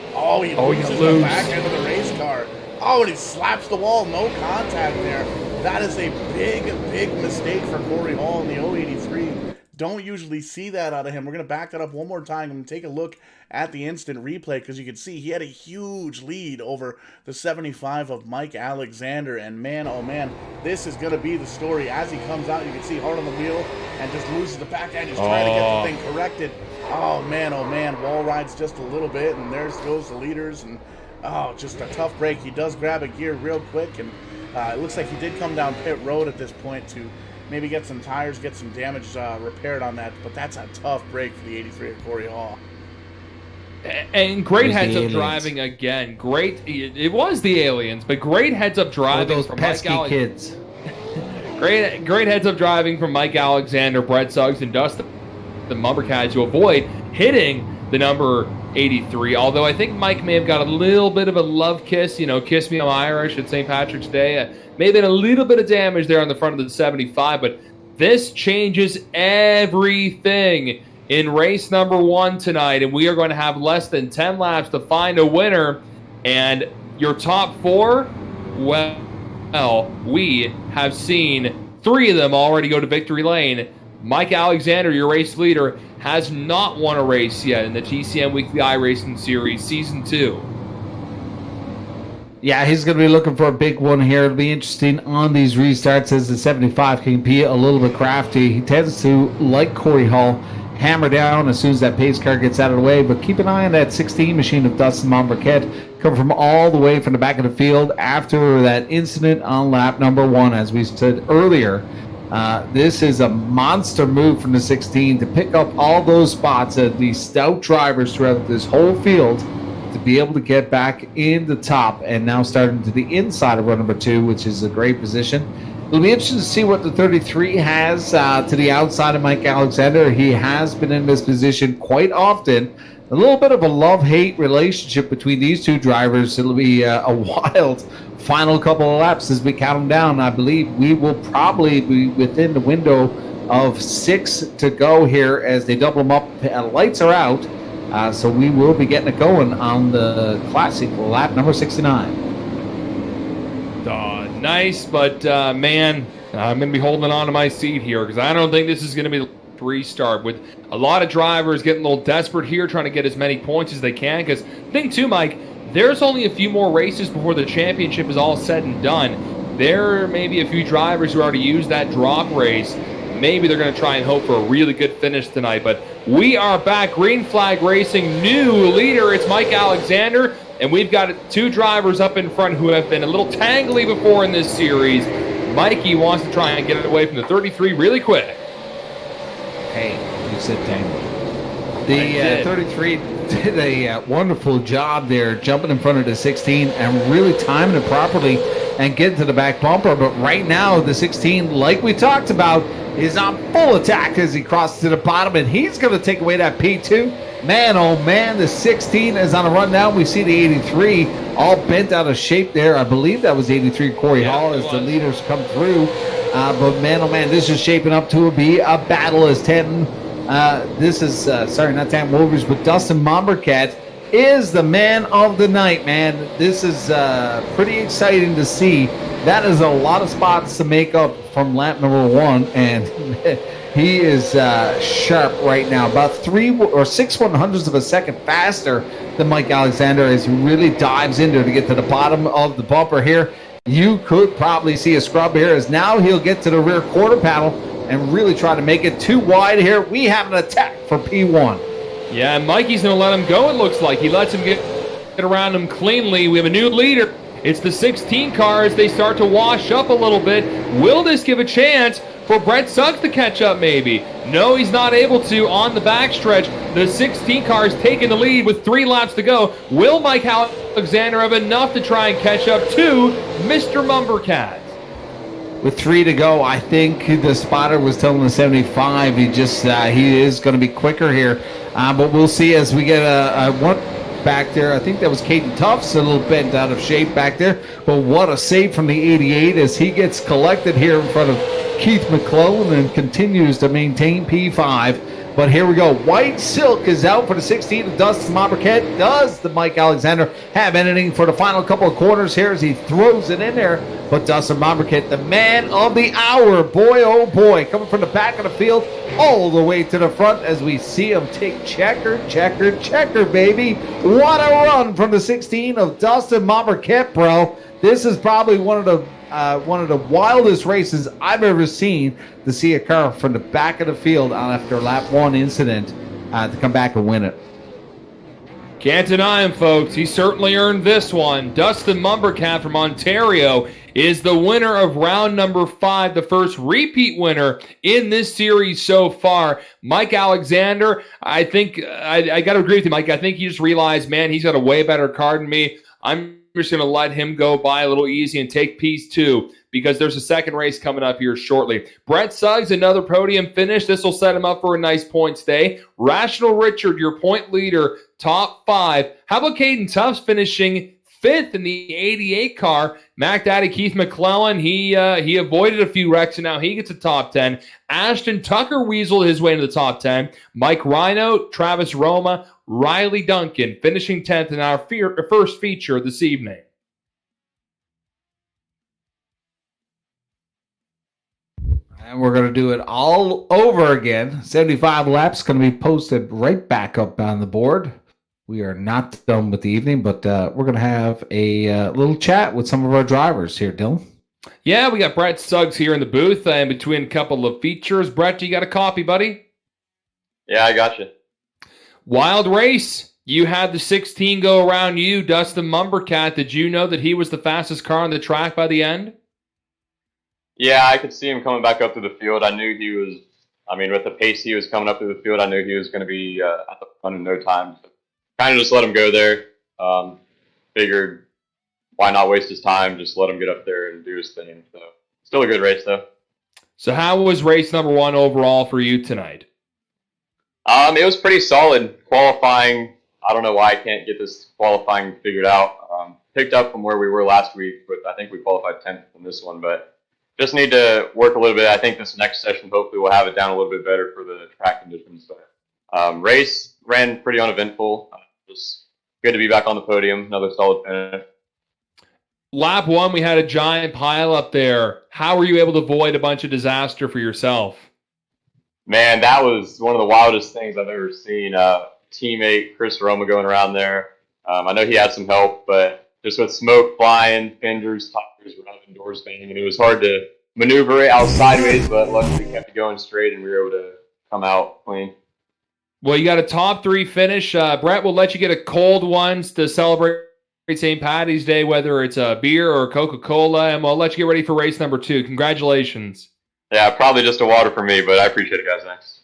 he loses the back end of the race car. And he slaps the wall. No contact there. That is a big, big mistake for Corey Hall in the 083. Don't usually see that out of him. We're going to back that up one more time and take a look at the instant replay because you can see he had a huge lead over the 75 of Mike Alexander. And man, oh man, this is going to be the story. As he comes out, you can see hard on the wheel and just loses the back end. He's trying to get the thing corrected. Oh man, wall rides just a little bit, and there goes the leaders. And just a tough break. He does grab a gear real quick, and it looks like he did come down pit road at this point to maybe get some tires, get some damage repaired on that. But that's a tough break for the 83 of Corey Hall. And great heads-up driving again. Great, it was the aliens, but great heads-up driving those from pesky Mike kids. Great heads-up driving from Mike Alexander, Brett Suggs, and Dustin Momberket to avoid hitting the number 83. Although I think Mike may have got a little bit of a love kiss, kiss me, I'm Irish at St. Patrick's Day. May have been a little bit of damage there on the front of the 75, but this changes everything in race number 1 tonight, and we are going to have less than 10 laps to find a winner. And your top 4, well, we have seen 3 of them already go to victory lane. Mike Alexander, your race leader, has not won a race yet in the TCM Weekly iRacing Series Season 2. Yeah, he's going to be looking for a big one here. It'll be interesting on these restarts as the 75 can be a little bit crafty. He tends to, like Corey Hall, hammer down as soon as that pace car gets out of the way. But keep an eye on that 16 machine of Dustin Momberket coming from all the way from the back of the field after that incident on lap number 1. As we said earlier, this is a monster move from the 16 to pick up all those spots of these stout drivers throughout this whole field to be able to get back in the top and now starting to the inside of run number 2, which is a great position. It'll be interesting to see what the 33 has to the outside of Mike Alexander. He has been in this position quite often. A little bit of a love-hate relationship between these two drivers. It'll be a wild final couple of laps as we count them down. I believe we will probably be within the window of 6 to go here as they double them up. Lights are out, so we will be getting it going on the classic lap number 69. Nice, but man, I'm going to be holding on to my seat here because I don't think this is going to be the restart with a lot of drivers getting a little desperate here, trying to get as many points as they can. Because thing too, Mike, there's only a few more races before the championship is all said and done. There may be a few drivers who already used that drop race. Maybe they're going to try and hope for a really good finish tonight. But we are back. Green Flag Racing, new leader. It's Mike Alexander. And we've got two drivers up in front who have been a little tangly before in this series. Mikey wants to try and get it away from the 33 really quick. Hey, you said tangle. The 33 did a wonderful job there, jumping in front of the 16 and really timing it properly and getting to the back bumper. But right now, the 16, like we talked about, is on full attack as he crosses to the bottom, and he's going to take away that P2. Man, oh man, the 16 is on a run now. We see the 83 all bent out of shape there. I believe that was 83 Corey Hall as the leaders come through. But man, oh man, this is shaping up to be a battle as this is, sorry, not Tam Wolvers, but Dustin Mombercat is the man of the night, man. This is pretty exciting to see. That is a lot of spots to make up from lap number 1, and he is sharp right now. About 3 or 6 100ths of a second faster than Mike Alexander as he really dives into to get to the bottom of the bumper here. You could probably see a scrub here as now he'll get to the rear quarter panel and really try to make it too wide here. We have an attack for P1. Yeah, Mikey's going to let him go, it looks like. He lets him get around him cleanly. We have a new leader. It's the 16 cars. They start to wash up a little bit. Will this give a chance for Brett Suggs to catch up maybe? No, he's not able to on the backstretch. The 16 cars taking the lead with 3 laps to go. Will Mike Alexander have enough to try and catch up to Mr. Mumbercat? With 3 to go, I think the spotter was telling the 75 he is going to be quicker here. But we'll see as we get one back there. I think that was Caden Tufts, a little bent out of shape back there. But what a save from the 88 as he gets collected here in front of Keith McClellan and continues to maintain P5. But here we go. White Silk is out for the 16 of Dustin Mombercat. Does the Mike Alexander have anything for the final couple of corners here as he throws it in there? But Dustin Mombercat, the man of the hour, boy, oh boy, coming from the back of the field all the way to the front as we see him take checker, baby. What a run from the 16 of Dustin Mombercat, bro. This is probably one of the wildest races I've ever seen to see a car from the back of the field after lap 1 incident to come back and win it. Can't deny him, folks. He certainly earned this one. Dustin Mumbercat from Ontario is the winner of round number 5, the first repeat winner in this series so far. Mike Alexander, I think, I got to agree with you, Mike. I think he just realized, man, he's got a way better car than me. I'm just going to let him go by a little easy and take piece 2 because there's a second race coming up here shortly. Brett Suggs, another podium finish. This will set him up for a nice points day. Rational Richard, your point leader, top 5. How about Caden Tufts finishing 5th in the 88 car? Mac Daddy Keith McClellan, he avoided a few wrecks and now he gets a top 10. Ashton Tucker weaseled his way into the top 10. Mike Rhino, Travis Roma, Riley Duncan finishing 10th in our first feature this evening. And we're going to do it all over again. 75 laps going to be posted right back up on the board. We are not done with the evening, but we're going to have a little chat with some of our drivers here, Dylan. Yeah, we got Brett Suggs here in the booth in between a couple of features. Brett, you got a copy, buddy? Yeah, I got you. Wild race. You had the 16 go around you, Dustin Mumbercat. Did you know that he was the fastest car on the track by the end? Yeah, I could see him coming back up to the field. I knew he was, with the pace he was coming up to the field, I knew he was going to be at the front in no time. So kind of just let him go there. Figured, why not waste his time? Just let him get up there and do his thing. So still a good race, though. So how was race number 1 overall for you tonight? It was pretty solid. Qualifying, I don't know why I can't get this qualifying figured out. Picked up from where we were last week, but I think we qualified 10th in this one. But just need to work a little bit. I think this next session, hopefully, we'll have it down a little bit better for the track conditions. But race ran pretty uneventful. Just good to be back on the podium. Another solid finish. Lap 1, we had a giant pile up there. How were you able to avoid a bunch of disaster for yourself? Man, that was one of the wildest things I've ever seen. Teammate Chris Roma going around there. I know he had some help, but just with smoke flying, fenders, tires running, doors banging, and it was hard to maneuver it out sideways, but luckily kept it going straight, and we were able to come out clean. Well, you got a top 3 finish. Brett will let you get a cold ones to celebrate St. Paddy's Day, whether it's a beer or Coca-Cola, and we'll let you get ready for race number 2. Congratulations. Yeah, probably just a water for me, but I appreciate it, guys. Thanks.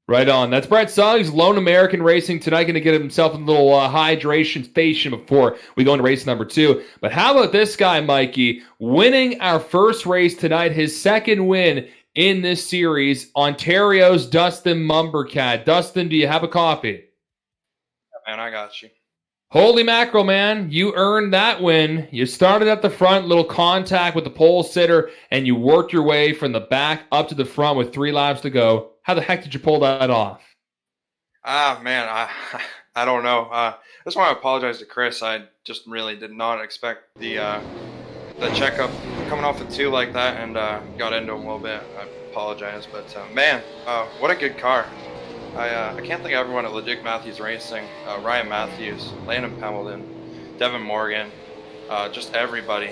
Right on. That's Brett Suggs, Lone American Racing tonight, going to get himself a little hydration station before we go into race number 2. But how about this guy, Mikey, winning our first race tonight, his second win in this series, Ontario's Dustin Mumbercat. Dustin, do you have a copy? Yeah, man, I got you. Holy mackerel, man. You earned that win. You started at the front, little contact with the pole sitter, and you worked your way from the back up to the front with 3 laps to go. How the heck did you pull that off? Man, I don't know. I just want to apologize to Chris. I just really did not expect the checkup coming off at 2 like that, and got into him a little bit. I apologize, but man, what a good car. I can't think of everyone at Leduc Matthews Racing, Ryan Matthews, Landon Pemberton, Devin Morgan, just everybody.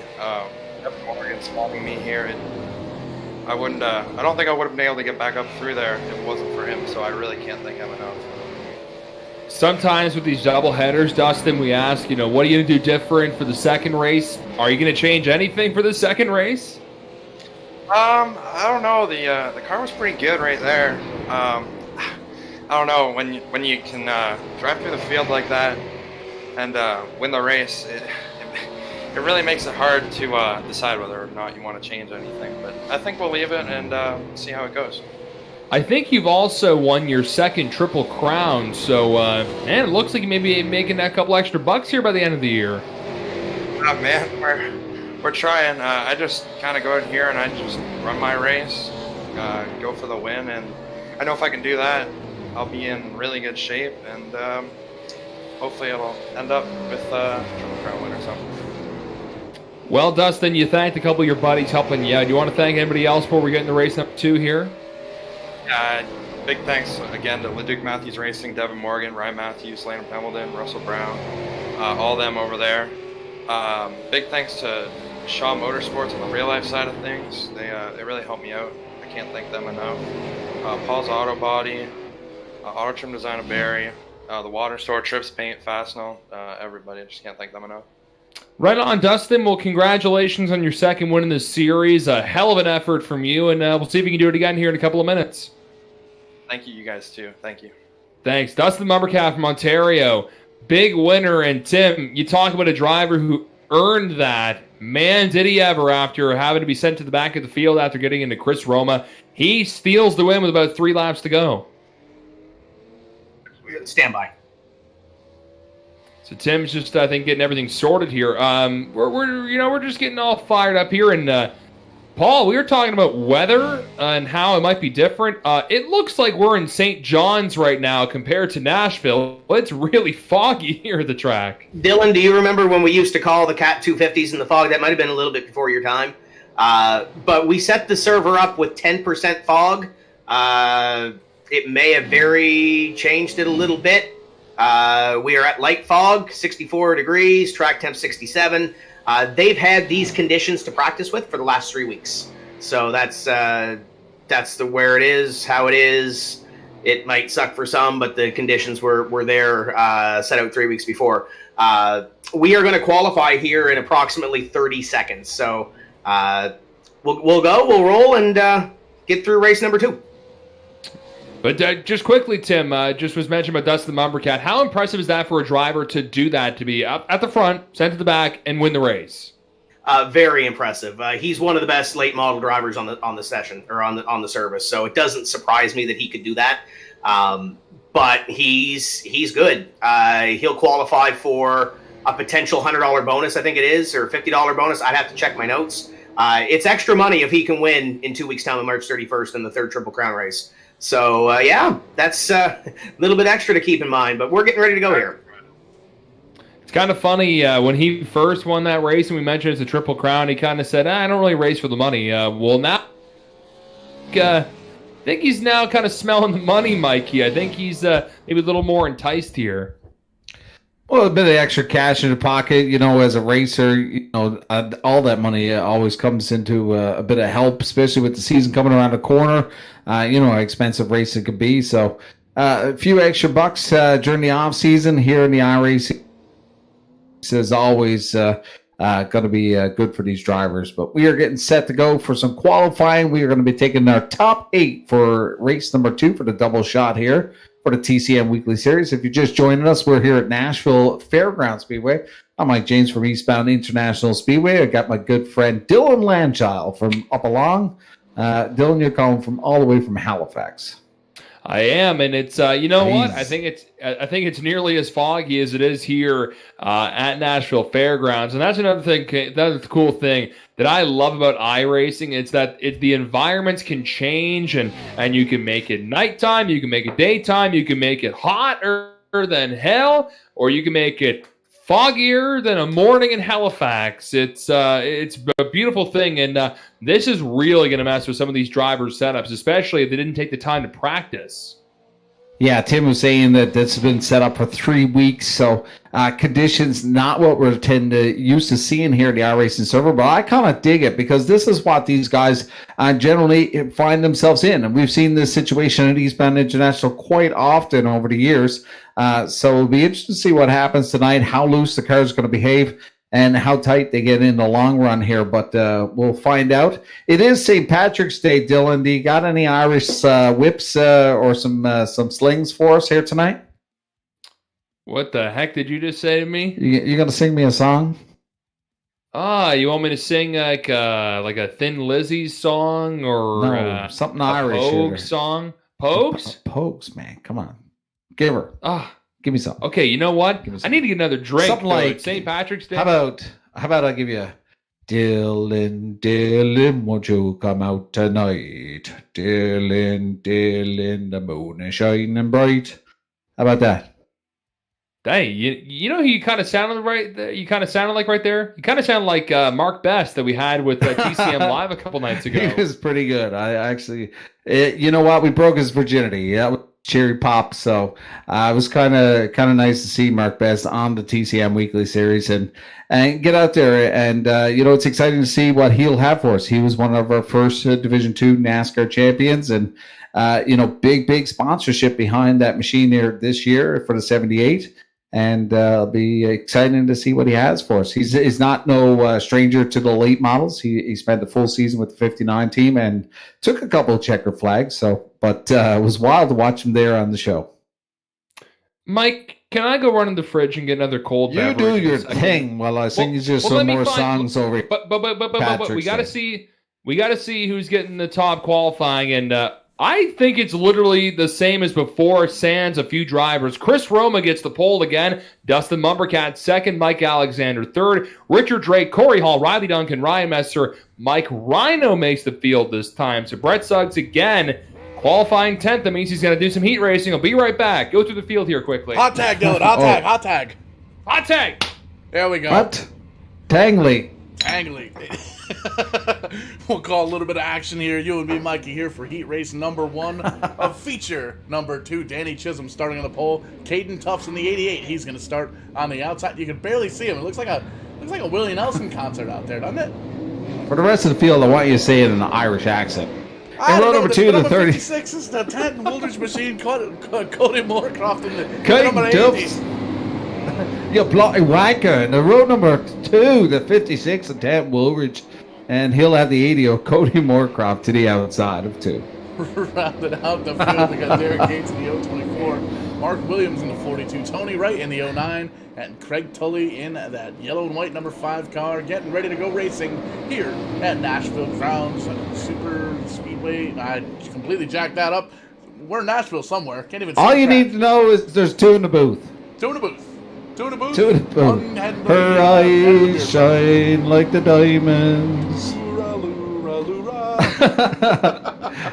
Devin Morgan spotting me here. I don't think I would have been able to get back up through there if it wasn't for him, so I really can't thank him enough. Sometimes with these double headers, Dustin, we ask, what are you going to do different for the second race? Are you going to change anything for the second race? I don't know. The car was pretty good right there. I don't know, when you can drive through the field like that and win the race, it really makes it hard to decide whether or not you want to change anything. But I think we'll leave it and see how it goes. I think you've also won your second Triple Crown, so man, it looks like you may be making that couple extra bucks here by the end of the year. Man, we're trying. I just kind of go in here and I just run my race, go for the win, and I know if I can do that, I'll be in really good shape, and hopefully it'll end up with a Triple Crown win or something. Well, Dustin, you thanked a couple of your buddies helping you out. Do you want to thank anybody else before we get into race number 2 here? Big thanks again to Leduc Matthews Racing, Devin Morgan, Ryan Matthews, Landon Pemberton, Russell Brown, all of them over there. Big thanks to Shaw Motorsports on the real life side of things. They really helped me out. I can't thank them enough. Paul's Auto Body, Auto Trim Design of Barry, the Water Store, Trips Paint, Fastenal, everybody. I just can't thank them enough. Right on, Dustin. Well, congratulations on your second win in this series. A hell of an effort from you, and we'll see if you can do it again here in a couple of minutes. Thank you, you guys, too. Thank you. Thanks. Dustin Mumbercat from Ontario. Big winner. And, Tim, you talk about a driver who earned that. Man, did he ever, after having to be sent to the back of the field after getting into Chris Roma. He steals the win with about 3 laps to go. Stand by. So Tim's just, I think, getting everything sorted here. We're just getting all fired up here. And Paul, we were talking about weather and how it might be different. It looks like we're in St. John's right now compared to Nashville. It's really foggy here at the track. Dylan, do you remember when we used to call the Cat 250s in the fog? That might have been a little bit before your time. But we set the server up with 10% fog. It may have changed it a little bit. We are at light fog, 64 degrees, track temp 67. They've had these conditions to practice with for the last 3 weeks. So that's where it is, how it is. It might suck for some, but the conditions were there, set out 3 weeks before. We are going to qualify here in approximately 30 seconds. So we'll roll, and get through race number 2. But just quickly, Tim, just was mentioned about Dustin Mumbercat. How impressive is that for a driver to do that, to be up at the front, sent to the back, and win the race? Very impressive. He's one of the best late model drivers on the session, or on the service. So it doesn't surprise me that he could do that. But he's good. He'll qualify for a potential $100 bonus, I think it is, or $50 bonus. I'd have to check my notes. It's extra money if he can win in 2 weeks' time on March 31st in the 3rd Triple Crown race. So, that's a little bit extra to keep in mind, but we're getting ready to go here. It's kind of funny when he first won that race and we mentioned it's a Triple Crown, he kind of said, I don't really race for the money. Well, now I think he's now kind of smelling the money, Mikey. I think he's maybe a little more enticed here. Well, a bit of extra cash in your pocket, as a racer, all that money always comes into a bit of help, especially with the season coming around the corner. How expensive racing could be. So a few extra bucks during the off season here in the iRacing is always going to be good for these drivers. But we are getting set to go for some qualifying. We are going to be taking our top 8 for race number 2 for the double shot here for the TCM Weekly Series. If you're just joining us, we're here at Nashville Fairgrounds Speedway. I'm Mike James from Eastbound International Speedway. I got my good friend Dylan Langille from up along. Dylan, you're calling from all the way from Halifax. I am, and it's what? I think it's nearly as foggy as it is here at Nashville Fairgrounds, and that's another thing. That's the cool thing that I love about iRacing. It's that the environments can change, and you can make it nighttime, you can make it daytime, you can make it hotter than hell, or you can make it foggier than a morning in Halifax. It's a beautiful thing, and this is really going to mess with some of these drivers' setups, especially if they didn't take the time to practice. Yeah, Tim was saying that this has been set up for 3 weeks, so conditions not what we're used to seeing here at the iRacing server, but I kind of dig it because this is what these guys generally find themselves in, and we've seen this situation at Eastbound International quite often over the years. So it'll be interesting to see what happens tonight, how loose the car is going to behave, and how tight they get in the long run here. But we'll find out. It is St. Patrick's Day, Dylan. Do you got any Irish whips or some slings for us here tonight? What the heck did you just say to me? You going to sing me a song? You want me to sing like a Thin Lizzy song or no, something Irish? Pogue song? Pogues? Pogues, man. Come on. Give her. Give me something. Okay, you know what? I need to get another drink. Something like St. Patrick's Day. How about I give you Dylan, won't you come out tonight? Dylan, the moon is shining bright. How about that? Hey, you know who you kind of sounded right there? You kind of sounded like right there? You kind of sounded like Mark Best that we had with TCM Live a couple nights ago. He was pretty good. I actually, you know what? We broke his virginity. That was cherry pop. So it was kind of nice to see Mark Best on the TCM Weekly Series and get out there. And, it's exciting to see what he'll have for us. He was one of our first Division II NASCAR champions and, big sponsorship behind that machine here this year for the 78. And it'll be exciting to see what he has for us. He's not no stranger to the late models. He spent a full season with the 59 team and took a couple of checker flags. But it was wild to watch him there on the show. Mike, can I go run in the fridge and get another cold beverage? You do your thing while I sing you some more songs over. But we got to see who's getting the top qualifying, and I think it's literally the same as before, sans a few drivers. Chris Roma gets the pole again. Dustin Mumbercat second. Mike Alexander third. Richard Drake, Corey Hall, Riley Duncan, Ryan Messer. Mike Rhino makes the field this time. So Brett Suggs again qualifying 10th. That means he's going to do some heat racing. I'll be right back. Go through the field here quickly. Hot tag, Dylan. Hot tag. Hot tag. There we go. What? Tangly. We'll call a little bit of action here. You and me, Mikey, here for heat race number 1 of feature number 2. Danny Chisholm starting on the pole. Caden Tufts in the 88. He's going to start on the outside. You can barely see him. It looks like a Willie Nelson concert out there, doesn't it? For the rest of the field, I want you to say it in an Irish accent. I row number 2 to 30. 56 is the Tanton Woolridge machine. Cody Moorcroft in the Caden Tufts. You bloody wanker. And the row number 2, the 56 of Tanton Woolridge. And he'll have the 80 of Cody Moorcroft to the outside of 2. Rounded out the field, we got Derek Gates in the 024, Mark Williams in the 42, Tony Wright in the 09, and Craig Tully in that yellow and white number 5 car, getting ready to go racing here at Nashville Fairgrounds, Super Speedway. I completely jacked that up. We're in Nashville somewhere. Can't even see all you track. need to know is there's 2 in the booth. 2 in the booth. 2 in the booth. 2 in the booth. Her eyes shine like the diamonds. Lura, lura, lura.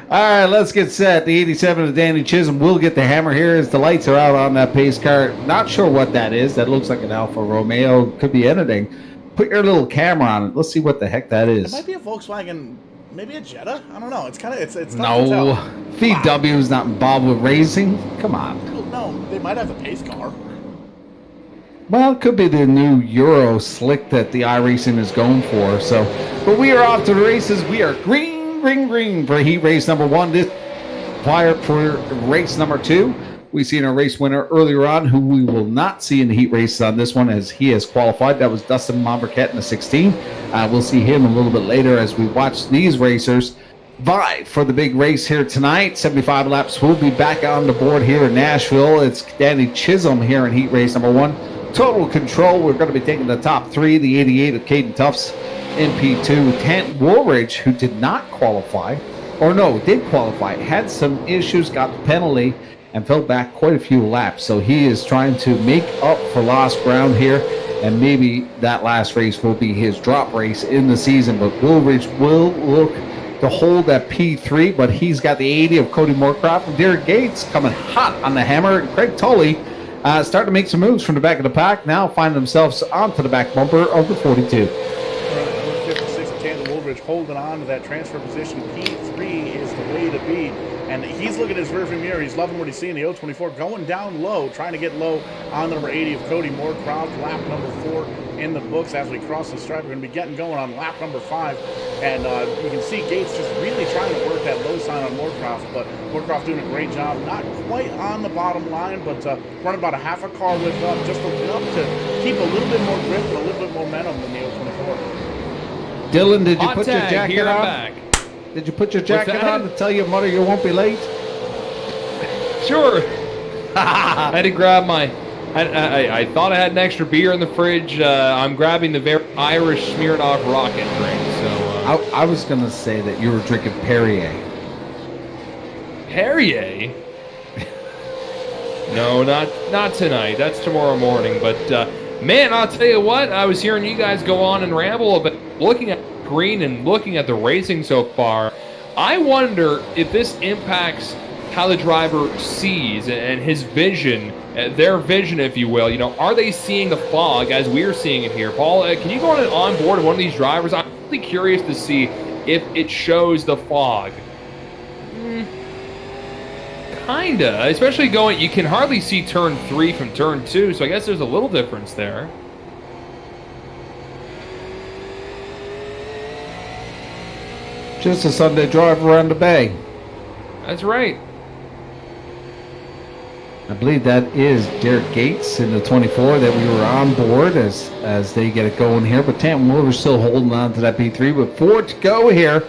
right, let's get set. The 87 of Danny Chisholm will get the hammer here as the lights are out on that pace car. Not sure what that is. That looks like an Alfa Romeo. Could be anything. Put your little camera on it. Let's see what the heck that It is. might be a Volkswagen, maybe a Jetta. I don't know. It's kind of it's tough to No, tell. VW is not involved with racing. Come on. Well, no, they might have the pace car. Well, it could be the new Euro slick that the iRacing is going for. So, but we are off to the races. We are green for heat race number 1. This fire for race number 2. We seen a race winner earlier on who we will not see in the heat races on this one as he has qualified. That was Dustin Monberquette in the 16. We'll see him a little bit later as we watch these racers vie for the big race here tonight. 75 laps will be back on the board here in Nashville. It's Danny Chisholm here in heat race number 1. Total control. We're going to be taking the top 3. The 88 of Caden Tufts in P2. Tant Woolridge, who did not qualify, or no, did qualify, had some issues, got the penalty, and fell back quite a few laps. So he is trying to make up for lost ground here, and maybe that last race will be his drop race in the season. But Woolridge will look to hold at P3, but he's got the 80 of Cody Moorcroft and Derek Gates coming hot on the hammer. And Craig Tully starting to make some moves from the back of the pack, now find themselves onto the back bumper of the 42. 56 of Tandon Woolridge holding on to that transfer position. P3 is the way to be. And he's looking at his rearview mirror. He's loving what he's seeing. The 024 going down low, trying to get low on the number 80 of Cody Moorcroft. Lap number 4 in the books as we cross the stripe. We're going to be getting going on lap number 5. And you can see Gates just really trying to work that low sign on Moorcroft. But Moorcroft doing a great job. Not quite on the bottom line, but running about a half a car width up. Just enough to keep a little bit more grip and a little bit more momentum than the 024. Dylan, did you Hot put your tag, jacket here I'm on? back. Did you put your jacket that? on to tell your mother you won't be late? Sure. I had to grab my. I thought I had an extra beer in the fridge. I'm grabbing the very Irish Smirnoff Rocket drink. So I was going to say that you were drinking Perrier. Perrier. No, not tonight. That's tomorrow morning. But man, I'll tell you what. I was hearing you guys go on and ramble about looking at green and looking at the racing so far. I wonder if this impacts how the driver sees and his vision, their vision, if you will. You know, are they seeing the fog as we're seeing it here? Paul, can you go on board of one of these drivers? I'm really curious to see if it shows the fog. Kinda, especially going, you can hardly see turn 3 from turn 2, so I guess there's a little difference there. Just a Sunday drive around the bay. That's right. I believe that is Derek Gates in the 24 that we were on board as they get it going here. But Tanton Woolridge still holding on to that P3 with 4 to go here.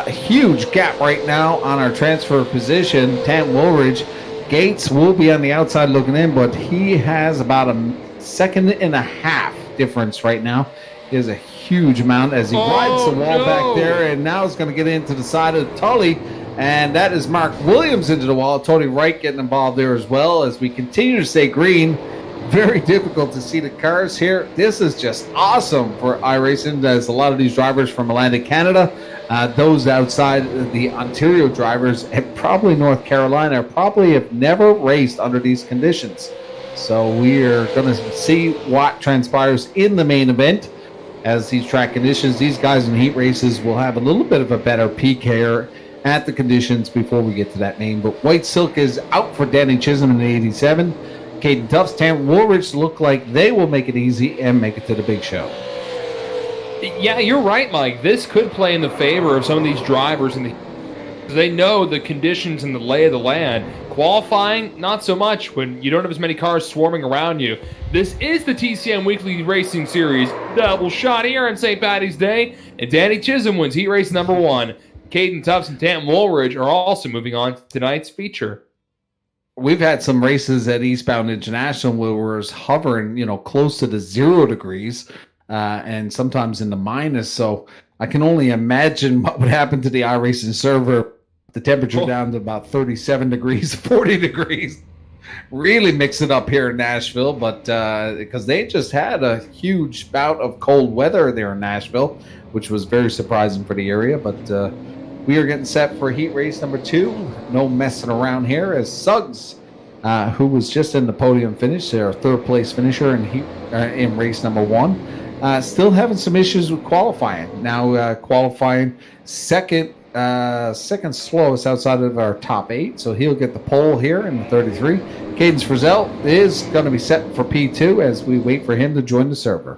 Huge gap right now on our transfer position. Tanton Woolridge. Gates will be on the outside looking in, but he has about a second and a half difference right now. Is a huge amount as he rides the wall back there, and now it's going to get into the side of Tully, and that is Mark Williams into the wall. Tony Wright getting involved there as well as we continue to stay green. Very difficult to see the cars here. This is just awesome for iRacing. There's a lot of these drivers from Atlantic Canada. Those outside the Ontario drivers and probably North Carolina probably have never raced under these conditions. So we are going to see what transpires in the main event. As these track conditions, these guys in heat races will have a little bit of a better peek here at the conditions before we get to that main. But White Silk is out for Danny Chisholm in the 87. Caden Tufts, Tam Woolridge look like they will make it easy and make it to the big show. Yeah, you're right, Mike. This could play in the favor of some of these drivers they know the conditions and the lay of the land. Qualifying, not so much when you don't have as many cars swarming around you. This is the TCM Weekly Racing Series double shot here on St. Paddy's Day, and Danny Chisholm wins heat race number 1. Caden Tufts and Tanton Woolridge are also moving on to tonight's feature. We've had some races at Eastbound International where we're hovering, close to the 0 degrees, and sometimes in the minus. So I can only imagine what would happen to the iRacing server. The temperature down to about 37 degrees, 40 degrees. Really mix it up here in Nashville, but because they just had a huge bout of cold weather there in Nashville, which was very surprising for the area. But We are getting set for heat race number 2. No messing around here as Suggs, who was just in the podium finish, their third place finisher in race number 1, still having some issues with qualifying. Now qualifying second slowest outside of our top 8, so he'll get the pole here in the 33. Cadence Frizzell is going to be set for P2 as we wait for him to join the server.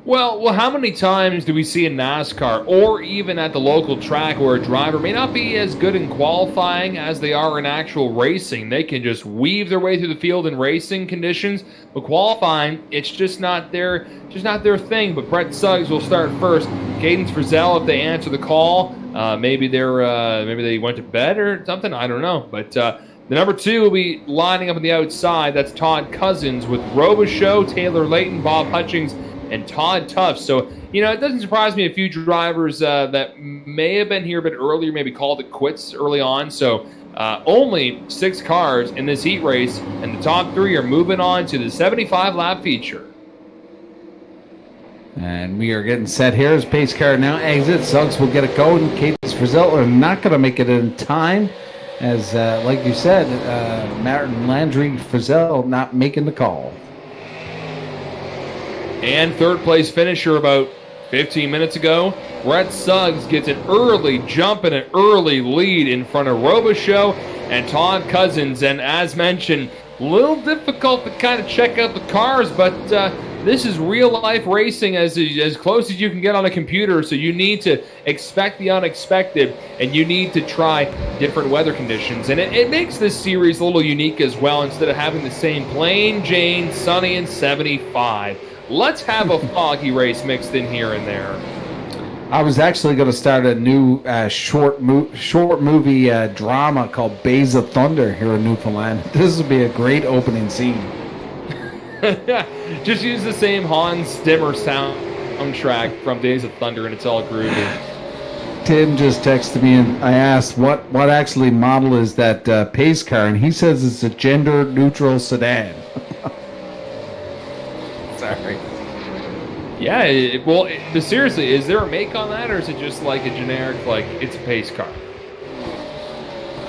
Well, how many times do we see in NASCAR or even at the local track where a driver may not be as good in qualifying as they are in actual racing? They can just weave their way through the field in racing conditions, but qualifying, it's just not their thing. But Brett Suggs will start first. Cadence Frizzell, if they answer the call, maybe they went to bed or something. I don't know. But the number 2 will be lining up on the outside. That's Todd Cousins with Robichaux, Taylor Layton, Bob Hutchings, and Todd Tuff. So, it doesn't surprise me a few drivers that may have been here a bit earlier, maybe called it quits early on. So, only 6 cars in this heat race, and the top 3 are moving on to the 75-lap feature. And we are getting set here as pace car now exits. Suggs will get a go, and Cadence Frizzell are not going to make it in time. As, like you said, Martin Landry Frizzell not making the call. And third place finisher about 15 minutes ago, Brett Suggs gets an early jump and an early lead in front of Robichaux and Todd Cousins. And as mentioned, a little difficult to kind of check out the cars, but this is real-life racing as close as you can get on a computer, so you need to expect the unexpected, and you need to try different weather conditions. And it makes this series a little unique as well. Instead of having the same plain Jane, sunny, and 75, let's have a foggy race mixed in here and there. I was actually going to start a new short movie drama called Bays of Thunder here in Newfoundland. This would be a great opening scene. Just use the same Hans Zimmer soundtrack from Days of Thunder, and it's all groovy. Tim just texted me, and I asked what actually model is that pace car, and he says it's a gender-neutral sedan. Sorry. Yeah, but seriously, is there a make on that, or is it just like a generic, like, it's a pace car?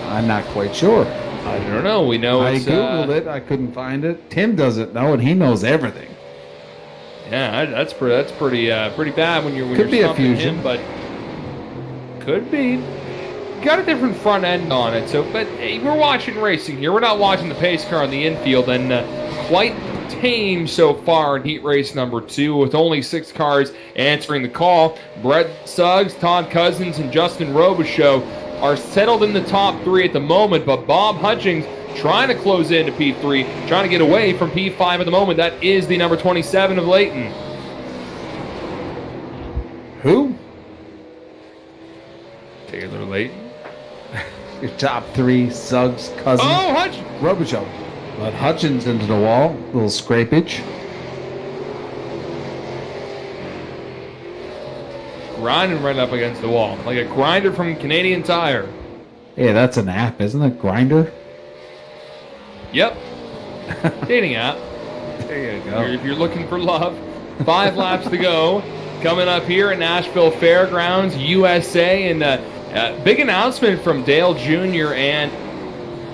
I'm not quite sure. I don't know. We know I it's... Googled it. I couldn't find it. Tim doesn't know, and he knows everything. Yeah, that's pretty bad when you're could be a stumping fusion, him, but could be. Got a different front end on it, so but hey, we're watching racing here. We're not watching the pace car on the infield, and quite tame so far in heat race number 2 with only 6 cars answering the call. Brett Suggs, Todd Cousins, and Justin Robichaux are settled in the top 3 at the moment, but Bob Hutchings trying to close into P3, trying to get away from P5 at the moment. That is the number 27 of Layton. Who? Taylor Layton. Your top 3, Suggs, Cousins, Robichaux. But Hutchins into the wall, little scrapage. Grinding right up against the wall, like a grinder from Canadian Tire. Yeah, that's an app, isn't it? Grinder? Yep. Dating app. There you go. If you're looking for love. 5 laps to go. Coming up here at Nashville Fairgrounds, USA. And big announcement from Dale Jr. and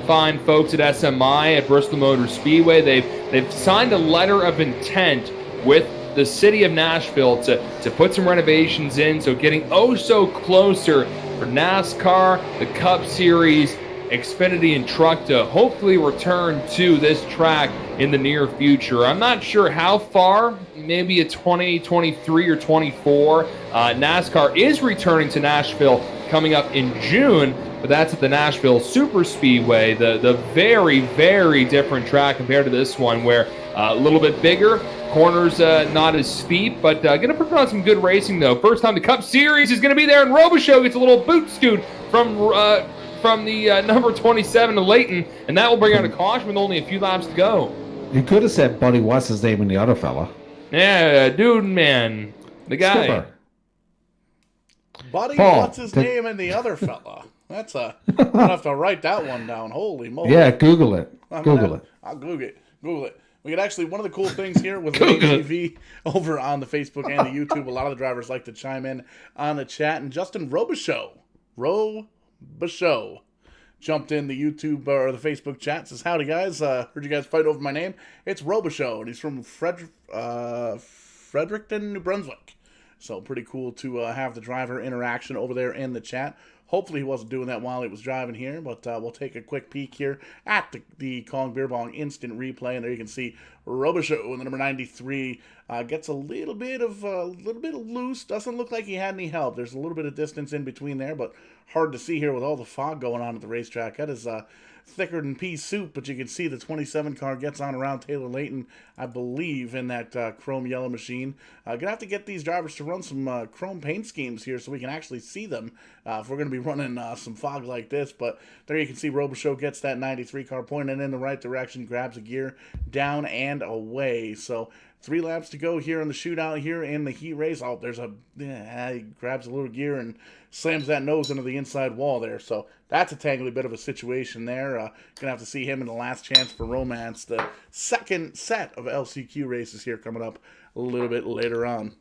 fine folks at SMI at Bristol Motor Speedway. They've signed a letter of intent with the city of Nashville to put some renovations in, so getting so closer for NASCAR, the Cup Series, Xfinity, and Truck to hopefully return to this track in the near future. I'm not sure how far, maybe a 2023 or 24. NASCAR is returning to Nashville coming up in June, but that's at the Nashville Super Speedway, the very, very different track compared to this one, where a little bit bigger, corners not as steep, but going to put on some good racing, though. First time the Cup Series is going to be there, and Robichaux gets a little boot scoot from the number 27 of Layton, and that will bring out a caution with only a few laps to go. You could have said Buddy, what's his name, and the other fella. Yeah, dude, man. The guy. Skipper. Buddy, Paul, what's his name and the other fella? That's I'll have to write that one down. Holy moly. Yeah, Google it. I'll Google it. Google it. We could actually, one of the cool things here with Lane TV over on the Facebook and the YouTube, a lot of the drivers like to chime in on the chat. And Justin Robichaux Robichaux. Jumped in the YouTube or the Facebook chat, says, howdy guys, heard you guys fight over my name. It's Robichaux, and he's from Fredericton, New Brunswick. So pretty cool to have the driver interaction over there in the chat. Hopefully he wasn't doing that while he was driving here, but we'll take a quick peek here at the Kong Beer Bong instant replay, and there you can see Robichaux in the number 93 gets a little bit of loose. Doesn't look like he had any help. There's a little bit of distance in between there, but hard to see here with all the fog going on at the racetrack. That is thicker than pea soup, but you can see the 27 car gets on around Taylor Layton, I believe, in that chrome yellow machine. Gonna have to get these drivers to run some chrome paint schemes here so we can actually see them if we're gonna be running some fog like this. But there you can see Robichaux gets that 93 car pointing in the right direction, grabs a gear down and away. So 3 laps to go here in the shootout here in the heat race. Oh, he grabs a little gear and slams that nose into the inside wall there. So that's a tangly bit of a situation there. Gonna have to see him in the last chance for romance. The second set of LCQ races here coming up a little bit later on.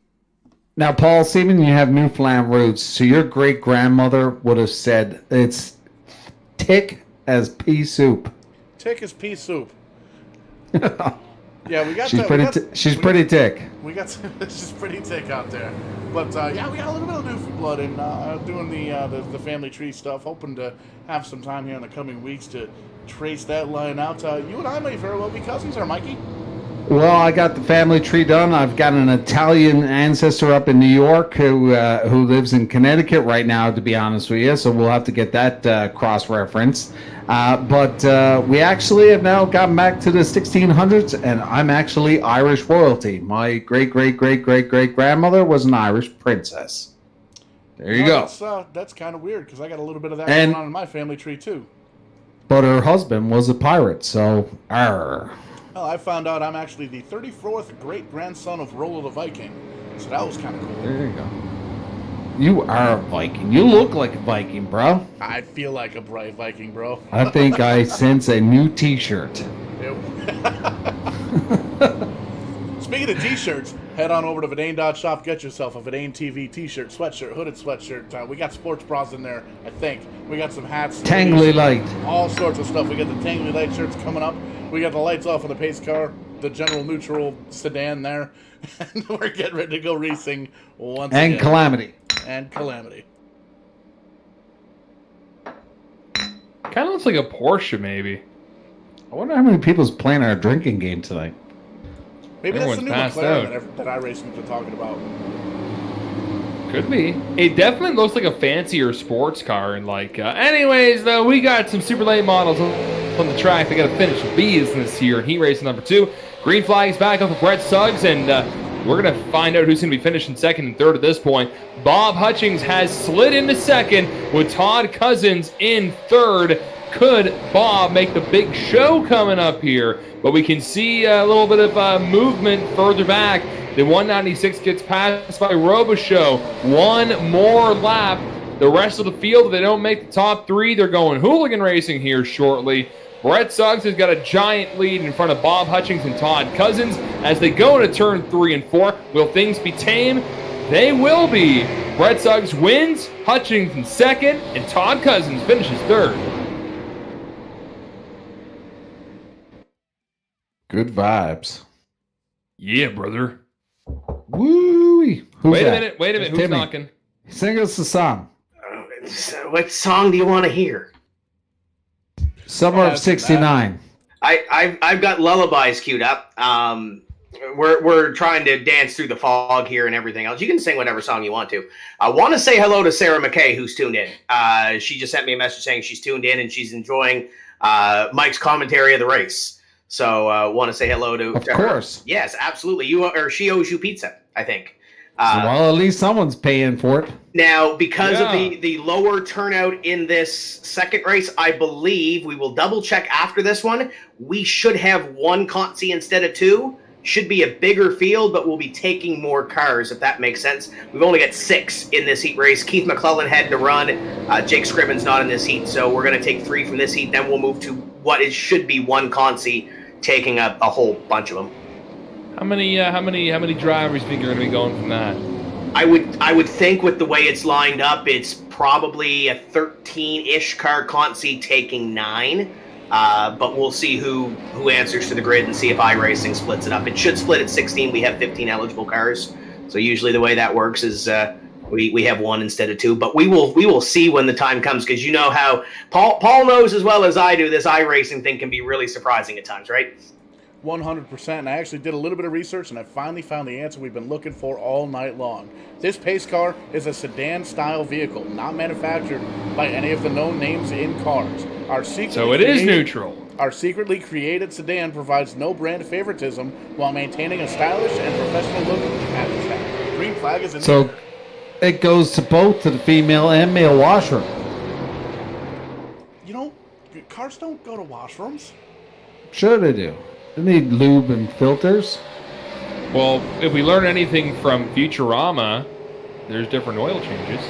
Now, Paul, seeming you have Newfoundland roots, so your great-grandmother would have said it's thick as pea soup. Thick as pea soup. Yeah, we got. She's pretty thick. We got. She's pretty thick out there. But yeah, we got a little bit of Newfoundland blood in doing the family tree stuff. Hoping to have some time here in the coming weeks to trace that line out. You and I may very well be cousins, or Mikey? Well, I got the family tree done. I've got an Italian ancestor up in New York who lives in Connecticut right now, to be honest with you. So we'll have to get that cross-reference. But we actually have now gotten back to the 1600s, and I'm actually Irish royalty. My great-great-great-great-great-grandmother was an Irish princess. There you go. That's kind of weird, because I got a little bit of that going on in my family tree, too. But her husband was a pirate, so arr. Well, I found out I'm actually the 34th great-grandson of Rollo the Viking, so that was kind of cool. There you go. You are a Viking. You look like a Viking, bro. I feel like a bright Viking, bro. I think I sense a new T-shirt. Speaking of T-shirts, head on over to Vidane.shop. Get yourself a Vidane TV T-shirt, sweatshirt, hooded sweatshirt. We got sports bras in there, I think. We got some hats. Tangly Light. All sorts of stuff. We got the Tangly Light shirts coming up. We got the lights off on the pace car, the general neutral sedan there. And we're getting ready to go racing once again. And Calamity. And Calamity. Kind of looks like a Porsche, maybe. I wonder how many people's playing our drinking game tonight. Maybe that's the new Everyone's passed McLaren that iRacing's been talking about. Could be. It definitely looks like a fancier sports car. And anyways, though, we got some super late models on the track. They got to finish business here in heat race number 2. Green flag is back up with Brett Suggs, and we're going to find out who's going to be finishing second and third at this point. Bob Hutchings has slid into second with Todd Cousins in third. Could Bob make the big show coming up here? But we can see a little bit of movement further back. The 196 gets passed by Robichaux. One more lap. The rest of the field, if they don't make the top 3, they're going hooligan racing here shortly. Brett Suggs has got a giant lead in front of Bob Hutchings and Todd Cousins as they go into turn 3 and 4. Will things be tame? They will be. Brett Suggs wins, Hutchings in second, and Todd Cousins finishes third. Good vibes. Yeah, brother. Woo-wee. Wait a minute. Who's Timmy. knocking? Sing us a song. What song do you want to hear? Summer of 69. I've got lullabies queued up. We're trying to dance through the fog here and everything else. You can sing whatever song you want to. I want to say hello to Sarah McKay, who's tuned in. She just sent me a message saying she's tuned in and she's enjoying Mike's commentary of the race. So want to say hello to Of her. course. Yes, absolutely. She owes you pizza, I think. Well, at least someone's paying for it. Now, because of the lower turnout in this second race, I believe we will double check after this one. We should have 1 Consi instead of 2. Should be a bigger field, but we'll be taking more cars, if that makes sense. We've only got 6 in this heat race. Keith McClellan had to run. Jake Scriven's not in this heat, so we're going to take 3 from this heat. Then we'll move to what should be 1 Consi, taking a whole bunch of them. How many drivers do you think are going to be going from that? I would think with the way it's lined up, it's probably a 13-ish car Consi taking 9. But we'll see who answers to the grid and see if iRacing splits it up. It should split at 16. We have 15 eligible cars. So usually the way that works is we have 1 instead of 2. But we will see when the time comes, because you know how Paul knows as well as I do, this iRacing thing can be really surprising at times, right? 100%. And I actually did a little bit of research, and I finally found the answer we've been looking for all night long. This pace car is a sedan-style vehicle, not manufactured by any of the known names in cars. So it is neutral. Our secretly created sedan provides no brand favoritism while maintaining a stylish and professional look at its back. Green flag is in So there. it goes to both, to the female and male washroom. You know, cars don't go to washrooms. Sure they do. They need lube and filters. Well, if we learn anything from Futurama, there's different oil changes.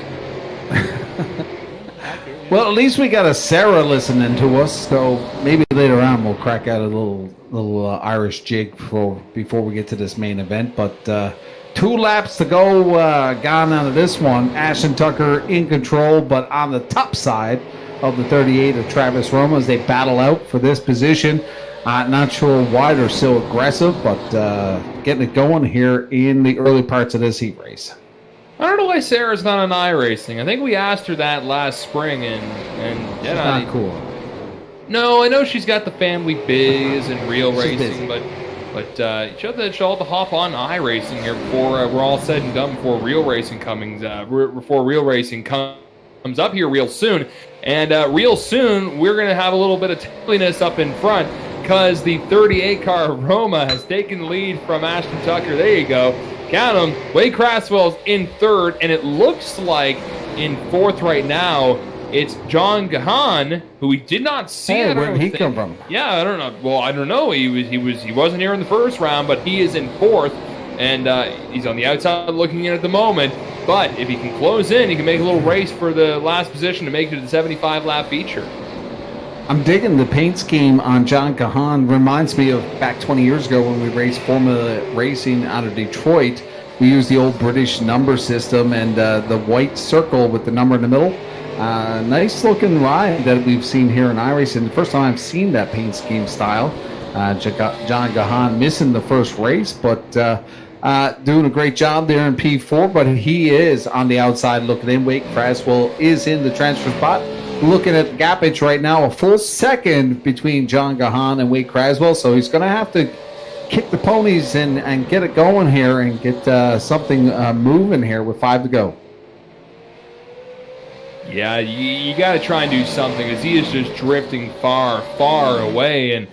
Well, at least we got a Sarah listening to us, so maybe later on we'll crack out a little Irish jig before we get to this main event. But 2 laps to go, gone out of this one. Ashton Tucker in control, but on the top side of the 38 of Travis Roma as they battle out for this position. Not sure why they're so aggressive, but getting it going here in the early parts of this heat race. I don't know why Sarah's not on iRacing. I think we asked her that last spring, and It's not cool. No, I know she's got the family biz and real She's racing, busy. but she'll have to hop on iRacing here before we're all said and done. Before real racing comes up here real soon, and real soon we're gonna have a little bit of timeliness up in front, because the 38 car Roma has taken the lead from Ashton Tucker. There you go. Count them. Wade Craswell's in 3rd, and it looks like in 4th right now, it's John Gahan, who we did not see. Hey, where did he come from? Yeah, I don't know. Well, I don't know. He wasn't here in the first round, but he is in 4th, and he's on the outside looking in at the moment. But if he can close in, he can make a little race for the last position to make it to the 75 lap feature. I'm digging the paint scheme on John Gahan. Reminds me of back 20 years ago when we raced Formula Racing out of Detroit. We used the old British number system and the white circle with the number in the middle. Nice looking ride that we've seen here in iRacing. The first time I've seen that paint scheme style. John Gahan missing the first race, but doing a great job there in P4. But he is on the outside looking in. Wade Craswell is in the transfer spot. Looking at the gapage right now, a full second between John Gahan and Wade Craswell, so he's going to have to kick the ponies and get it going here and get something moving here with 5 to go. Yeah, you got to try and do something, because he is just drifting far, far away. And,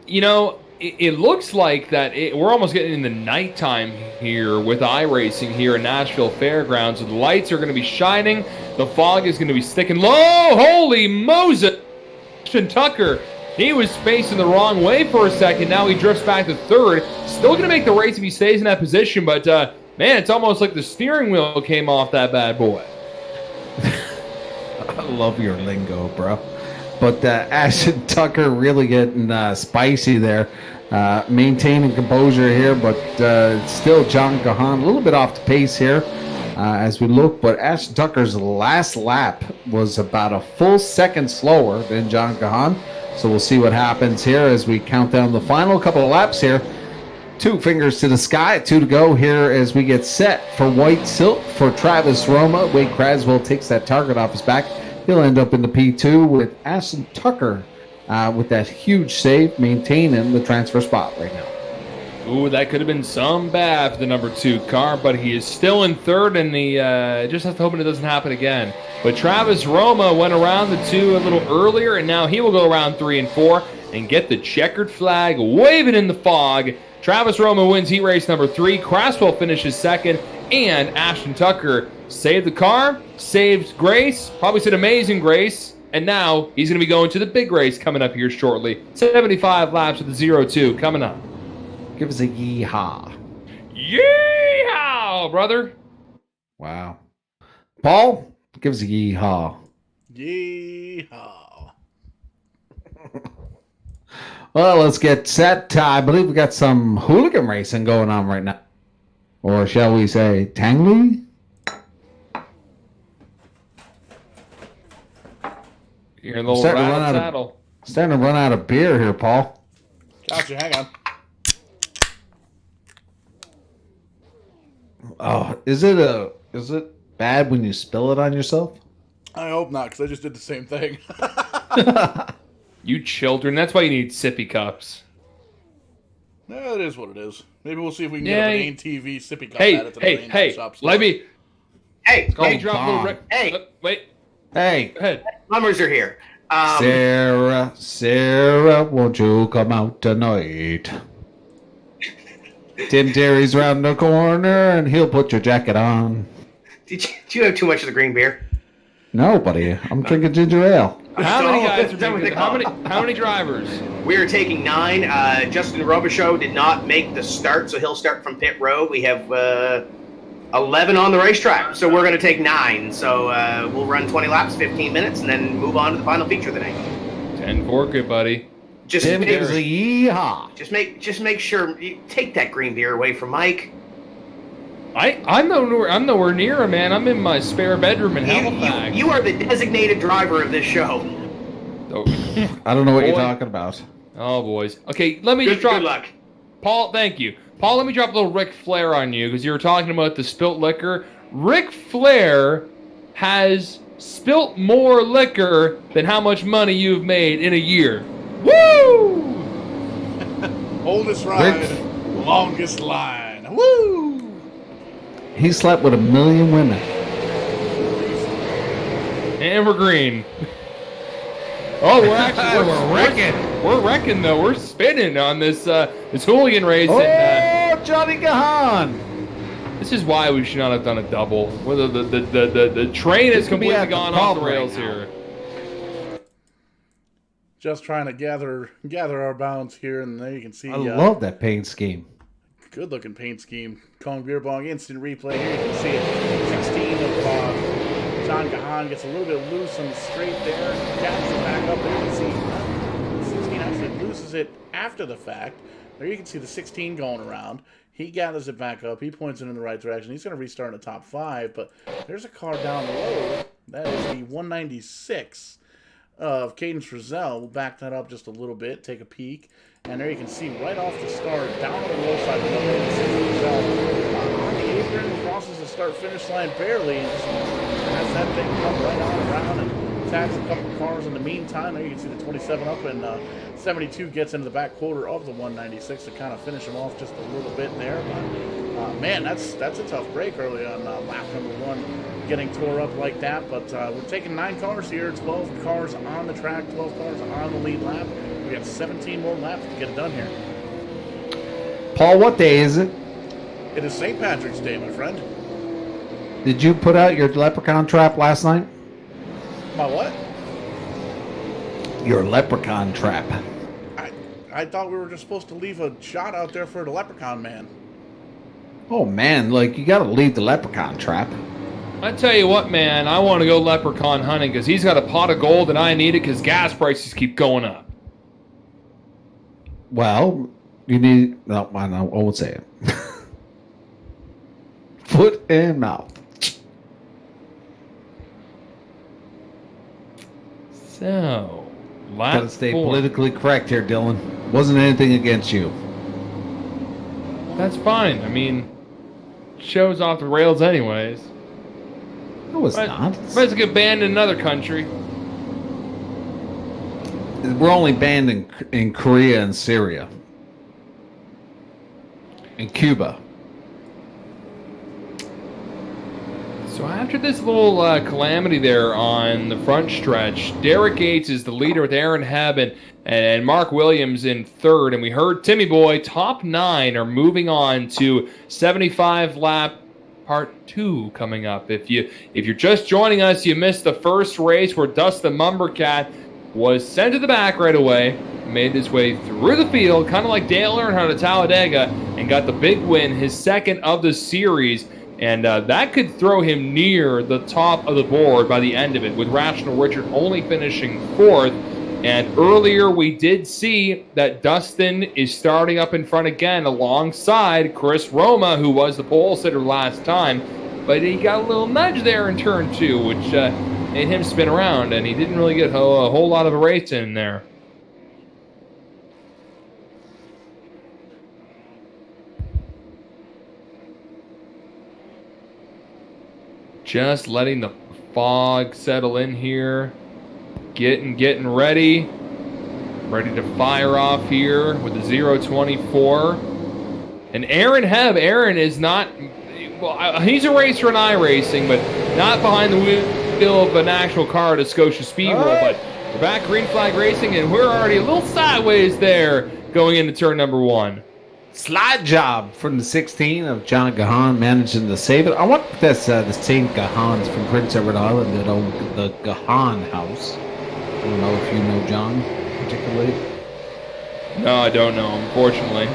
you know, it looks like that we're almost getting in the nighttime here with iRacing here in Nashville Fairgrounds. So the lights are going to be shining. The fog is going to be sticking low. Holy Moses! Ashton Tucker, he was facing the wrong way for a second. Now he drifts back to 3rd. Still going to make the race if he stays in that position. But, man, it's almost like the steering wheel came off that bad boy. I love your lingo, bro. But Ashton Tucker really getting spicy there. Maintaining composure here, but still John Gahan a little bit off the pace here as we look. But Ashton Tucker's last lap was about a full second slower than John Gahan. So we'll see what happens here as we count down the final couple of laps here. 2 fingers to the sky, 2 to go here as we get set for white silk for Travis Roma. Wade Craswell takes that target off his back. He'll end up in the P2 with Ashton Tucker with that huge save, maintaining the transfer spot right now. Ooh, that could have been some bad for the number 2 car, but he is still in 3rd, and he just has to hope it doesn't happen again. But Travis Roma went around the 2 a little earlier, and now he will go around 3 and 4 and get the checkered flag waving in the fog. Travis Roma wins heat race number 3. Craswell finishes 2nd, and Ashton Tucker saved the car, saved Grace, probably said amazing Grace, and now he's going to be going to the big race coming up here shortly. 75 laps with the 0-2 coming up. Give us a yeehaw. Yeehaw, brother. Wow. Paul, give us a yeehaw. Yeehaw. Well, let's get set. I believe we got some hooligan racing going on right now. Or shall we say Tangley? You're in the little rattle saddle. Starting to run out of beer here, Paul. Gotcha, hang on. Oh, is it bad when you spill it on yourself? I hope not, because I just did the same thing. You children, that's why you need sippy cups. No, it is what it is. Maybe we'll see if we can get an ATV sippy cup at it to the Hey, shop. let me... Hey, drop a little Rick. Hey. Wait. Hey. Go ahead. Plumbers are here. Sarah, won't you come out tonight? Tim Terry's round the corner, and he'll put your jacket on. Do you have too much of the green beer? No, buddy. I'm drinking ginger ale. How many guys are Is that what they making? call How many drivers? We are taking 9. Justin Robichaux did not make the start, so he'll start from pit road. We have 11 on the racetrack, so we're going to take 9. So we'll run 20 laps, 15 minutes, and then move on to the final feature of the night. 10-4, good buddy. Just Tim make, gives a yeehaw. just make sure you take that green beer away from Mike. I'm nowhere near him, man. I'm in my spare bedroom in Halifax. You are the designated driver of this show. Oh, I don't know what you're talking about. oh, boys. Okay, let me just drop... Good luck. Paul, thank you. Paul, let me drop a little Ric Flair on you, because you were talking about the spilt liquor. Ric Flair has spilt more liquor than how much money you've made in a year. Woo! Oldest ride, longest line. Woo! He slept with 1 million women. And we're green. Oh, we're actually we're wrecking though. We're spinning on this this hooligan race. Oh, And, Johnny Gahan! this is why we should not have done a double. Where the train has completely gone off the rails here. Just trying to gather our balance here, and there you can see. I love that paint scheme. Good looking paint scheme. Kong Beer Bong instant replay here. You can see it. 16 of John Gahan gets a little bit loose on the straight there. Gathers it back up. There you can see 16 actually loses it after the fact. There you can see the 16 going around. He gathers it back up. He points it in the right direction. He's going to restart in the top 5, but there's a car down the road. That is the 196 of Cadence Frizzell. We'll back that up just a little bit, take a peek. And there you can see right off the start, down on the low side, the 196 Frizzell on the apron, crosses the start-finish line barely, and just has that thing come right on around and attacks a couple of cars in the meantime. There you can see the 27 up, and 72 gets into the back quarter of the 196 to kind of finish him off just a little bit there. But man, that's a tough break early on lap number 1, getting tore up like that. But we're taking 9 cars here, 12 cars on the track, 12 cars on the lead lap. We got 17 more laps to get it done here. Paul, what day is it? It is St. Patrick's Day, my friend. Did you put out your leprechaun trap last night? My what? Your leprechaun trap. I thought we were just supposed to leave a shot out there for the leprechaun man. Oh, man, like, you gotta leave the leprechaun trap. I tell you what, man, I want to go leprechaun hunting because he's got a pot of gold and I need it because gas prices keep going up. Well, you need... No, I won't say it. Foot and mouth. So, lap Gotta stay 4. politically correct here, Dylan. Wasn't anything against you. That's fine. I mean, show's off the rails anyways. No, it's Might not. as well get banned in another country. We're only banned in Korea and Syria. And Cuba. So after this little calamity there on the front stretch, Derek Gates is the leader with Aaron Hebb and Mark Williams in third. And we heard Timmy Boy, top 9, are moving on to 75 lap part 2 coming up. If you're just joining us, you missed the first race where Dustin Mumbercat was sent to the back right away, made his way through the field, kind of like Dale Earnhardt at Talladega, and got the big win, his second of the series. And that could throw him near the top of the board by the end of it, with Rational Richard only finishing 4th. And earlier we did see that Dustin is starting up in front again alongside Chris Roma, who was the pole sitter last time. But he got a little nudge there in turn 2, which made him spin around, and he didn't really get a whole lot of a race in there. Just letting the fog settle in here. Getting ready. Ready to fire off here with the 024. And Aaron is not... Well, he's a racer in iRacing, but not behind the wheel of an actual car at Scotia Speedway. But we're back Green Flag Racing, and we're already a little sideways there going into turn number 1. Slide job from the 16 of John Gahan managing to save it. I wonder if that's the same Gahans from Prince Edward Island that own the Gahan house. I don't know if you know John particularly. No, I don't know, unfortunately.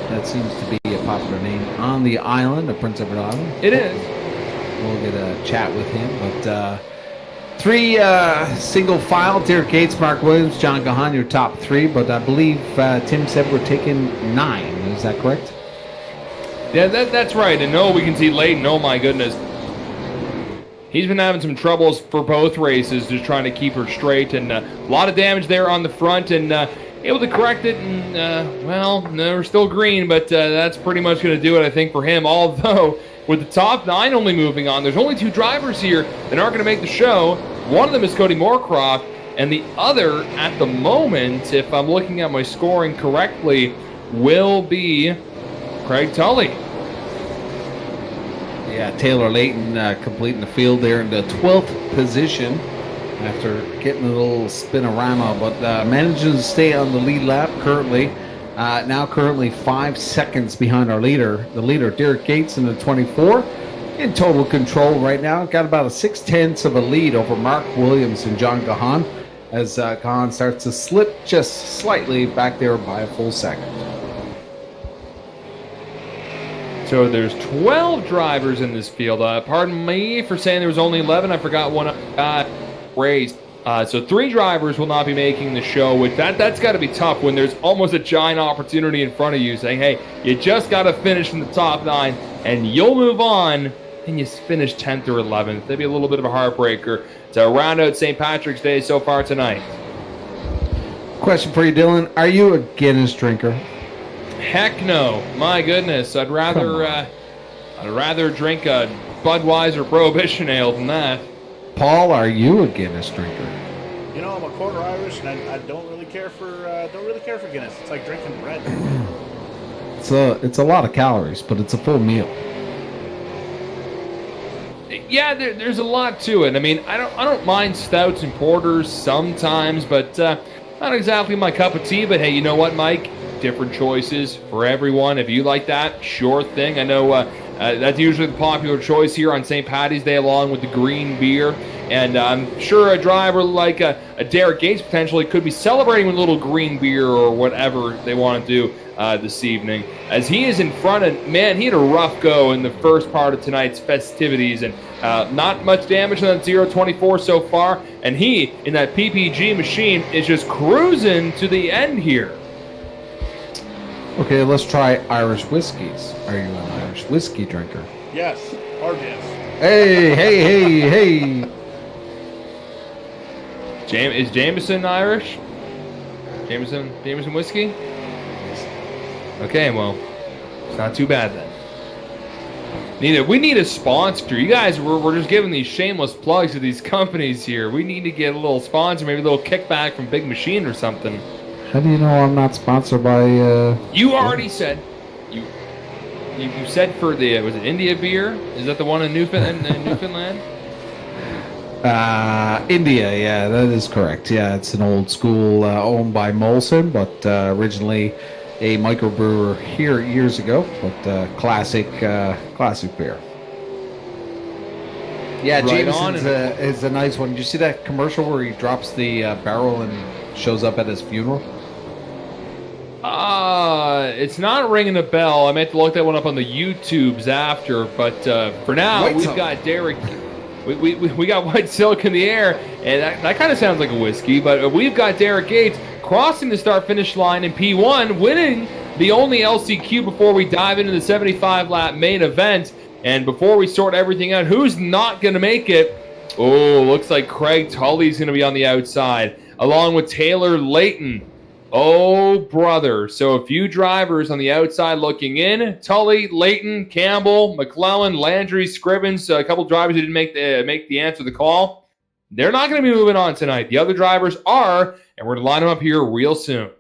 That seems to be a popular name on the island of Prince Edward Island. It is. We'll get a chat with him. But 3 single file, Derek Gates, Mark Williams, John Gahan, your top 3. But I believe Tim said we're taking 9. Is that correct? Yeah, that's right. And we can see Layton. Oh, my goodness. He's been having some troubles for both races, just trying to keep her straight. And a lot of damage there on the front. And able to correct it. And, well, no, we're still green. But that's pretty much going to do it, I think, for him. Although, with the top 9 only moving on, there's only 2 drivers here that aren't going to make the show. One of them is Cody Moorcroft. And the other, at the moment, if I'm looking at my scoring correctly, will be Craig Tully. Yeah, Taylor Layton completing the field there in the 12th position after getting a little spin-a-rama, but managing to stay on the lead lap currently. Now currently 5 seconds behind our leader. The leader, Derek Gates, in the 24. In total control right now. Got about a 6/10 of a lead over Mark Williams and John Gahan as Gahan starts to slip just slightly back there by a full second. So there's 12 drivers in this field. Pardon me for saying there was only 11. I forgot one race. So 3 drivers will not be making the show. With that's got to be tough when there's almost a giant opportunity in front of you saying, hey, you just got to finish in the top 9 and you'll move on, and you finish 10th or 11th. That'd be a little bit of a heartbreaker to round out St. Patrick's Day so far tonight. Question for you, Dylan. Are you a Guinness drinker? Heck no. My goodness. I'd rather drink a Budweiser Prohibition Ale than that. Paul, are you a Guinness drinker? You know, I'm a quarter Irish, and I don't really care for Guinness. It's like drinking bread. It's a lot of calories, but it's a full meal. Yeah, there's a lot to it. I mean, I don't mind stouts and porters sometimes, but not exactly my cup of tea. But hey, you know what, Mike? Different choices for everyone. If you like that, sure thing. I know that's usually the popular choice here on St. Paddy's Day, along with the green beer. And I'm sure a driver like a Derek Gates potentially could be celebrating with a little green beer or whatever they want to do this evening. As he is in front, and man, he had a rough go in the first part of tonight's festivities, and not much damage on that 024 so far. And he, in that PPG machine, is just cruising to the end here. Okay, let's try Irish whiskeys. Are you an Irish whiskey drinker? Yes. Hard yes. Hey. Is Jameson Irish? Jameson whiskey? Okay, well, it's not too bad then. We need a sponsor. You guys, we're just giving these shameless plugs to these companies here. We need to get a little sponsor, maybe a little kickback from Big Machine or something. How do you know I'm not sponsored by... You already said... You said for the... was it India beer? Is that the one in Newfoundland? India, yeah, that is correct. Yeah, it's an old school owned by Molson, but originally a microbrewer here years ago, but classic beer. Yeah, Right Jameson's is a nice one. Did you see that commercial where he drops the barrel and shows up at his funeral? It's not ringing a bell. I meant to look that one up on the YouTubes after, but for now, we've got Derek... We got White Silk in the air, and that kind of sounds like a whiskey, but we've got Derek Gates crossing the start-finish line in P1, winning the only LCQ before we dive into the 75-lap main event. And before we sort everything out, who's not going to make it Oh, looks like Craig Tully's going to be on the outside, along with Taylor Layton. Oh, brother. So a few drivers on the outside looking in. Tully, Layton, Campbell, McClellan, Landry, Scrivens, a couple drivers who didn't make the answer to the call. They're not going to be moving on tonight. The other drivers are, and we're going to line them up here real soon.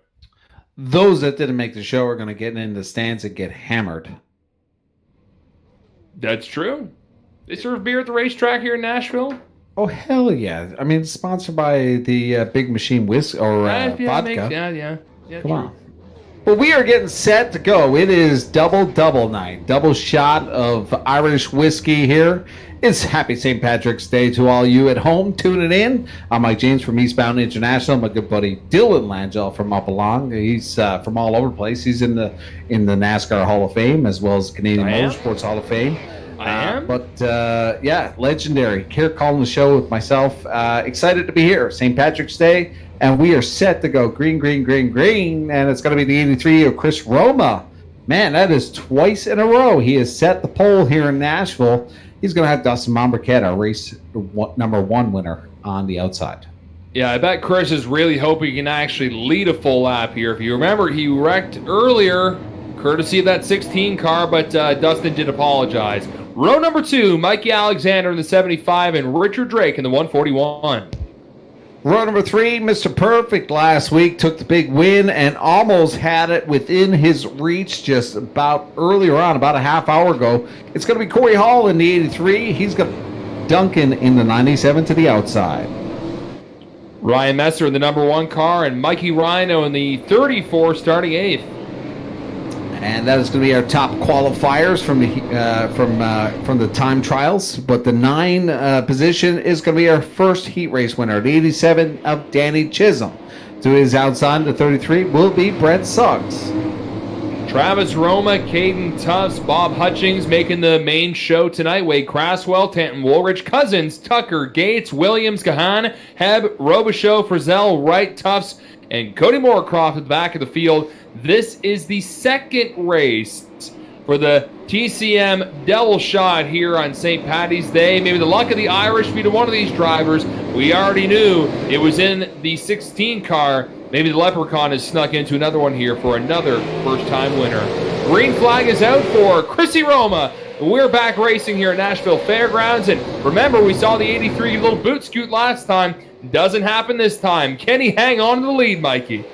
Those that didn't make the show are going to get in the stands and get hammered. That's true. They serve beer at the racetrack here in Nashville. Oh, hell yeah. I mean, it's sponsored by the Big Machine whiskey or vodka. Yeah, Come true. on. Well, we are getting set to go. It is double night. Double shot of Irish whiskey here. It's happy St. Patrick's Day to all you at home tuning in. I'm Mike James from Eastbound International. My good buddy Dylan Langille from up along. He's from all over the place. He's in the NASCAR Hall of Fame as well as Canadian Motorsports Hall of Fame. I am. Yeah, legendary. Here calling the show with myself. Excited to be here. St. Patrick's Day. And we are set to go green. And it's going to be the 83 of Chris Roma. Man, that is twice in a row. He has set the pole here in Nashville. He's going to have Dustin Monbriquet, our race number 1 winner, on the outside. Yeah, I bet Chris is really hoping he can actually lead a full lap here. If you remember, he wrecked earlier, courtesy of that 16 car, but Dustin did apologize. Row number 2, Mikey Alexander in the 75 and Richard Drake in the 141. Row number 3, Mr. Perfect last week took the big win and almost had it within his reach just about earlier on, about a half hour ago. It's going to be Corey Hall in the 83. He's got Duncan in the 97 to the outside. Ryan Messer in the number 1 car and Mikey Rhino in the 34 starting 8th. And that is going to be our top qualifiers from the time trials. But the 9 position is going to be our first heat race winner. The 87 of Danny Chisholm. To his outside, the 33 will be Brett Suggs. Travis Roma, Caden Tufts, Bob Hutchings making the main show tonight. Wade Craswell, Tanton Woolrich, Cousins, Tucker, Gates, Williams, Kahan, Heb, Robichaux, Frizzell, Wright, Tufts, and Cody Moorcroft at the back of the field. This is the second race for the TCM double shot here on St. Paddy's Day. Maybe the luck of the Irish be to one of these drivers. We already knew it was in the 16 car. Maybe the Leprechaun has snuck into another one here for another first-time winner. Green flag is out for Chrissy Roma. We're back racing here at Nashville Fairgrounds. And remember, we saw the 83 little boot scoot last time. Doesn't happen this time. Can he hang on to the lead, Mikey?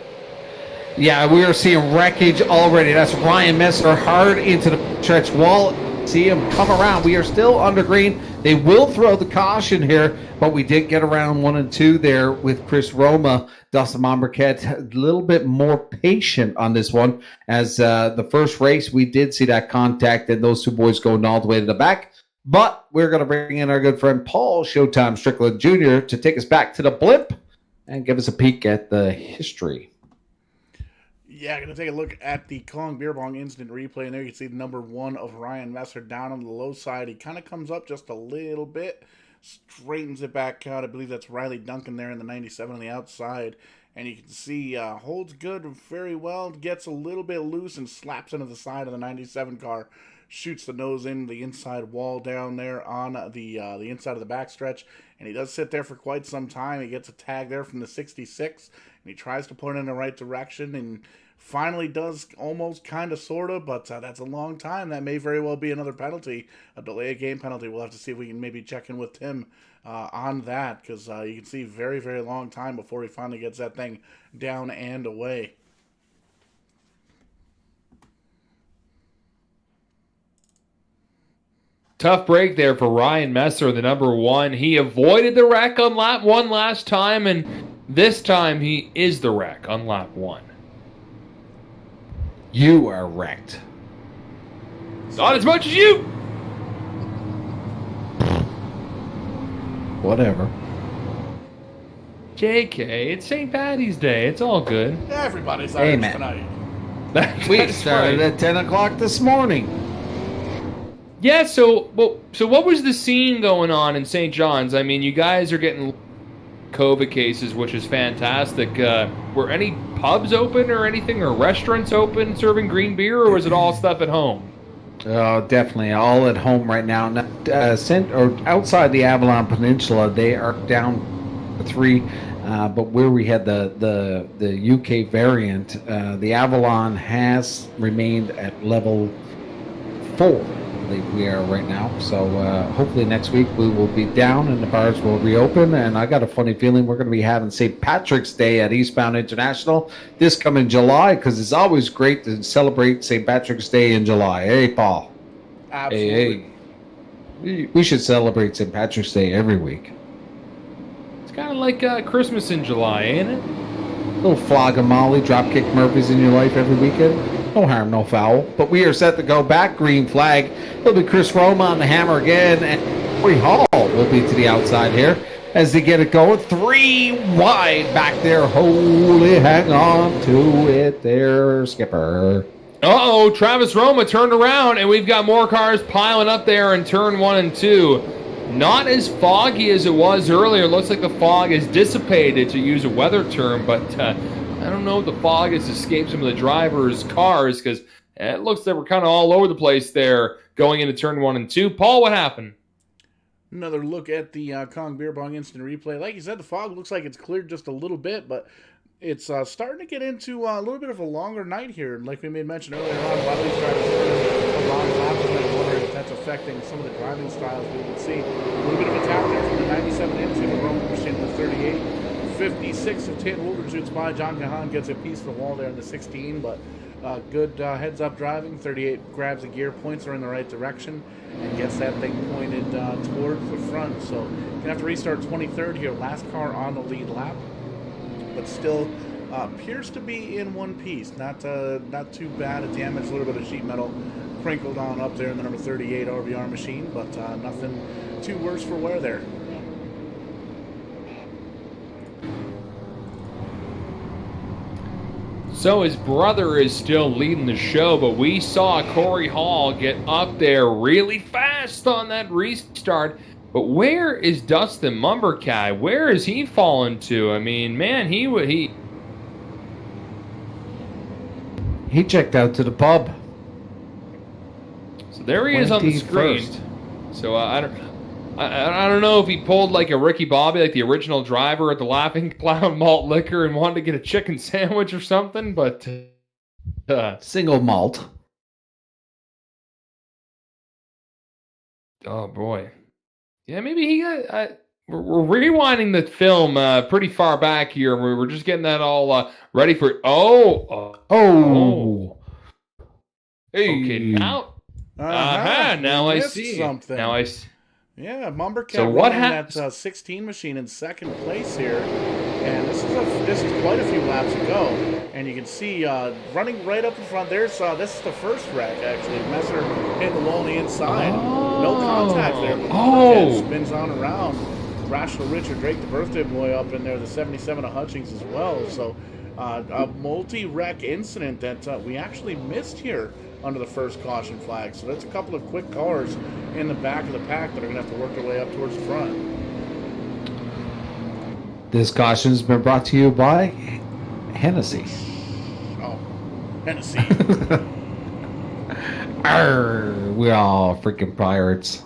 Yeah, we are seeing wreckage already. That's Ryan Messer hard into the stretch wall. See him come around. We are still under green. They will throw the caution here, but we did get around 1 and 2 there with Chris Roma. Dustin Monbriquet a little bit more patient on this one. As the first race, we did see that contact and those 2 boys going all the way to the back. But we're going to bring in our good friend Paul Showtime Strickland Jr. to take us back to the blip and give us a peek at the history. Yeah, going to take a look at the Kong Beer Bong instant replay. And there you can see the number 1 of Ryan Messer down on the low side. He kind of comes up just a little bit, straightens it back out. I believe that's Riley Duncan there in the 97 on the outside. And you can see holds good very well, gets a little bit loose and slaps into the side of the 97 car. Shoots the nose in the inside wall down there on the inside of the backstretch. And he does sit there for quite some time. He gets a tag there from the 66. And he tries to put it in the right direction and finally does almost kind of sort of, but that's a long time. That may very well be another penalty, a delay of game penalty. We'll have to see if we can maybe check in with Tim on that, because you can see very, very long time before he finally gets that thing down and away. Tough break there for Ryan Messer, the number 1. He avoided the wreck on lap 1 last time, and this time he is the wreck on lap 1. You are wrecked. Not as much as you. Whatever. JK, it's St. Paddy's Day. It's all good. Everybody's Irish Amen. tonight. We started at 10 o'clock this morning. Yeah, so what was the scene going on in St. John's? I mean, you guys are getting COVID cases, which is fantastic. Were any pubs open or anything, or restaurants open serving green beer, or was it all stuff at home? Oh, definitely. All at home right now. Outside the Avalon Peninsula, they are down 3. But where we had the UK variant, the Avalon has remained at level 4. I believe we are right now. So hopefully next week we will be down and the bars will reopen. And I got a funny feeling we're going to be having St. Patrick's Day at Eastbound International this coming July, because it's always great to celebrate St. Patrick's Day in July. Hey, Paul. Absolutely. Hey. We should celebrate St. Patrick's Day every week. It's kind of like Christmas in July, ain't it? A little flog of Molly, dropkick Murphys in your life every weekend. No harm, no foul. But we are set to go back. Green flag. It'll be Chris Roma on the hammer again. And Corey Hall will be to the outside here as they get it going. 3 wide back there. Holy, hang on to it there, skipper. Uh-oh, Travis Roma turned around, and we've got more cars piling up there in turn 1 and 2. Not as foggy as it was earlier. Looks like the fog has dissipated, to use a weather term, but I don't know if the fog has escaped some of the drivers' cars, because it looks like we're kind of all over the place there going into turn 1 and 2. Paul, what happened? Another look at the Kong Beer Bong instant replay. Like you said, the fog looks like it's cleared just a little bit, but it's starting to get into a little bit of a longer night here. And like we made mention earlier on, a lot of these drivers are a long laps, and I wonder if that's affecting some of the driving styles. We can see a little bit of a tap there from the 97 into the Roman machine in the 38. 56 of Tate Holder shoots by. John Gahan gets a piece of the wall there in the 16, but good heads-up driving. 38 grabs a gear, points her in the right direction, and gets that thing pointed towards the front. So going to have to restart 23rd here. Last car on the lead lap, but still appears to be in one piece. Not too bad a damage. A little bit of sheet metal crinkled on up there in the number 38 RVR machine, but nothing too worse for wear there. So his brother is still leading the show, but we saw Corey Hall get up there really fast on that restart. But where is Dustin Mumbercat? Where is he fallen to? I mean, man, he checked out to the pub. So there he is on the screen. So I don't know if he pulled like a Ricky Bobby, like the original driver at the Laughing Clown Malt Liquor, and wanted to get a chicken sandwich or something, but single malt. Oh boy, yeah, maybe he got. We're rewinding the film pretty far back here. We're just getting that all ready for. Hey, okay, now. Now I see something. Now I see. Yeah, Mumbercat so what running that 16 machine in second place here, and this is quite a few laps to go, and you can see running right up in front. This is the first wreck actually. Messer hit the wall on the inside, no contact there. But spins on around. Rational Richard Drake, the birthday boy, up in there, the 77 of Hutchings as well. So a multi-wreck incident that we actually missed here under the first caution flag. So that's a couple of quick cars in the back of the pack that are going to have to work their way up towards the front. This caution has been brought to you by Hennessy. Oh, Hennessy. Arr, we're all freaking pirates.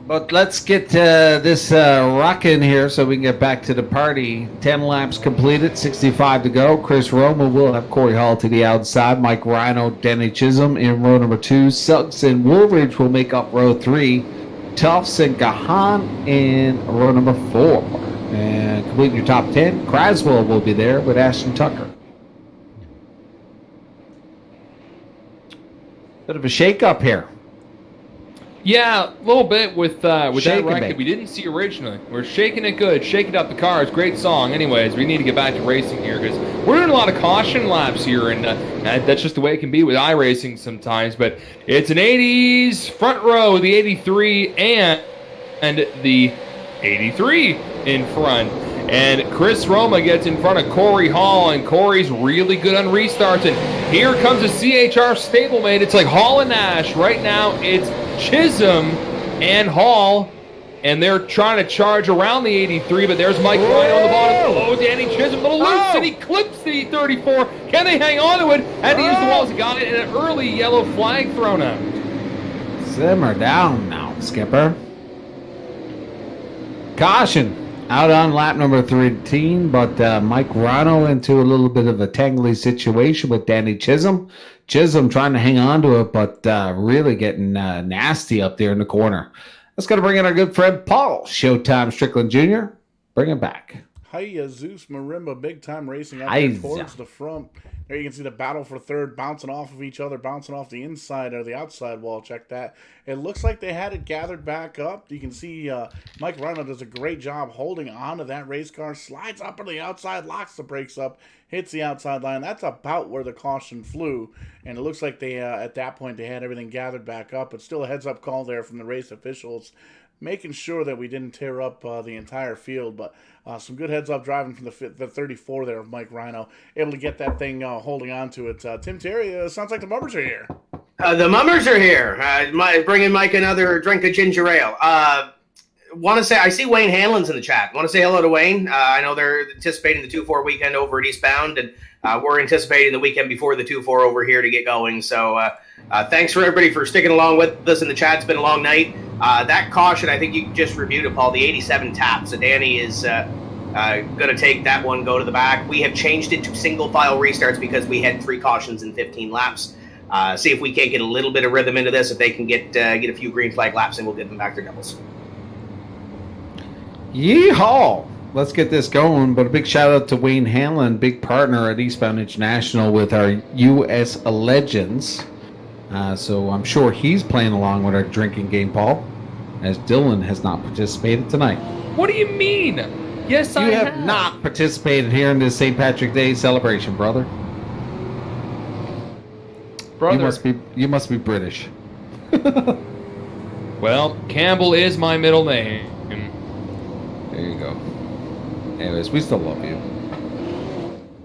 But let's get this rocking here so we can get back to the party. 10 laps completed, 65 to go. Chris Roma will have Corey Hall to the outside. Mike Rhino, Denny Chisholm in row number 2. Suggs and Woolridge will make up row 3. Tufts and Gahan in row number 4. And completing your top 10, Craswell will be there with Ashton Tucker. Bit of a shake-up here. Yeah, a little bit with that Shake record we didn't see originally. We're shaking it good, shaking up the cars. Great song. Anyways, we need to get back to racing here because we're doing a lot of caution laps here, and that's just the way it can be with iRacing sometimes. But it's an 80s front row, the 83 and the 83 in front. And Chris Roma gets in front of Corey Hall, and Corey's really good on restarts. And here comes a CHR stablemate. It's like Hall and Nash. Right now, it's Chisholm and Hall. and they're trying to charge around the 83, but there's Mike Rhino on the bottom. Oh, Danny Chisholm, little loose, and he clips the 34. Can they hang on to it? And he is the walls got it, and an early yellow flag thrown out. Simmer down now, Skipper. Caution out on lap number 13, but Mike Rhino into a little bit of a tangly situation with Danny Chisholm. Chisholm trying to hang on to it, but really getting nasty up there in the corner. Let's go to bring in our good friend Paul, Showtime Strickland Jr. Bring him back. Hiya, Zeus Marimba, big time racing up Hiya. there towards the front. There you can see the battle for third, bouncing off of each other, bouncing off the inside or the outside wall. Check that. It looks like they had it gathered back up. You can see Mike Rhino does a great job holding on to that race car, slides up on the outside, locks the brakes up, hits the outside line. That's about where the caution flew, and it looks like they at that point they had everything gathered back up. But still a heads-up call there from the race officials, making sure that we didn't tear up the entire field. But some good heads-up driving from the 34 there of Mike Rhino, able to get that thing holding on to it. Tim Terry, sounds like the Mummers are here. The Mummers are here. Bringing Mike another drink of ginger ale. Want to say, I see Wayne Hanlon's in the chat. Want to say hello to Wayne. I know they're anticipating the 2-4 weekend over at Eastbound, and we're anticipating the weekend before the 2-4 over here to get going. So thanks for everybody for sticking along with us in the chat. It's been a long night. That caution, I think you just reviewed it, Paul, the 87 tap. So Danny is going to take that one, go to the back. We have changed it to single file restarts because we had 3 cautions in 15 laps. See if we can't get a little bit of rhythm into this. If they can get a few green flag laps, and we'll get them back to doubles. Yeehaw! Let's get this going. But a big shout out to Wayne Hanlon, big partner at Eastbound International with our U.S. Legends. So I'm sure he's playing along with our drinking game, Paul, as Dylan has not participated tonight. What do you mean? Yes, I You have not participated here in this St. Patrick's Day celebration, brother. You must be British. Well, Campbell is my middle name. There you go. Anyways, we still love you.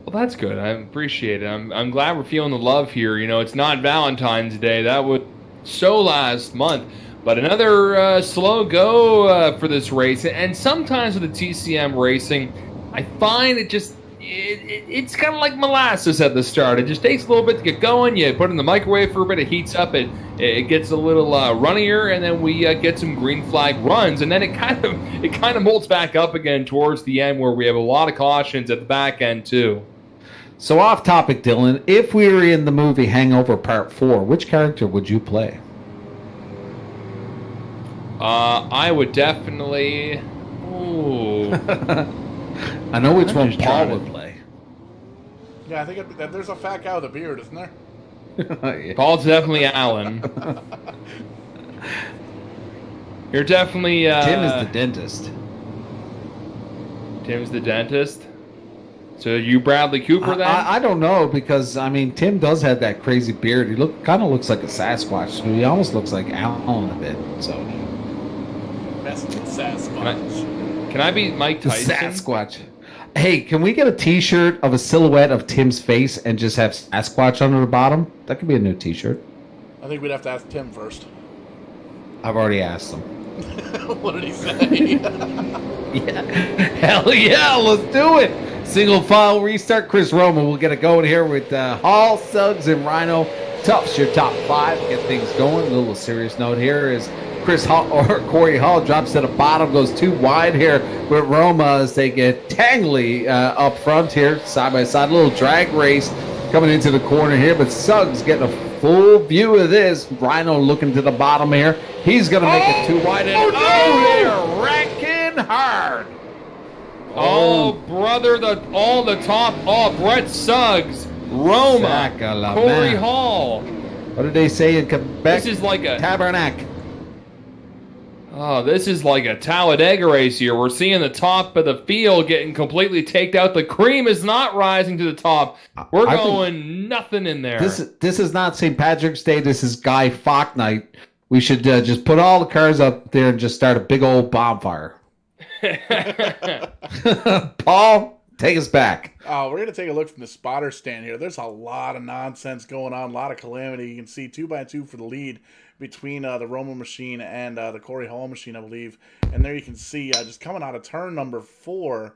Well, that's good. I appreciate it. I'm glad we're feeling the love here. You know, it's not Valentine's Day. That would so last month. But another slow go for this race. And sometimes with the TCM racing, I find it's kind of like molasses at the start. It just takes a little bit to get going. You put it in the microwave for a bit. It heats up. It gets a little runnier, and then we get some green flag runs, and then it kind of molds back up again towards the end, where we have a lot of cautions at the back end too. So off topic, Dylan. If we were in the movie Hangover Part 4, which character would you play? I would definitely. Ooh. I know which one Paul would play. Yeah, I think there's a fat guy with a beard, isn't there? Yeah. Paul's definitely Alan. You're definitely. Tim is the dentist. Tim's the dentist. So you Bradley Cooper then? I don't know, because I mean Tim does have that crazy beard. He kind of looks like a Sasquatch. He almost looks like Alan a bit. So. Best Sasquatch. Can I be Mike Tyson? Sasquatch. Hey, can we get a T-shirt of a silhouette of Tim's face and just have Sasquatch under the bottom? That could be a new T-shirt. I think we'd have to ask Tim first. I've already asked him. What did he say? Yeah. Hell yeah, let's do it. Single file restart. Chris Roma will get it going here with Hall, Suggs, and Rhino. Tough's your top 5. Get things going. A little serious note here is Chris Hall, or Corey Hall, drops to the bottom, goes too wide here with Roma as they get tangly up front here, side by side. A little drag race coming into the corner here, but Suggs getting a full view of this. Rhino looking to the bottom here. He's going to make it too wide. And they're wrecking hard. Oh, brother, the top. Oh, Brett Suggs, Roma, Corey Hall. What did they say in Quebec? This is like a Tabernacle. Oh, this is like a Talladega race here. We're seeing the top of the field getting completely taked out. The cream is not rising to the top. We're going nothing in there. This is not St. Patrick's Day. This is Guy Fawkes night. We should just put all the cars up there and just start a big old bonfire. Paul, Take us back. We're going to take a look from the spotter stand here. There's a lot of nonsense going on, a lot of calamity. You can see 2x2 for the lead between the Roma machine and the Corey Hall machine, I believe. And there you can see just coming out of turn number 4,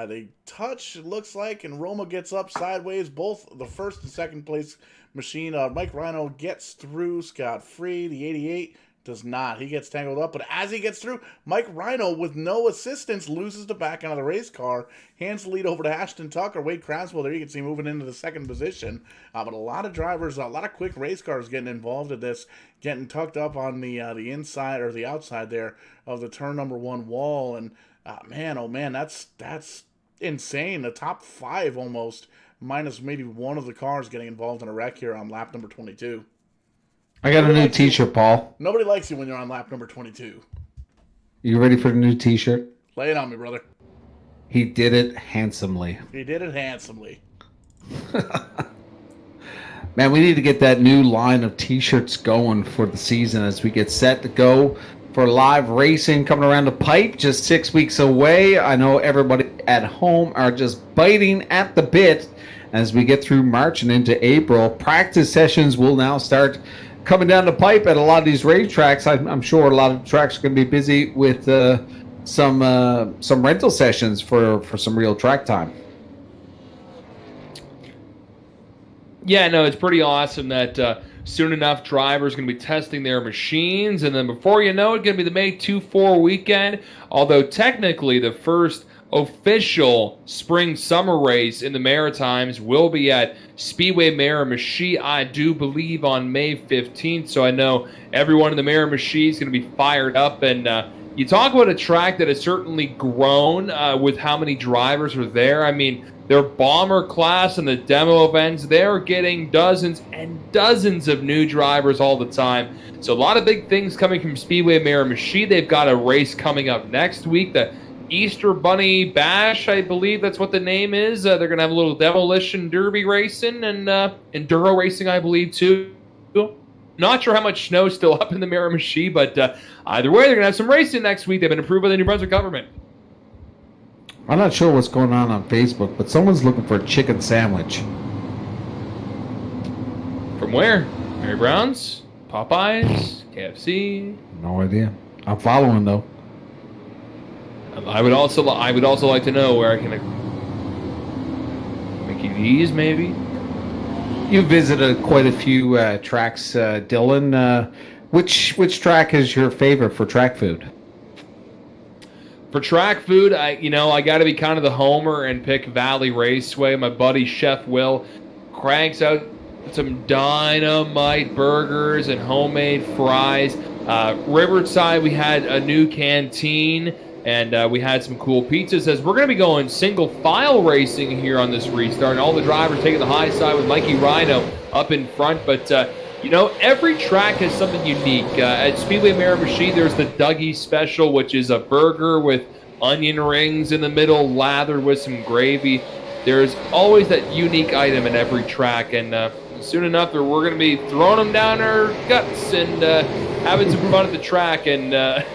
they touch, it looks like, and Roma gets up sideways. Both the first and second place machine, Mike Rhino gets through scot-free. The 88 does not. He gets tangled up, but as he gets through, Mike Rhino, with no assistance, loses the back end of the race car, hands the lead over to Ashton Tucker. Wade Craswell, there you can see moving into the second position. But a lot of drivers, a lot of quick race cars getting involved in this, getting tucked up on the inside or the outside there of the turn number 1 wall. And man, oh man, that's insane. The top 5 almost, minus maybe one of the cars getting involved in a wreck here on lap number 22. I got a new t-shirt, Paul. Nobody likes you when you're on lap number 22. You ready for the new t-shirt? Lay it on me, brother. He did it handsomely. He did it handsomely. Man, we need to get that new line of t-shirts going for the season as we get set to go for live racing coming around the pipe just 6 weeks away. I know everybody at home are just biting at the bit as we get through March and into April. Practice sessions will now start coming down the pipe at a lot of these racetracks. I'm sure a lot of tracks are going to be busy with some rental sessions for some real track time. Yeah, no, it's pretty awesome that soon enough drivers are going to be testing their machines, and then before you know it, going to be the May 2-4 weekend, although technically the first official spring-summer race in the Maritimes will be at Speedway Miramichi, I do believe, on May 15th. So I know everyone in the Miramichi is going to be fired up. And you talk about a track that has certainly grown with how many drivers are there. I mean, their bomber class and the demo events, they're getting dozens and dozens of new drivers all the time. So a lot of big things coming from Speedway Miramichi. They've got a race coming up next week, the Easter Bunny Bash, I believe that's what the name is. They're going to have a little demolition derby racing and enduro racing, I believe, too. Not sure how much snow's still up in the Miramichi, but either way, they're going to have some racing next week. They've been approved by the New Brunswick government. I'm not sure what's going on Facebook, but someone's looking for a chicken sandwich. From where? Mary Brown's? Popeyes? KFC? No idea. I'm following, though. I would also like to know where I can Mickey D's, maybe. You visited quite a few tracks, Dylan. Which track is your favorite for track food? For track food, I got to be kind of the homer and pick Valley Raceway. My buddy Chef Will cranks out some dynamite burgers and homemade fries. Riverside, we had a new canteen. And we had some cool pizzas as we're going to be going single file racing here on this restart. And all the drivers taking the high side with Mikey Rhino up in front. But, every track has something unique. At Speedway Miramichi, there's the Dougie Special, which is a burger with onion rings in the middle, lathered with some gravy. There's always that unique item in every track. And soon enough, we're going to be throwing them down our guts and having some fun at the track. And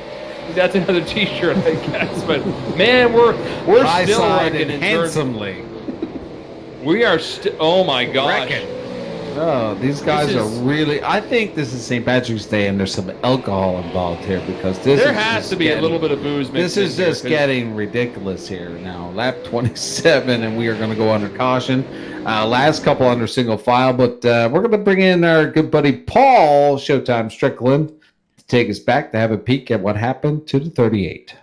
that's another t-shirt, I guess. But man, we're still wrecking handsomely. We are still. Oh my gosh! Oh, these guys are really. I think this is St. Patrick's Day, and there's some alcohol involved here because there has to be a little bit of booze. This is just getting ridiculous here now. Lap 27, and we are going to go under caution. Last couple under single file, but we're going to bring in our good buddy Paul Showtime Strickland. Take us back to have a peek at what happened to the 38.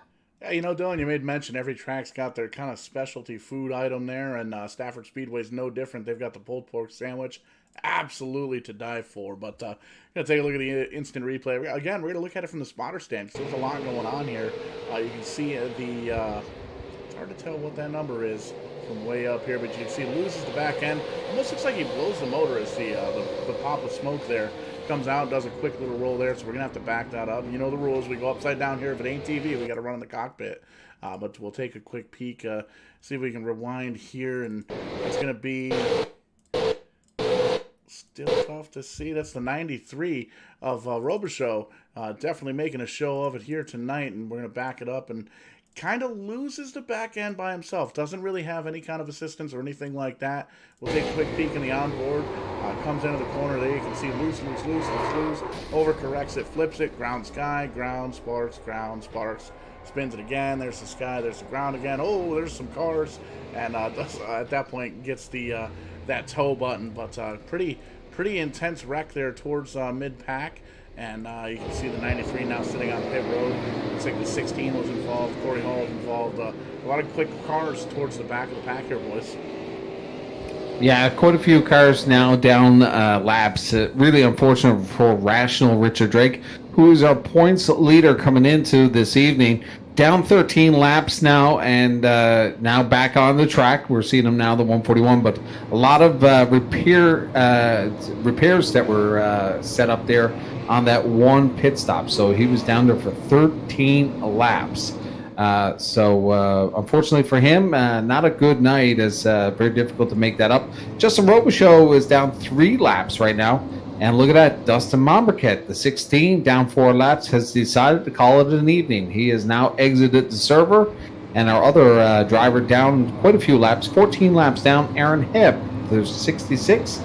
Yeah, Dylan, you made mention every track's got their kind of specialty food item there, and Stafford Speedway's no different. They've got the pulled pork sandwich, absolutely to die for. But going to take a look at the instant replay. Again, we're going to look at it from the spotter stand because there's a lot going on here. You can see it's hard to tell what that number is from way up here, but you can see he loses the back end. Almost looks like he blows the motor as the pop of smoke there comes out, does a quick little roll there, so we're going to have to back that up. You know the rules. We go upside down here. If it ain't TV, we got to run in the cockpit. But we'll take a quick peek, see if we can rewind here, and it's going to be still tough to see. That's the 93 of Robichaux. Definitely making a show of it here tonight, and we're going to back it up and kind of loses the back end by himself. Doesn't really have any kind of assistance or anything like that. We'll take a quick peek in the onboard. Comes into the corner there. You can see loose. Overcorrects it, flips it. Ground sky, ground sparks, ground sparks. Spins it again. There's the sky. There's the ground again. Oh, there's some cars. And at that point gets the that tow button. But pretty intense wreck there towards mid-pack. And you can see the 93 now sitting on pit road. Looks like the 16 was involved. Corey Hall was involved. A lot of quick cars towards the back of the pack here, boys. Yeah, quite a few cars now down laps. Really unfortunate for Rational Richard Drake, who is our points leader coming into this evening. Down 13 laps now, and now back on the track. We're seeing him now, the 141, but a lot of repairs that were set up there on that one pit stop. So he was down there for 13 laps. Unfortunately for him, not a good night, as very difficult to make that up. Justin Robichaux is down 3 laps right now. And look at that, Dustin Momberket, the 16, down 4 laps, has decided to call it an evening. He has now exited the server, and our other driver down quite a few laps, 14 laps down, Aaron Hipp, there's 66.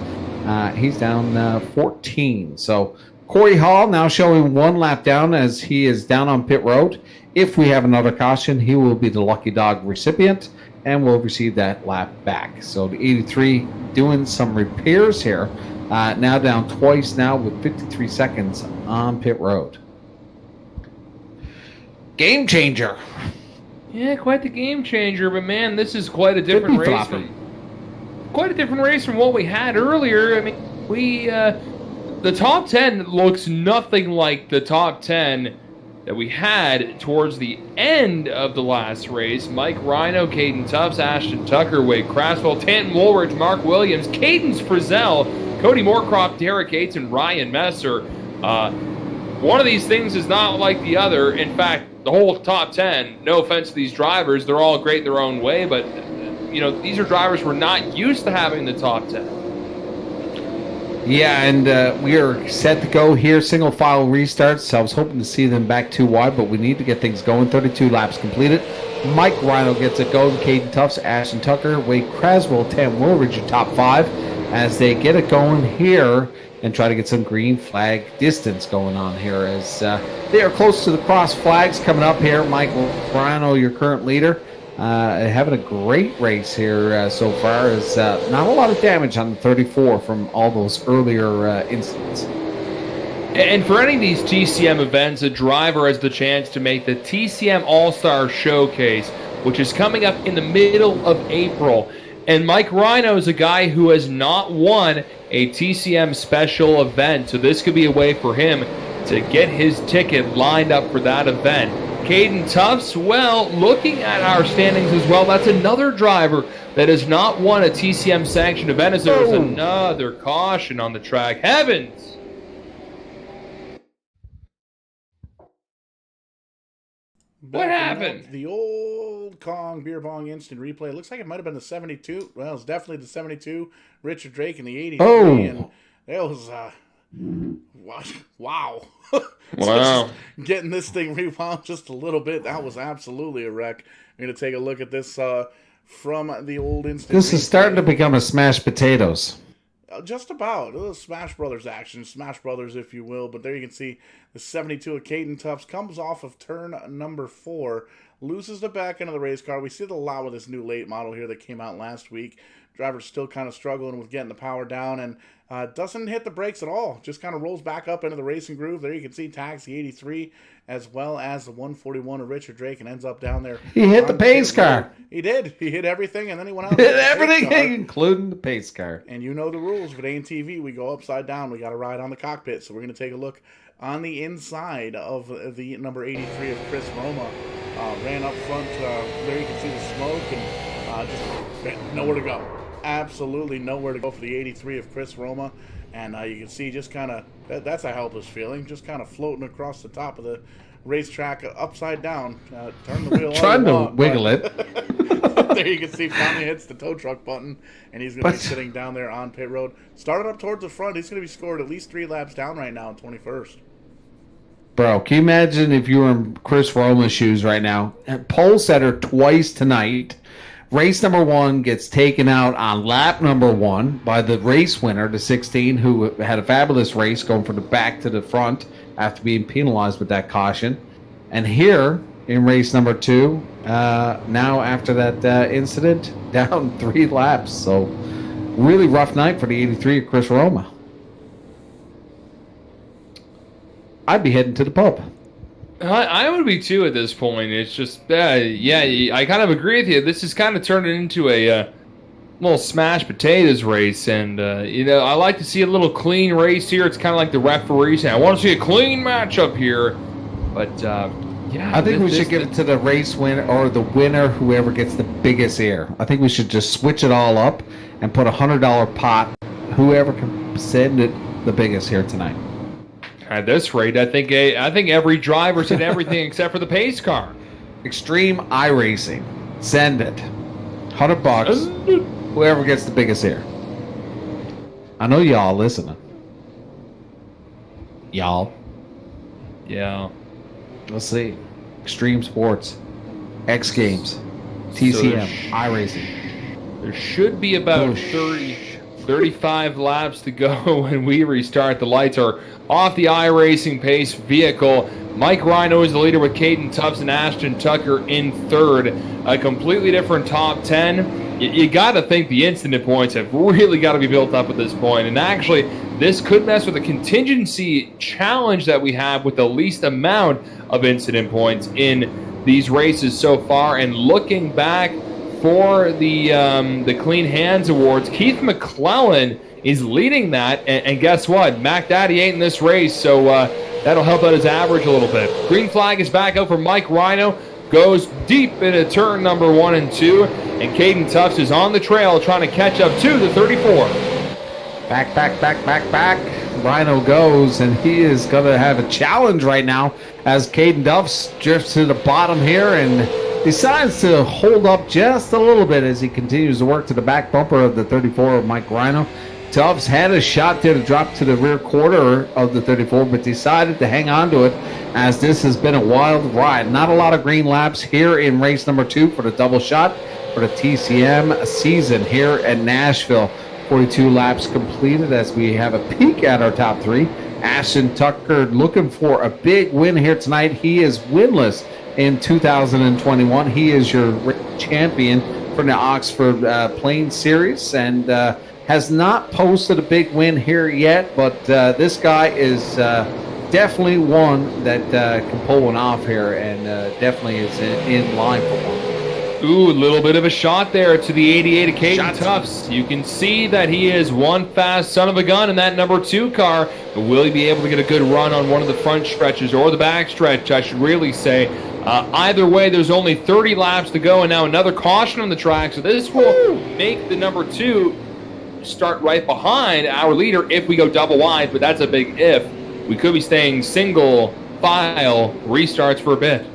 He's down 14. So Corey Hall now showing 1 lap down as he is down on pit road. If we have another caution, he will be the lucky dog recipient and will receive that lap back. So the 83 doing some repairs here. Now down twice now with 53 seconds on pit road. Game changer. Yeah, quite the game changer, but man, this is quite a different race from what we had earlier. I mean, the top 10 looks nothing like the top 10 that we had towards the end of the last race. Mike Rhino, Caden Tufts, Ashton Tucker, Wade Craswell, Tanton Woolridge, Mark Williams, Cadence Frizzell, Cody Moorcroft, Derek Yates, and Ryan Messer. One of these things is not like the other. In fact, the whole top 10, no offense to these drivers, they're all great their own way, but these are drivers we're not used to having in the top 10. Yeah, and we are set to go here. Single file restarts. I was hoping to see them back too wide, but we need to get things going. 32 laps completed. Mike Rhino gets it going. Caden Tufts, Ashton Tucker, Wade Craswell, Tam Woolridge, your top 5 as they get it going here and try to get some green flag distance going on here as they are close to the cross flags coming up here. Michael Rhino, your current leader. Having a great race here so far. Is not a lot of damage on the 34 from all those earlier incidents. And for any of these TCM events, a driver has the chance to make the TCM All-Star Showcase, which is coming up in the middle of April. And Mike Rhino is a guy who has not won a TCM special event, so this could be a way for him to get his ticket lined up for that event. Caden Tufts, well, looking at our standings as well, that's another driver that has not won a TCM sanctioned event, as there was another caution on the track. Heavens! What happened? The old Kong beer bong instant replay. It looks like it might have been the 72. Well, it's definitely the 72. Richard Drake in the 83. Oh. And it was, wow. Wow. Getting this thing rewound just a little bit, that was absolutely a wreck. We're going to take a look at this from the old instant This replay. is starting to become a smashed potatoes. Just about. A little Smash Brothers action. Smash Brothers, if you will. But there you can see the 72 of Caden Tufts comes off of turn number 4. Loses the back end of the race car. We see it a lot with this new late model here that came out last week. Driver's still kind of struggling with getting the power down and doesn't hit the brakes at all. Just kind of rolls back up into the racing groove. There you can see Taxi 83 as well as the 141 of Richard Drake and ends up down there. He hit the pace car. He did. He hit everything and then he went out. Hit everything, including the pace car. And you know the rules with A&TV. We go upside down. We got to ride on the cockpit. So we're going to take a look on the inside of the number 83 of Chris Roma. Ran up front. There you can see the smoke and just nowhere to go. Absolutely nowhere to go for the 83 of Chris Roma. And you can see just kind of, that's a helpless feeling, just kind of floating across the top of the racetrack upside down. Turn the wheel trying to wiggle it. There you can see finally hits the tow truck button, and he's going to be sitting down there on pit road. Started up towards the front. He's going to be scored at least 3 laps down right now in 21st. Bro, can you imagine if you were in Chris Roma's shoes right now? Pole setter twice tonight. Race number 1 gets taken out on lap number 1 by the race winner, the 16, who had a fabulous race going from the back to the front after being penalized with that caution. And here in race number 2, now after that incident, down 3 laps. So really rough night for the 83 of Chris Roma. I'd be heading to the pub. I would be too at this point. It's just, I kind of agree with you. This is kind of turning into a little smashed potatoes race, and I like to see a little clean race here. It's kind of like the referee saying, "I want to see a clean matchup here," but I think we should give it to the race winner or the winner, whoever gets the biggest ear. I think we should just switch it all up and put $100 pot. Whoever can send it the biggest here tonight. At this rate, I think every driver said everything except for the pace car. Extreme iRacing. Send it. $100. Whoever gets the biggest ear. I know y'all listening. Y'all. Yeah. Let's see. Extreme Sports. X Games. TCM. iRacing. There should be about 35 laps to go when we restart. The lights are off the iRacing pace vehicle. Mike Rhino is the leader with Caden Tufts and Ashton Tucker in third. A completely different top 10. You got to think the incident points have really got to be built up at this point. And actually, this could mess with the contingency challenge that we have with the least amount of incident points in these races so far. And looking back for the Clean Hands Awards, Keith McClellan is leading that, and guess what? Mac Daddy ain't in this race, so that'll help out his average a little bit. Green flag is back out for Mike Rhino, goes deep into turn number 1 and 2, and Caden Tufts is on the trail trying to catch up to the 34. Back. Rhino goes, and he is going to have a challenge right now as Caden Tufts drifts to the bottom here and decides to hold up just a little bit as he continues to work to the back bumper of the 34 of Mike Rhino. Tufts had a shot there to drop to the rear quarter of the 34, but decided to hang on to it as this has been a wild ride. Not a lot of green laps here in race number 2 for the double shot for the TCM season here at Nashville. 42 laps completed as we have a peek at our top 3. Ashton Tucker looking for a big win here tonight. He is winless in 2021. He is your champion for the Oxford Plains Series and has not posted a big win here yet, but this guy is definitely one that can pull one off here and definitely is in line for one. Ooh, a little bit of a shot there to the 88 of Caden Tufts. You can see that he is one fast son of a gun in that number 2 car. But will he be able to get a good run on one of the front stretches or the back stretch, I should really say. Either way, there's only 30 laps to go, and now another caution on the track. So this will make the number 2 start right behind our leader if we go double wide, but that's a big if. We could be staying single file restarts for a bit.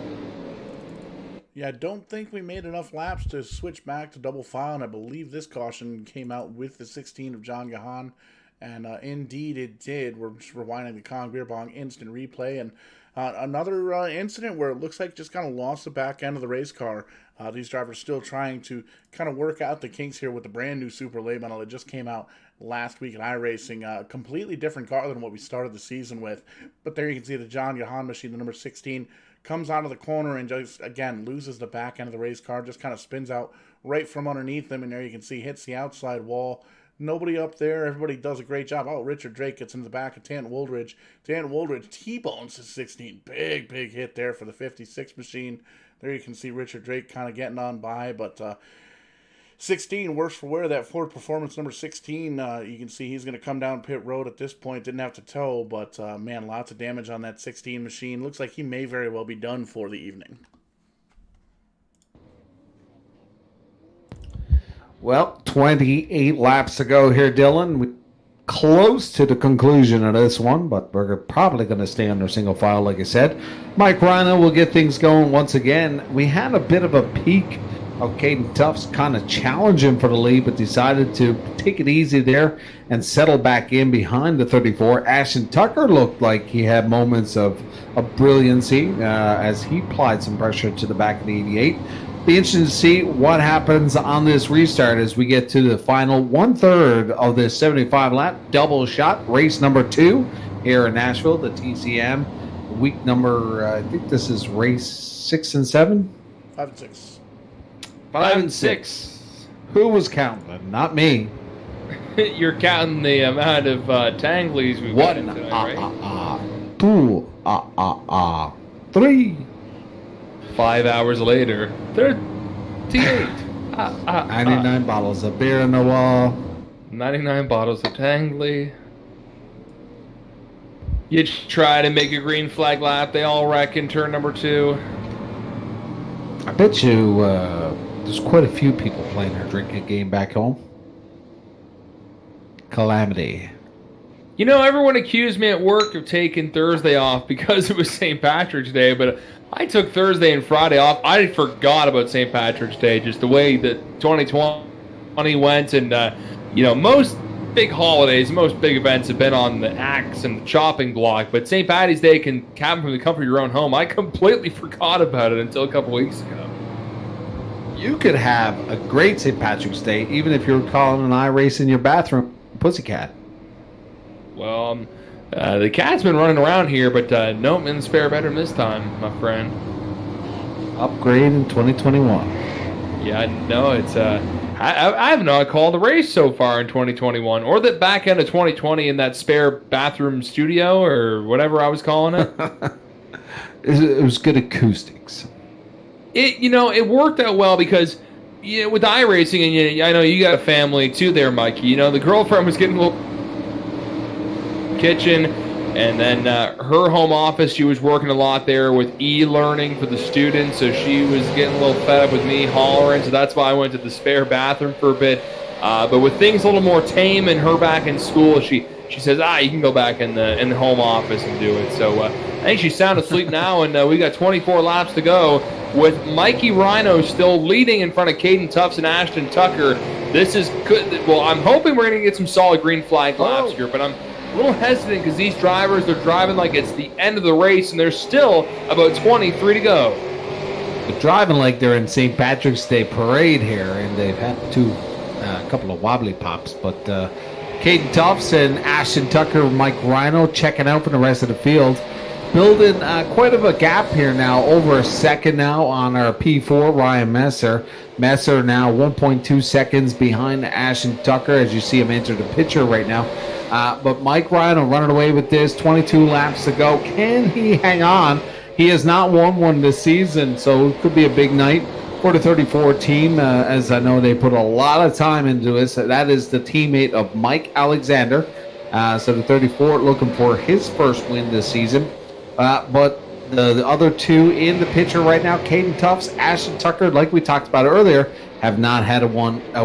Yeah, I don't think we made enough laps to switch back to double file, and I believe this caution came out with the 16 of John Gahan, and indeed it did. We're just rewinding the Kong Beer Bong instant replay, and another incident where it looks like just kind of lost the back end of the race car. These drivers still trying to kind of work out the kinks here with the brand new Super Late Model that just came out last week in iRacing. A completely different car than what we started the season with. But there you can see the John Gahan machine, the number 16, comes out of the corner and just, again, loses the back end of the race car, just kind of spins out right from underneath them, and there you can see hits the outside wall. Nobody up there. Everybody does a great job. Oh, Richard Drake gets in the back of Tant Woldridge. Tant Woldridge T-bones his 16. Big hit there for the 56 machine. There you can see Richard Drake kind of getting on by, but 16, worse for wear. That Ford Performance number 16, you can see he's going to come down pit road at this point. Didn't have to tow, but man, lots of damage on that 16 machine. Looks like he may very well be done for the evening. Well, 28 laps to go here, Dylan. We're close to the conclusion of this one, but we're probably going to stay under single file, like I said. Mike Rhino will get things going once again. We had a bit of a peak Caden Tufts kind of challenged him for the lead, but decided to take it easy there and settle back in behind the 34. Ashton Tucker looked like he had moments of brilliancy as he applied some pressure to the back of the 88. Be interesting to see what happens on this restart as we get to the final 1/3 of this 75 lap double shot race number 2 here in Nashville, the TCM week number, I think this is race 6 and 7? 5 and 6. 5 and 6. Who was counting? Not me. You're counting the amount of tanglies we've got in tonight, right? 2, 3. 5 hours later, 38. 99 bottles of beer in the wall. 99 bottles of tangly. You try to make a green flag lap. They all wreck in turn number 2. I bet you there's quite a few people playing their drinking game back home. Calamity. You know, everyone accused me at work of taking Thursday off because it was St. Patrick's Day, but I took Thursday and Friday off. I forgot about St. Patrick's Day, just the way that 2020 went. And, you know, most big holidays, most big events have been on the axe and the chopping block, but St. Patty's Day can happen from the comfort of your own home. I completely forgot about it until a couple weeks ago. You could have a great St. Patrick's Day even if you're calling an iRACING in your bathroom pussycat. Well, the cat's been running around here, but nope, in the spare bedroom this time, my friend. Upgrade in 2021. Yeah, no, it's I have not called a race so far in 2021, or the back end of 2020 in that spare bathroom studio or whatever I was calling it. It was good acoustics. It worked out well because with iRACING, and I know you got a family too there, Mikey. The girlfriend was getting a little kitchen, and then her home office, she was working a lot there with e-learning for the students, so she was getting a little fed up with me hollering, so that's why I went to the spare bathroom for a bit. But with things a little more tame and her back in school, she says, you can go back in the home office and do it. So I think she's sound asleep now, and we got 24 laps to go with Mikey Rhino still leading in front of Caden Tufts and Ashton Tucker. This is good. Well, I'm hoping we're going to get some solid green flag laps here, but I'm a little hesitant because these drivers, they're driving like it's the end of the race, and there's still about 23 to go. They're driving like they're in St. Patrick's Day parade here, and they've had a couple of wobbly pops, but Caden Tufts and Ashton Tucker, Mike Rhino checking out for the rest of the field. Building quite of a gap here now, over a second now on our P4, Ryan Messer. Messer now 1.2 seconds behind Ashton Tucker as you see him enter the picture right now. But Mike Rhino running away with this, 22 laps to go. Can he hang on? He has not won one this season, so it could be a big night for the 34 team, as I know they put a lot of time into this. That is the teammate of Mike Alexander. So the 34 looking for his first win this season. But the other two in the picture right now, Caden Tufts, Ashton Tucker, like we talked about earlier, have not had a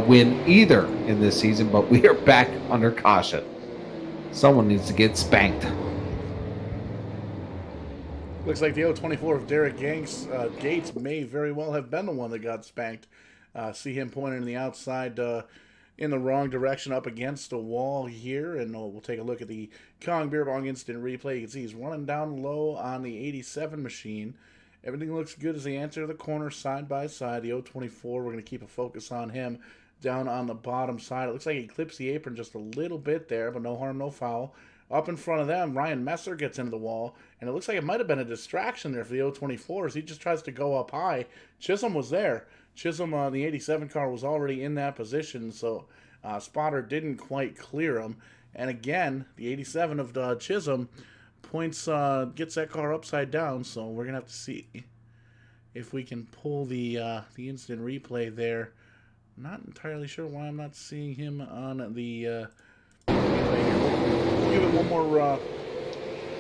win either in this season, but we are back under caution. Someone needs to get spanked. Looks like the 024 of Derek Gates may very well have been the one that got spanked. See him pointing in the outside in the wrong direction up against a wall here. And we'll take a look at the Kong Beer Bong instant replay. You can see he's running down low on the 87 machine. Everything looks good as they enter the corner side by side. The 024, we're going to keep a focus on him down on the bottom side. It looks like he clips the apron just a little bit there, but no harm, no foul. Up in front of them, Ryan Messer gets into the wall, and it looks like it might have been a distraction there for the 024 as he just tries to go up high. Chisholm was there. Chisholm, the 87 car, was already in that position, so Spotter didn't quite clear him. And again, the 87 of Chisholm gets that car upside down, so we're going to have to see if we can pull the instant replay there. Not entirely sure why I'm not seeing him on the give it one more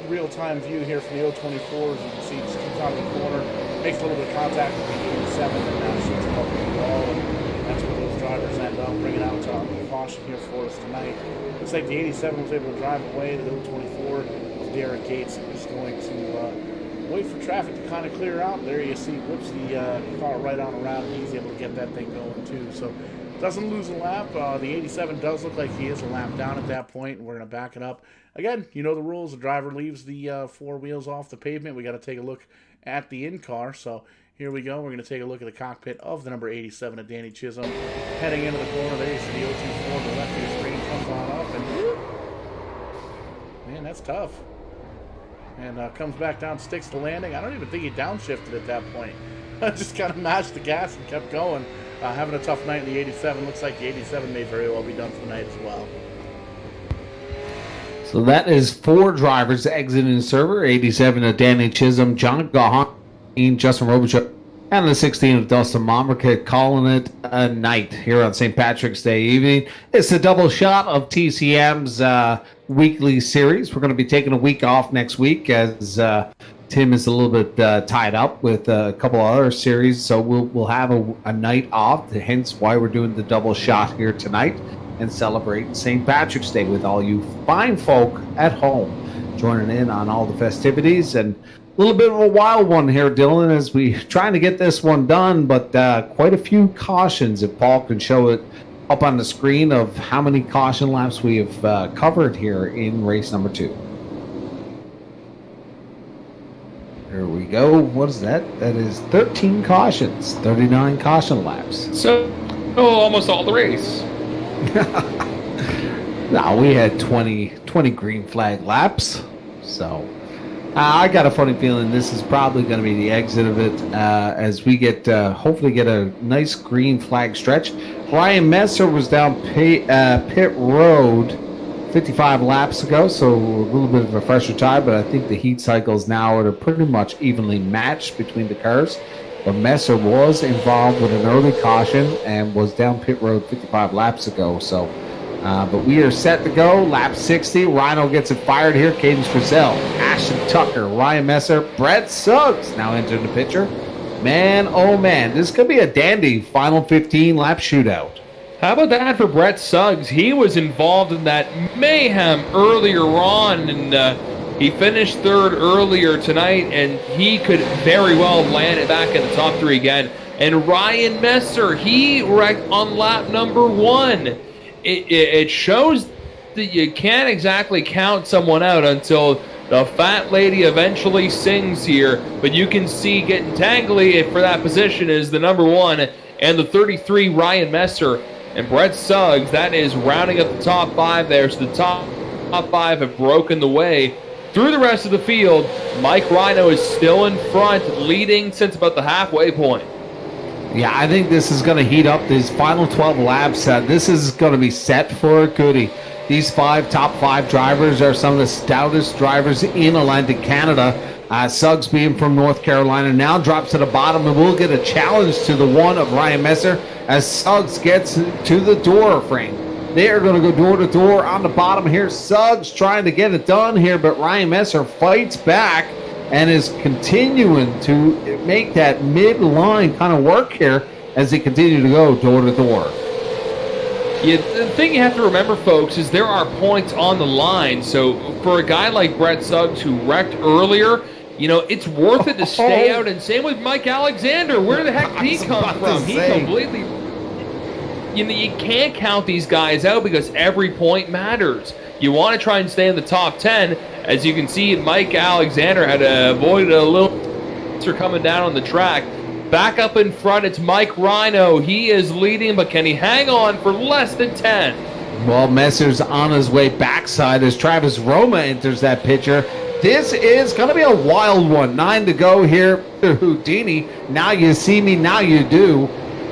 real-time view here from the 024. As you can see, just keeps out of the corner, makes a little bit of contact with the 87, and now shoots him up in the wall. And that's where those drivers end up, bringing out caution here for us tonight. Looks like the 87 was able to drive away. The 024 of Derek Gates is going to wait for traffic to kind of clear out. There you see, whoops, the car right on around. He's able to get that thing going too. So doesn't lose a lap. The 87 does look like he is a lap down at that point, and we're going to back it up. Again, you know the rules. The driver leaves the four wheels off the pavement. We got to take a look at the in-car. So here we go. We're going to take a look at the cockpit of the number 87 of Danny Chisholm. Heading into the corner, there you see the 024. The left of the screen comes on up, and man, that's tough. And comes back down, sticks the landing. I don't even think he downshifted at that point. Just kind of matched the gas and kept going. Having a tough night in the 87. Looks like the 87 may very well be done for the night as well. So that is 4 drivers exiting the server. 87 of Danny Chisholm, John Gahan, Justin Robichuk, and the 16 of Dustin Momrica, calling it a night here on St. Patrick's Day evening. It's a double shot of TCM's weekly series. We're going to be taking a week off next week as Tim is a little bit tied up with a couple other series, so we'll have a night off, hence why we're doing the double shot here tonight and celebrating St. Patrick's Day with all you fine folk at home joining in on all the festivities. And a little bit of a wild one here, Dylan, as we trying to get this one done, but quite a few cautions, if Paul can show it up on the screen, of how many caution laps we have covered here in race number 2. There we go. What is that? That is 13 cautions, 39 caution laps. So, almost all the race. No, we had 20 green flag laps. So I got a funny feeling this is probably going to be the exit of it as we get hopefully get a nice green flag stretch. Ryan Messer was down pit road 55 laps ago, so a little bit of a fresher time, but I think the heat cycles now are pretty much evenly matched between the cars. But Messer was involved with an early caution and was down pit road 55 laps ago. So, but we are set to go. Lap 60. Rhino gets it fired here. Cadence Frizzell, Ashton Tucker, Ryan Messer, Brett Suggs now entering the picture. Man, oh man, this could be a dandy final 15 lap shootout. How about that for Brett Suggs? He was involved in that mayhem earlier on, and he finished 3rd earlier tonight, and he could very well land it back in the top 3 again. And Ryan Messer, he wrecked on lap number 1. It shows that you can't exactly count someone out until the fat lady eventually sings here, but you can see getting tangly for that position is the number 1 and the 33 Ryan Messer. And Brett Suggs, that is rounding up the top 5 there. So the top 5 have broken the way through the rest of the field. Mike Rhino is still in front, leading since about the halfway point. Yeah, I think this is going to heat up these final 12 laps. This is going to be set for a goodie. These top 5 drivers are some of the stoutest drivers in Atlantic Canada. Suggs, being from North Carolina, now drops to the bottom, and we'll get a challenge to the 1 of Ryan Messer as Suggs gets to the door frame. They are going to go door to door on the bottom here. Suggs trying to get it done here, but Ryan Messer fights back and is continuing to make that midline kind of work here as they continue to go door to door. Yeah, the thing you have to remember, folks, is there are points on the line. So for a guy like Brett Suggs who wrecked earlier, you know, it's worth it to stay out. And same with Mike Alexander. Where the heck did he come from? He completely... You know, you can't count these guys out because every point matters. You want to try and stay in the top 10. As you can see, Mike Alexander had to avoid a little coming down on the track. Back up in front, it's Mike Rhino. He is leading, but can he hang on for less than 10? Well, Messer's on his way backside as Travis Roma enters that picture. This is going to be a wild one. 9 to go here. Houdini, now you see me, now you do.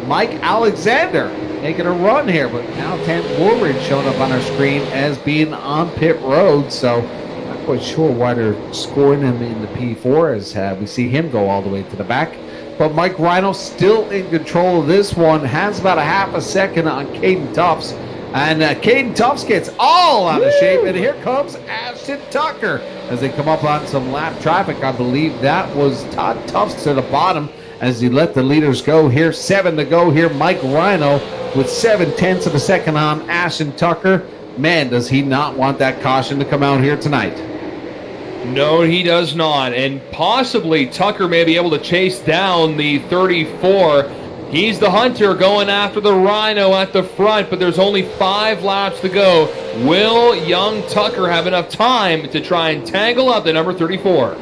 Mike Alexander making a run here, but now Tant Woolridge showing up on our screen as being on pit road, so not quite sure why they're scoring him in the P4 as we see him go all the way to the back. But Mike Rhino still in control of this one, has about a half a second on Caden Tufts, and Caden Tufts gets all out of shape, and here comes Ashton Tucker as they come up on some lap traffic. I believe that was Todd Tufts to the bottom as he let the leaders go here. 7 to go here. Mike Rhino with 7/10 of a second on Ashton Tucker. Man, does he not want that caution to come out here tonight. No, he does not. And possibly Tucker may be able to chase down the 34. He's the hunter going after the Rhino at the front, but there's only 5 laps to go. Will young Tucker have enough time to try and tangle up the number 34?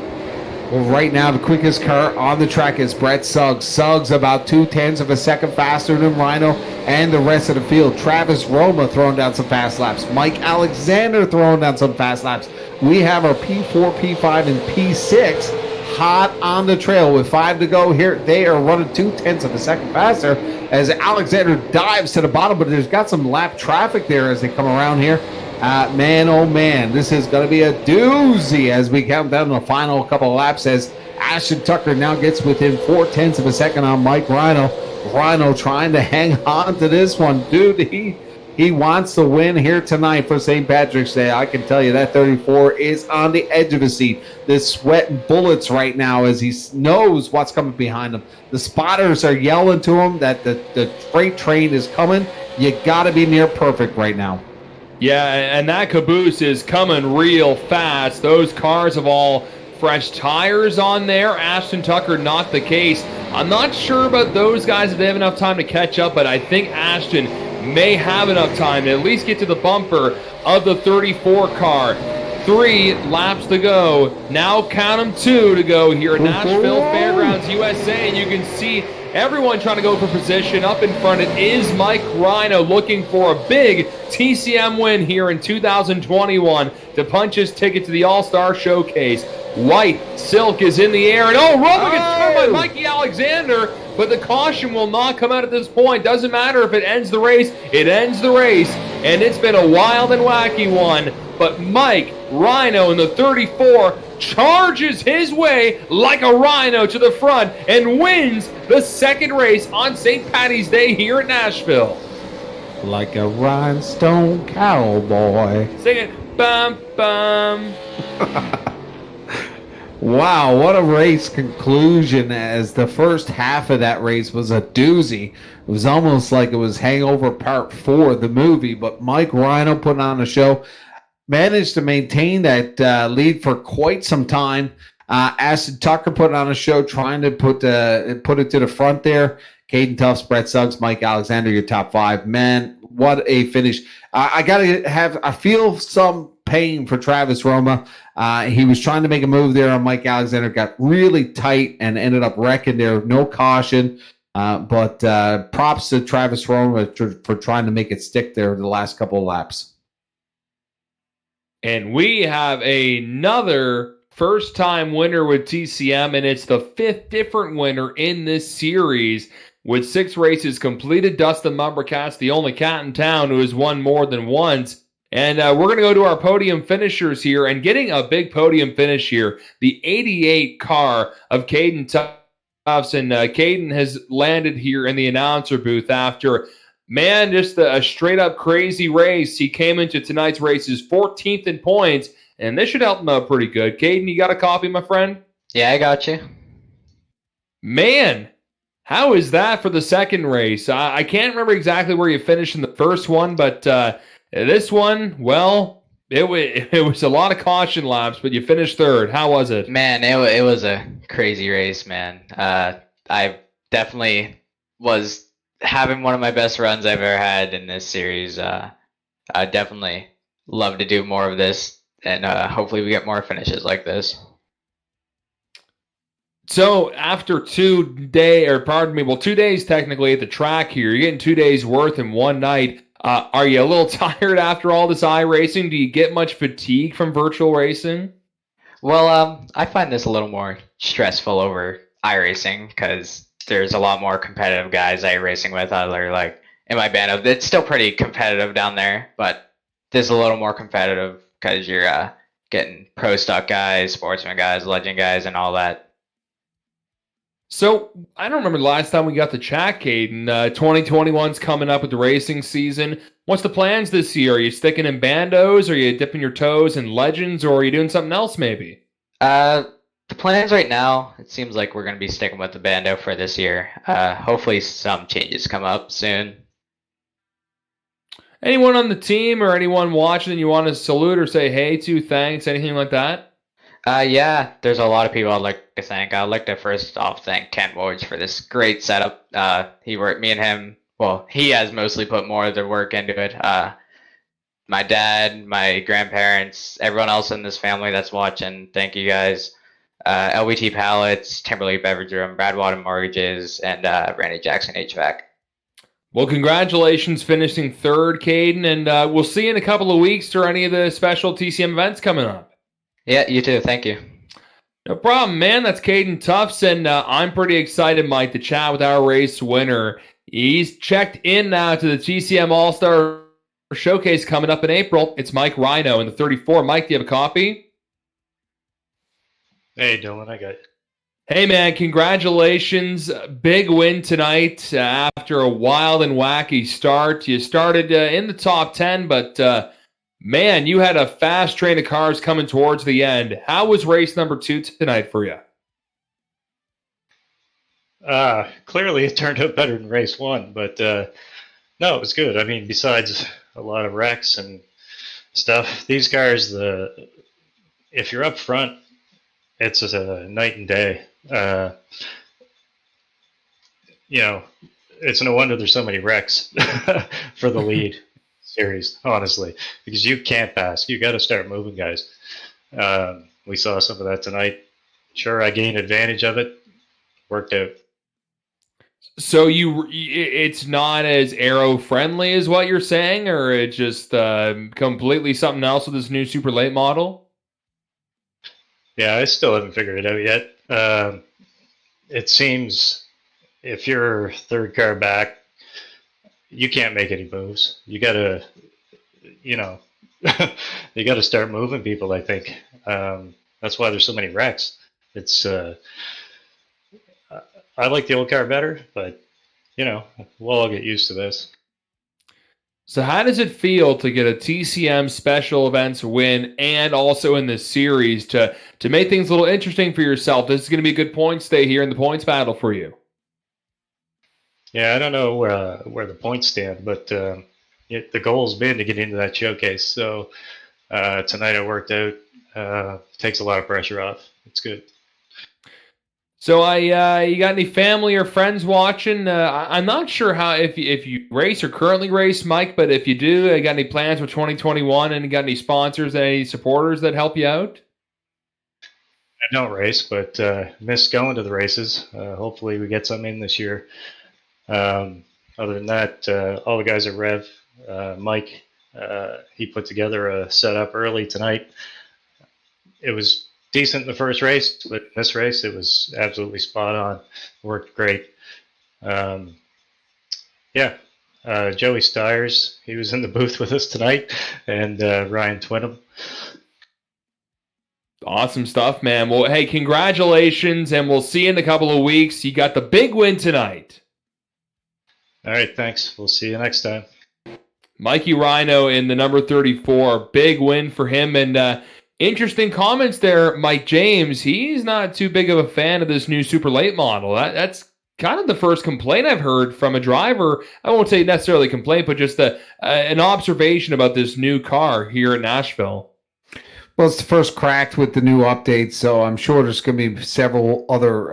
Well, right now, the quickest car on the track is Brett Suggs. Suggs about 0.2 of a second faster than Rhino and the rest of the field. Travis Roma throwing down some fast laps. Mike Alexander throwing down some fast laps. We have our P4, P5, and P6 hot on the trail with 5 to go here. They are running 0.2 of a second faster as Alexander dives to the bottom, but there's got some lap traffic there as they come around here. Man, oh man, this is going to be a doozy as we count down the final couple of laps as Ashton Tucker now gets within 0.4 of a second on Mike Rhino. Rhino trying to hang on to this one. Dude, he wants to win here tonight for St. Patrick's Day. I can tell you that 34 is on the edge of his seat. They're sweating bullets right now as he knows what's coming behind him. The spotters are yelling to him that the freight train is coming. You got to be near perfect right now. Yeah, and that caboose is coming real fast. Those cars have all fresh tires on there. Ashton Tucker, not the case. I'm not sure about those guys if they have enough time to catch up, but I think Ashton may have enough time to at least get to the bumper of the 34 car. 3 laps to go. Now count them 2 to go here at Nashville Fairgrounds, USA, and you can see everyone trying to go for position. Up in front, it is Mike Rhino looking for a big TCM win here in 2021 to punch his ticket to the All-Star Showcase. White Silk is in the air, and Roma gets turned by Mikey Alexander, but the caution will not come out at this point. Doesn't matter if it ends the race, it ends the race, and it's been a wild and wacky one. But Mike Rhino in the 34 charges his way like a rhino to the front and wins the second race on St. Patty's Day here at Nashville. Like a rhinestone cowboy. Sing it. Bum, bum. Wow, what a race conclusion, as the first half of that race was a doozy. It was almost like it was Hangover Part 4, the movie, but Mike Rhino putting on a show, managed to maintain that lead for quite some time. Ashton Tucker putting on a show, trying to put it to the front there. Caden Tufts, Brett Suggs, Mike Alexander, your top 5. Man, what a finish. I feel some pain for Travis Roma. He was trying to make a move there on Mike Alexander, got really tight and ended up wrecking there. No caution. But props to Travis Roma for trying to make it stick there the last couple of laps. And we have another first-time winner with TCM, and it's the 5th different winner in this series. With 6 races completed, Dustin Mumbercast, the only cat in town who has won more than once. And we're going to go to our podium finishers here, and getting a big podium finish here, the 88 car of Caden Tufts. And Caden has landed here in the announcer booth after, man, just a straight-up crazy race. He came into tonight's races 14th in points, and this should help him out pretty good. Caden, you got a copy, my friend? Yeah, I got you. Man, how is that for the second race? I can't remember exactly where you finished in the first one, but this one, well, it was a lot of caution laps, but you finished 3rd. How was it? Man, it was a crazy race, man. I definitely was having one of my best runs I've ever had in this series. I definitely love to do more of this, and hopefully we get more finishes like this. So after 2 days technically at the track here, you're getting 2 days worth in one night. Are you a little tired after all this iRacing? Do you get much fatigue from virtual racing? Well, I find this a little more stressful over iRacing because there's a lot more competitive guys iRacing with. Other like in my band, it's still pretty competitive down there, but this is a little more competitive because you're getting pro stock guys, sportsman guys, legend guys, and all that. So, I don't remember the last time we got to chat, Caden. 2021's coming up with the racing season. What's the plans this year? Are you sticking in bandos? Are you dipping your toes in legends? Or are you doing something else maybe? The plans right now, it seems like we're going to be sticking with the bando for this year. Hopefully some changes come up soon. Anyone on the team or anyone watching you want to salute or say hey to, thanks, anything like that? Yeah, there's a lot of people I'd like to thank. I'd like to first off thank Ken Woj for this great setup. Me and him, well, he has mostly put more of the work into it. My dad, my grandparents, everyone else in this family that's watching, thank you guys. LBT Pallets, Timberlake Beverage Room, Brad Wadden Mortgages, and Randy Jackson HVAC. Well, congratulations finishing third, Caden, and we'll see you in a couple of weeks for any of the special TCM events coming up. Yeah, you too. Thank you. No problem, man. That's Caden Tufts, and I'm pretty excited, Mike, to chat with our race winner. He's checked in now to the TCM All-Star Showcase coming up in April. It's Mike Rhino in the 34. Mike, do you have a copy? Hey, Dylan, I got you. Hey, man, congratulations. Big win tonight after a wild and wacky start. You started in the top 10, but man, you had a fast train of cars coming towards the end. How was race number 2 tonight for you? Clearly it turned out better than race 1, but no, it was good. I mean, besides a lot of wrecks and stuff, these cars, if you're up front, it's a night and day. It's no wonder there's so many wrecks for the lead series, honestly, because you can't pass. You got to start moving, guys. We saw some of that tonight. Sure, I gained advantage of it. Worked out. So it's not as aero friendly as what you're saying, or it's just completely something else with this new super late model? Yeah, I still haven't figured it out yet. It seems if you're third car back, you can't make any moves. You gotta, you gotta start moving people, I think. That's why there's so many wrecks. It's, I like the old car better, but, we'll all get used to this. So how does it feel to get a TCM special events win and also in this series to make things a little interesting for yourself? This is going to be a good point stay here in the points battle for you. Yeah, I don't know where the points stand, but the goal's been to get into that showcase. So tonight it worked out. Takes a lot of pressure off. It's good. So you got any family or friends watching? I'm not sure if you race or currently race, Mike, but if you do, you got any plans for 2021 and you got any sponsors, any supporters that help you out? I don't race, but miss going to the races. Hopefully we get some in this year. Other than that, all the guys at Rev, Mike, he put together a setup early tonight. It was decent in the first race, but in this race it was absolutely spot on. Worked great. Joey Stiers, he was in the booth with us tonight, and Ryan Twinham. Awesome stuff, man. Well, hey, congratulations, and we'll see you in a couple of weeks. You got the big win tonight. All right, thanks. We'll see you next time. Mikey Rhino in the number 34. Big win for him, and interesting comments there, Mike James. He's not too big of a fan of this new super late model. That's kind of the first complaint I've heard from a driver. I won't say necessarily complaint, but just an observation about this new car here in Nashville. Well, it's the first cracked with the new updates, so I'm sure there's going to be several other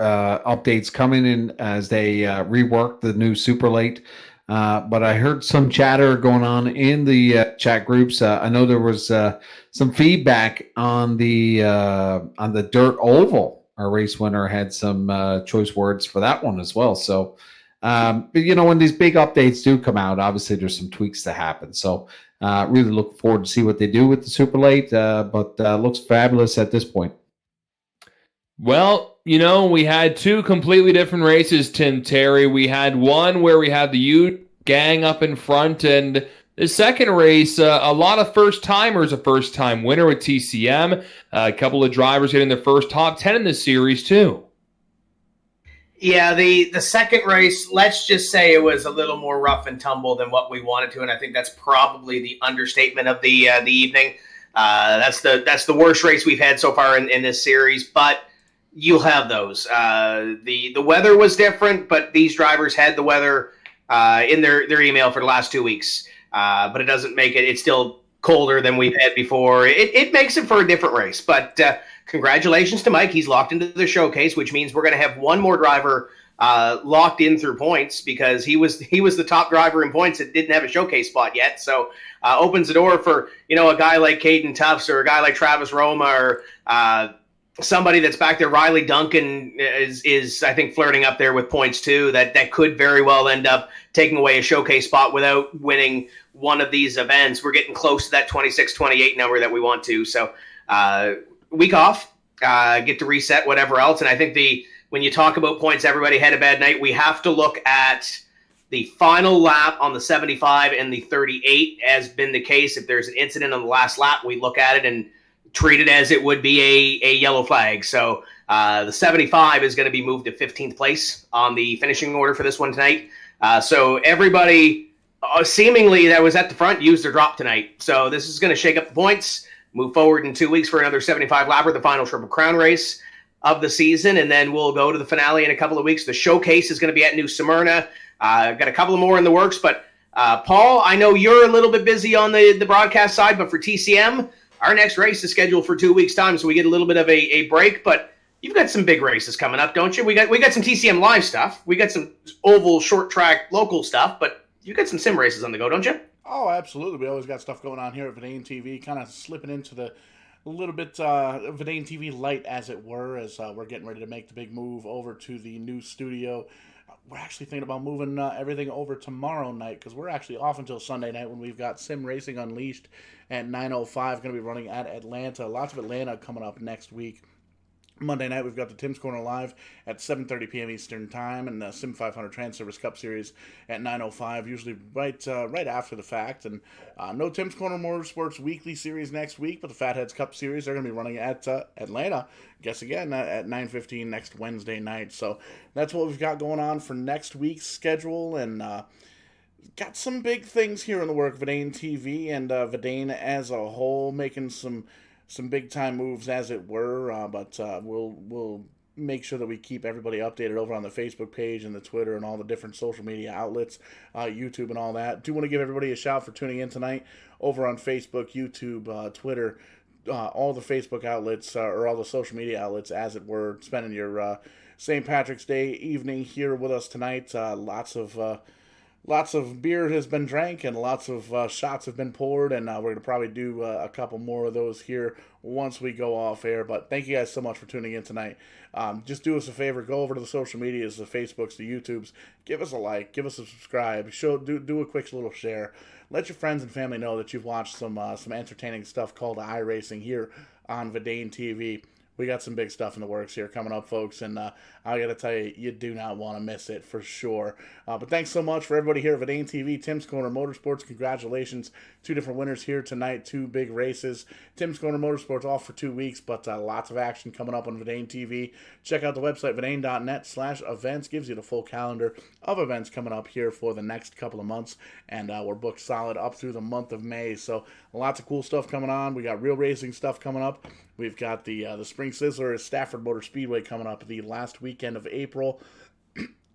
updates coming in as they rework the new super late. But I heard some chatter going on in the chat groups. I know there was some feedback on the dirt oval. Our race winner had some choice words for that one as well. So, but when these big updates do come out, obviously there's some tweaks to happen. So, really look forward to see what they do with the super late. But looks fabulous at this point. Well, we had two completely different races, Tim Terry. We had one where we had the U gang up in front, and the second race, a lot of first-timers, a first-time winner with TCM, a couple of drivers getting their first top 10 in this series, too. Yeah, the second race, let's just say it was a little more rough and tumble than what we wanted to, and I think that's probably the understatement of the evening. That's the worst race we've had so far in this series, but you'll have those. The weather was different, but these drivers had the weather in their email for the last 2 weeks. But it doesn't make it. It's still colder than we've had before. It makes it for a different race. But congratulations to Mike. He's locked into the showcase, which means we're going to have one more driver locked in through points, because he was the top driver in points that didn't have a showcase spot yet. So opens the door for, a guy like Caden Tufts or a guy like Travis Roma or somebody that's back there. Riley Duncan is I think flirting up there with points too. That could very well end up taking away a showcase spot without winning one of these events. We're getting close to that 26-28 number that we want to. So week off, get to reset whatever else. And I think when you talk about points, everybody had a bad night. We have to look at the final lap on the 75 and the 38 as been the case. If there's an incident on the last lap, we look at it and treat it as it would be a yellow flag. So the 75 is going to be moved to 15th place on the finishing order for this one tonight. So everybody seemingly that was at the front used their drop tonight. So this is going to shake up the points, move forward in 2 weeks for another 75 lapper, the final Triple Crown race of the season, and then we'll go to the finale in a couple of weeks. The showcase is going to be at New Smyrna. Got a couple of more in the works, but Paul, I know you're a little bit busy on the broadcast side, but for TCM, our next race is scheduled for 2 weeks' time, so we get a little bit of a break. But you've got some big races coming up, don't you? We got some TCM live stuff. We got some oval, short track, local stuff, but you got some sim races on the go, don't you? Oh, absolutely. We always got stuff going on here at Verdane TV, kind of slipping into the a little bit Verdane TV light, as it were, as we're getting ready to make the big move over to the new studio. We're actually thinking about moving everything over tomorrow night, because we're actually off until Sunday night when we've got Sim Racing Unleashed at 9:05, going to be running at Atlanta. Lots of Atlanta coming up next week. Monday night, we've got the Tim's Corner Live at 7:30 p.m. Eastern Time, and the Sim 500 Trans-Service Cup Series at 9:05, usually right after the fact. And no Tim's Corner Motorsports Weekly Series next week, but the Fatheads Cup Series, they're going to be running at Atlanta, guess again, at 9:15 next Wednesday night. So that's what we've got going on for next week's schedule, and got some big things here in the work. Verdane TV and Verdane as a whole making some big time moves, as it were, but we'll make sure that we keep everybody updated over on the Facebook page and the Twitter and all the different social media outlets, YouTube and all that. Do want to give everybody a shout for tuning in tonight over on Facebook, YouTube, Twitter, all the Facebook outlets, or all the social media outlets, as it were, spending your St. Patrick's Day evening here with us tonight. Lots of beer has been drank and lots of shots have been poured, and we're going to probably do a couple more of those here once we go off air. But thank you guys so much for tuning in tonight. Just do us a favor, go over to the social medias, the Facebooks, the YouTubes, give us a like, give us a subscribe, do a quick little share. Let your friends and family know that you've watched some entertaining stuff called iRacing here on Verdane TV. We got some big stuff in the works here coming up, folks, and I got to tell you, you do not want to miss it for sure. But thanks so much for everybody here at Verdane TV, Tim's Corner Motorsports. Congratulations. 2 different winners here tonight, 2 big races. Tim's Corner Motorsports off for 2 weeks, but lots of action coming up on Verdane TV. Check out the website, verdane.net/events. Gives you the full calendar of events coming up here for the next couple of months, and we're booked solid up through the month of May. So lots of cool stuff coming on. We got real racing stuff coming up. We've got the Spring Sizzler at Stafford Motor Speedway coming up the last weekend of April.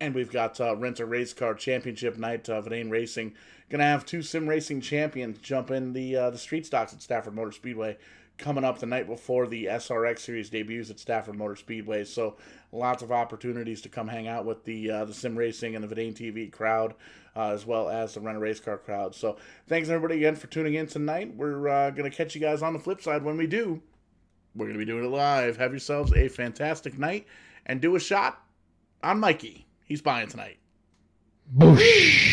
And we've got Rent-A Race Car Championship Night, Verdane Racing. Going to have 2 sim racing champions jump in the street stocks at Stafford Motor Speedway coming up the night before the SRX Series debuts at Stafford Motor Speedway. So lots of opportunities to come hang out with the sim racing and the Verdane TV crowd, as well as the Rent-A Race Car crowd. So thanks everybody again for tuning in tonight. We're going to catch you guys on the flip side. When we do, we're going to be doing it live. Have yourselves a fantastic night, and do a shot on Mikey. He's buying tonight. Boosh.